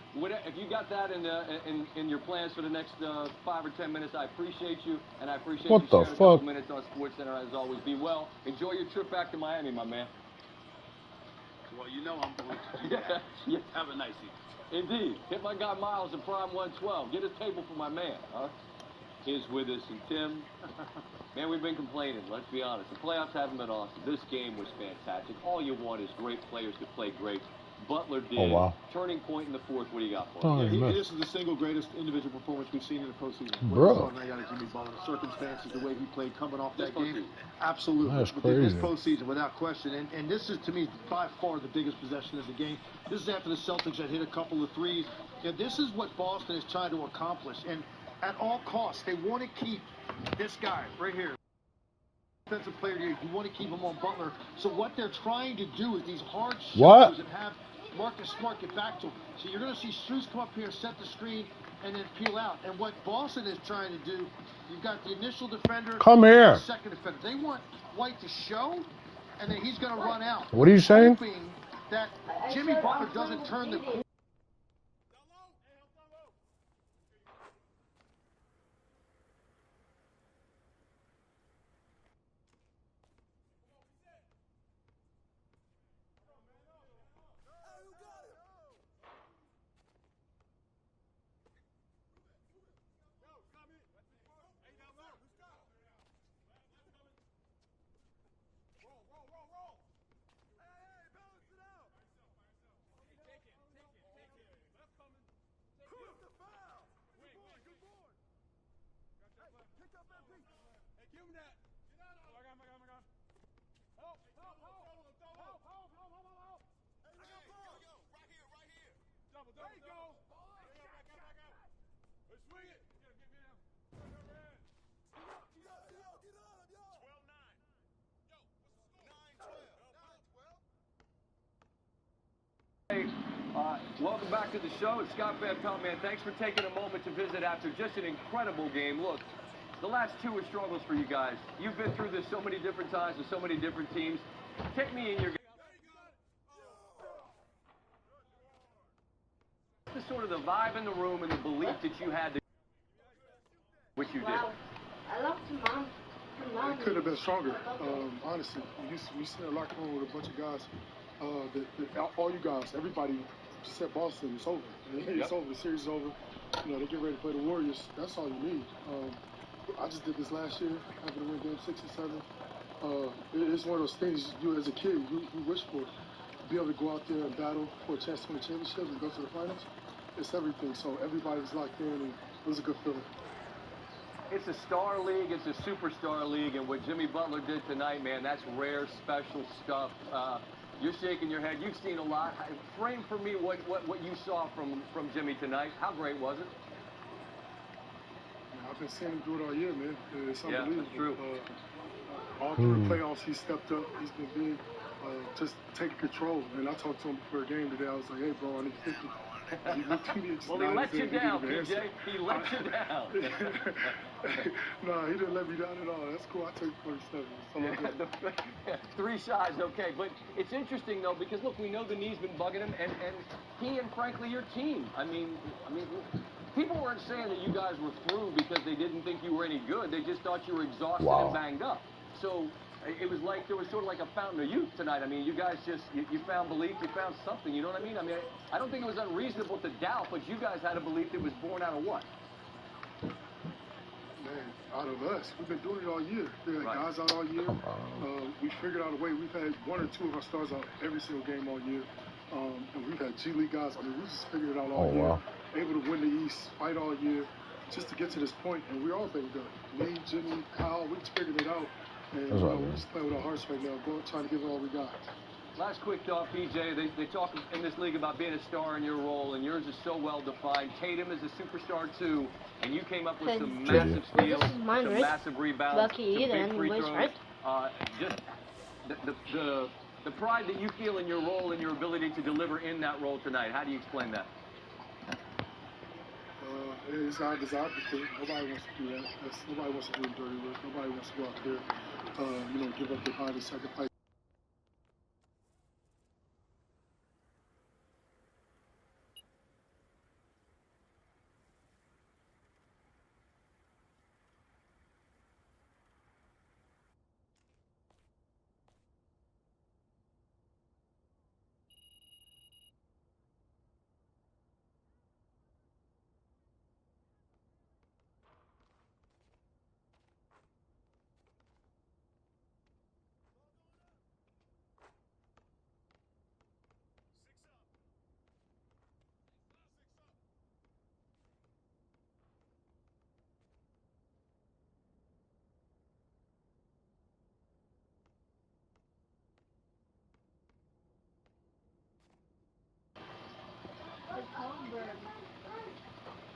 if you got that in your plans for the next 5 or 10 minutes, I appreciate you, and I appreciate you sharing a couple minutes on SportsCenter as always. Be well. Enjoy your trip back to Miami, my man. Well, you know I'm going to do that. Yeah. Have a nice evening. Indeed. Hit my guy Miles in Prime 112. Get a table for my man, huh? Is with us, and Tim, man, we've been complaining, let's be honest. The playoffs haven't been awesome. This game was fantastic. All you want is great players to play great. Butler did. Oh, wow. Turning point in the fourth. What do you got for us? This is the single greatest individual performance we've seen in the postseason. Bro. Jimmy Butler, the circumstances, the way he played coming off that game. Absolutely. That's crazy. This postseason, without question. And this is, to me, by far the biggest possession of the game. This is after the Celtics had hit a couple of threes. And this is what Boston is trying to accomplish. And at all costs, they want to keep this guy right here. Defensive player here. You want to keep him on Butler. So what they're trying to do is these hard shows and have Marcus Smart get back to him. So you're going to see Strus come up here, set the screen, and then peel out. And what Boston is trying to do, you've got the initial defender, come here, the second defender. They want White to show, and then he's going to run out. What are you saying? Hoping that Jimmy Butler doesn't turn the corner. Welcome back to the show. It's Scott Van Pelt, man. Thanks for taking a moment to visit after just an incredible game. Look, the last two were struggles for you guys. You've been through this so many different times with so many different teams. Take me in your the sort of the vibe in the room and the belief that you had to which you did. I love to mom. It could have been stronger, honestly. We sit in a locker room with a bunch of guys. All you guys, everybody said Boston, it's over. It's over. The series is over. You know, they get ready to play the Warriors. That's all you need. I just did this last year, having to win game 6 and 7. It's one of those things you, as a kid, you wish for. To be able to go out there and battle for a chance to win a championship and go to the finals, it's everything. So everybody's locked in, and it was a good feeling. It's a star league. It's a superstar league. And what Jimmy Butler did tonight, man, that's rare, special stuff. You're shaking your head. You've seen a lot. Frame for me what you saw from Jimmy tonight. How great was it? I've been seeing him do it all year, man. It's unbelievable. Yeah, that's true. All through the playoffs, he stepped up. He's been big. Just taking control. And I talked to him before the game today. I was like, hey, bro, I need 50. He looked at me. Well, he let you down, PJ. He let you down. No, he didn't let me down at all. That's cool. I take 47. Yeah, 3 shots, okay. But it's interesting, though, because, look, we know the knee's been bugging him, and he and, frankly, your team. I mean, people weren't saying that you guys were through because they didn't think you were any good. They just thought you were exhausted and banged up. So it was like there was sort of like a fountain of youth tonight. I mean, you guys just, you found belief, you found something, you know what I mean? I mean, I don't think it was unreasonable to doubt, but you guys had a belief that was born out of what? Man, out of us. We've been doing it all year. We had guys out all year. We figured out a way. We've had 1 or 2 of our stars out every single game all year. And we've had G League guys. I mean, we just figured it out all year. Able to win the East, fight all year, just to get to this point. And we're all banged up. Me, Jimmy, Kyle, we just figured it out. And we're just playing with our hearts right now, trying to give it all we got. Last quick thought, PJ. They talk in this league about being a star in your role, and yours is so well defined. Tatum is a superstar too, and you came up with some massive steals, some massive rebounds, some big free throws. Just the pride that you feel in your role and your ability to deliver in that role tonight. How do you explain that? It's not desired thing. Nobody wants to do that. Nobody wants to do dirty work. Nobody wants to go out there, give up their body and sacrifice.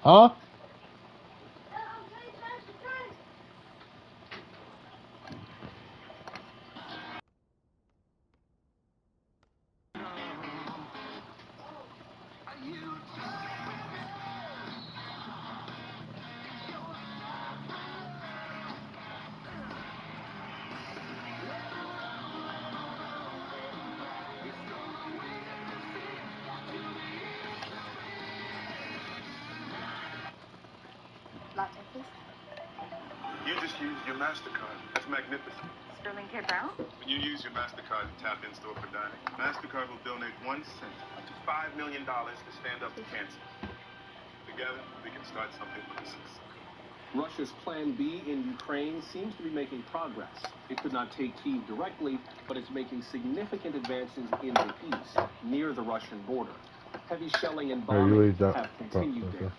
Huh? Latte, please. You just used your MasterCard. That's magnificent. Sterling K. Brown? When you use your MasterCard to tap in store for dining, MasterCard will donate 1 cent up to $5 million to stand up to cancer. Together, we can start something for the citizens. Russia's Plan B in Ukraine seems to be making progress. It could not take Kyiv directly, but it's making significant advances in the east, near the Russian border. Heavy shelling and bombing have continued there.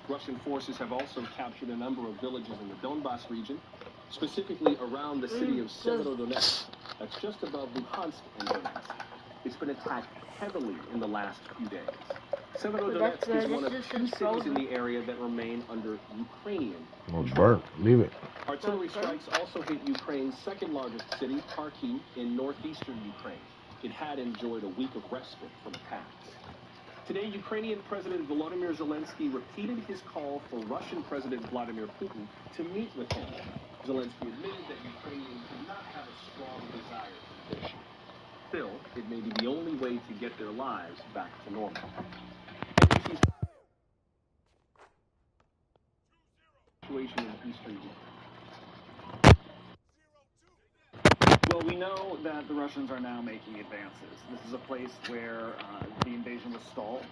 Russian forces have also captured a number of villages in the Donbas region, specifically around the city of Severodonetsk. That's just above Luhansk and Donetsk. It's been attacked heavily in the last few days. Severodonetsk is one of 2 cities in the area that remain under Ukrainian Oh, burnt. Leave it. Artillery strikes also hit Ukraine's second largest city, Kharkiv, in northeastern Ukraine. It had enjoyed a week of respite from attacks. Today, Ukrainian President Volodymyr Zelensky repeated his call for Russian President Vladimir Putin to meet with him. Zelensky admitted that Ukrainians do not have a strong desire for peace. Still, it may be the only way to get their lives back to normal. NBC's situation in eastern Ukraine. Well, we know that the Russians are now making advances. This is a place where the invasion was stalled,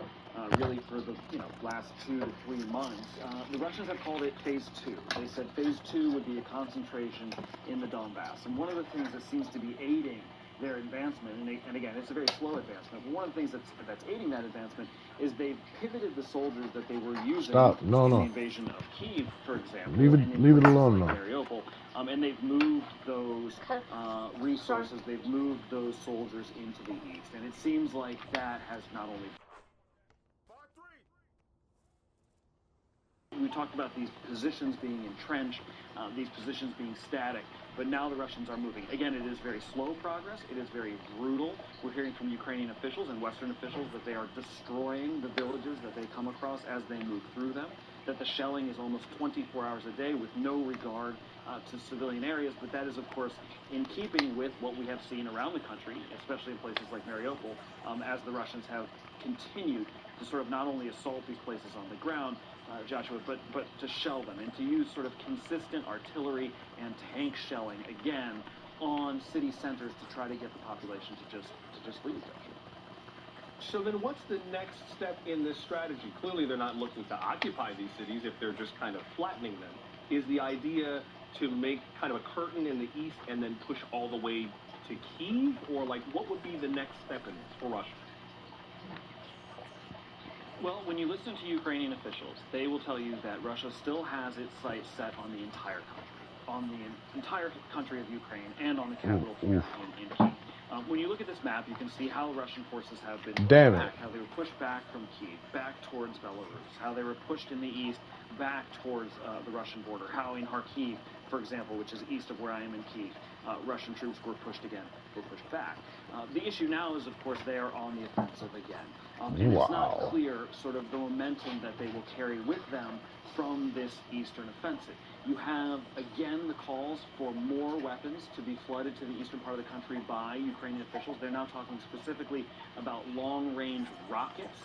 really for the last 2 to 3 months. The Russians have called it Phase 2. They said Phase 2 would be a concentration in the Donbass. And one of the things that seems to be aiding their advancement, and again, it's a very slow advancement, but one of the things that's aiding that advancement is they've pivoted the soldiers that they were using in the invasion of Kyiv, for example. Leave it alone now. Mariupol, and they've moved those resources, they've moved those soldiers into the east. And it seems like that has not only... We talked about these positions being entrenched, these positions being static, but now the Russians are moving. Again, it is very slow progress. It is very brutal. We're hearing from Ukrainian officials and Western officials that they are destroying the villages that they come across as they move through them, that the shelling is almost 24 hours a day with no regard to civilian areas, but that is, of course, in keeping with what we have seen around the country, especially in places like Mariupol, as the Russians have continued to sort of not only assault these places on the ground, Joshua, but to shell them and to use sort of consistent artillery and tank shelling again on city centers to try to get the population to just leave. So then what's the next step in this strategy? Clearly they're not looking to occupy these cities if they're just kind of flattening them. Is the idea to make kind of a curtain in the east and then push all the way to Kyiv? Or like what would be the next step in this for Russia? Well, when you listen to Ukrainian officials, they will tell you that Russia still has its sights set on the entire country of Ukraine and on the capital here in Kyiv. When you look at this map, you can see how Russian forces have been back, how they were pushed back from Kyiv, back towards Belarus, how they were pushed in the east, back towards the Russian border, how in Kharkiv for example, which is east of where I am in Kyiv, Russian troops were pushed back. The issue now is, of course, they are on the offensive again. And it's not clear sort of the momentum that they will carry with them from this eastern offensive. You have, again, the calls for more weapons to be flooded to the eastern part of the country by Ukrainian officials. They're now talking specifically about long-range rockets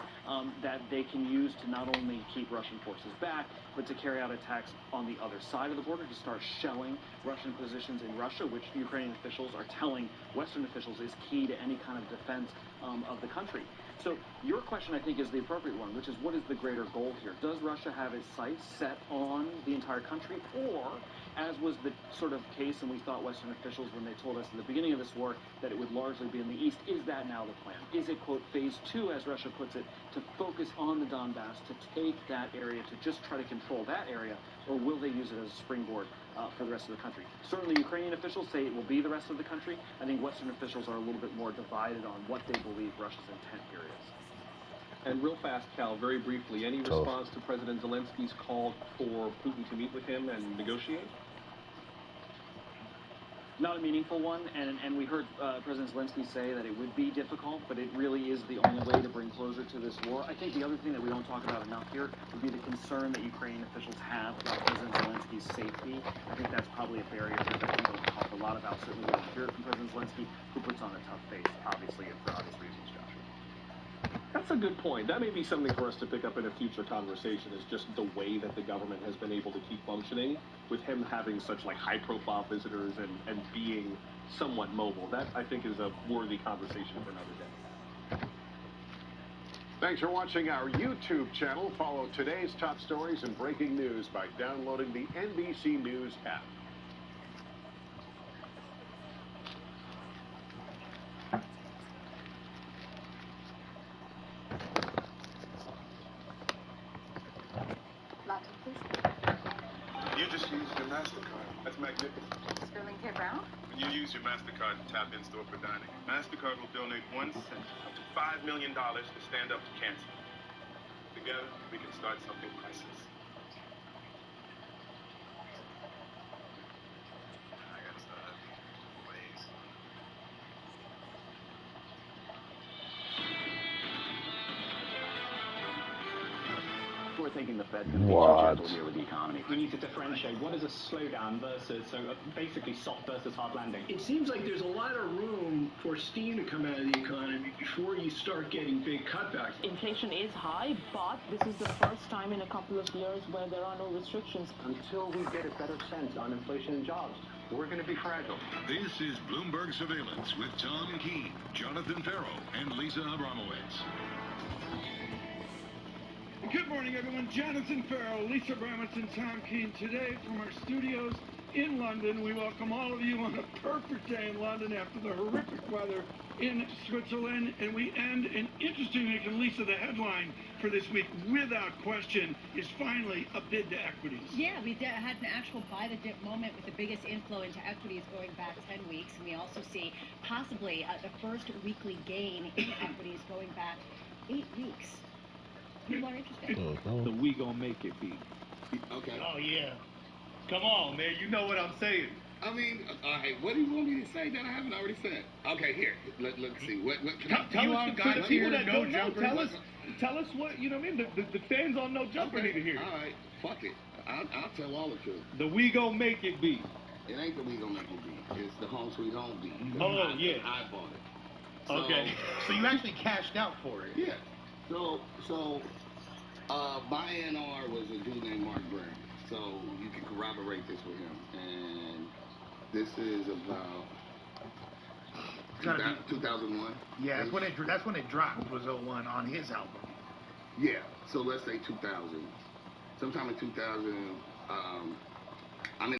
that they can use to not only keep Russian forces back, but to carry out attacks on the other side of the border, to start shelling Russian positions in Russia, which Ukrainian officials are telling Western officials is key to any kind of defense of the country. So your question, I think, is the appropriate one, which is what is the greater goal here? Does Russia have its sights set on the entire country? Or, as was the sort of case, and we thought Western officials when they told us at the beginning of this war that it would largely be in the east, is that now the plan? Is it, quote, phase 2, as Russia puts it, to focus on the Donbass, to take that area, to just try to control that area, or will they use it as a springboard for the rest of the country? Certainly Ukrainian officials say it will be the rest of the country. I think Western officials are a little bit more divided on what they believe Russia's intent here is. And real fast, Cal, very briefly, any response to President Zelensky's call for Putin to meet with him and negotiate? Not a meaningful one, and we heard President Zelensky say that it would be difficult, but it really is the only way to bring closure to this war. I think the other thing that we don't talk about enough here would be the concern that Ukrainian officials have about President Zelensky's safety. I think that's probably a barrier here that we don't talk a lot about. Certainly we don't hear it from President Zelensky, who puts on a tough face, obviously, and for obvious reasons, Joshua. That's a good point. That may be something for us to pick up in a future conversation, is just the way that the government has been able to keep functioning with him having such like high-profile visitors and being somewhat mobile. That, I think, is a worthy conversation for another day. Thanks for watching our YouTube channel. Follow today's top stories and breaking news by downloading the NBC News app. You just used your MasterCard. That's magnificent. Sterling K. Brown? When you use your MasterCard to tap in-store for dining, MasterCard will donate 1 cent up to $5 million to stand up to cancer. Together, we can start something priceless. I gotta start ways. We're thinking the Fed's going to be too gentle here with the economy. We need to differentiate what is a slowdown versus, basically soft versus hard landing. It seems like there's a lot of room for steam to come out of the economy before you start getting big cutbacks. Inflation is high, but this is the first time in a couple of years where there are no restrictions. Until we get a better sense on inflation and jobs, we're going to be fragile. This is Bloomberg Surveillance with Tom Keene, Jonathan Farrow, and Lisa Abramowitz. Good morning, everyone. Jonathan Farrow, Lisa Abramowitz, and Tom Keene. Today from our studios in London, we welcome all of you on a perfect day in London after the horrific weather in Switzerland. And we end an interesting week. And Lisa, the headline for this week, without question, is finally a bid to equities. Yeah, we had an actual buy-the-dip moment with the biggest inflow into equities going back 10 weeks. And we also see possibly the first weekly gain in equities going back 8 weeks. People are interested. The we gonna make it beat. Okay. Oh yeah. Come on, man. You know what I'm saying. I mean, all right. What do you want me to say that I haven't already said? Okay, here. Let's see. What can I tell us guys the people that don't know? Tell us what you know. What I mean, the fans on No Jumper need to hear. All right. Fuck it. I'll tell all the truth. The we gonna make it beat. It ain't the we gonna make it beat. It's the Home Sweet Home beat. Yeah. I bought it. Okay. So you actually cashed out for it. Yeah. So my A&R was a dude named Mark Brown. So you can corroborate this with him. And this is about 2001. Yeah, that's when it dropped, was 01 on his album. Yeah. So let's say 2000. Sometime in 2000,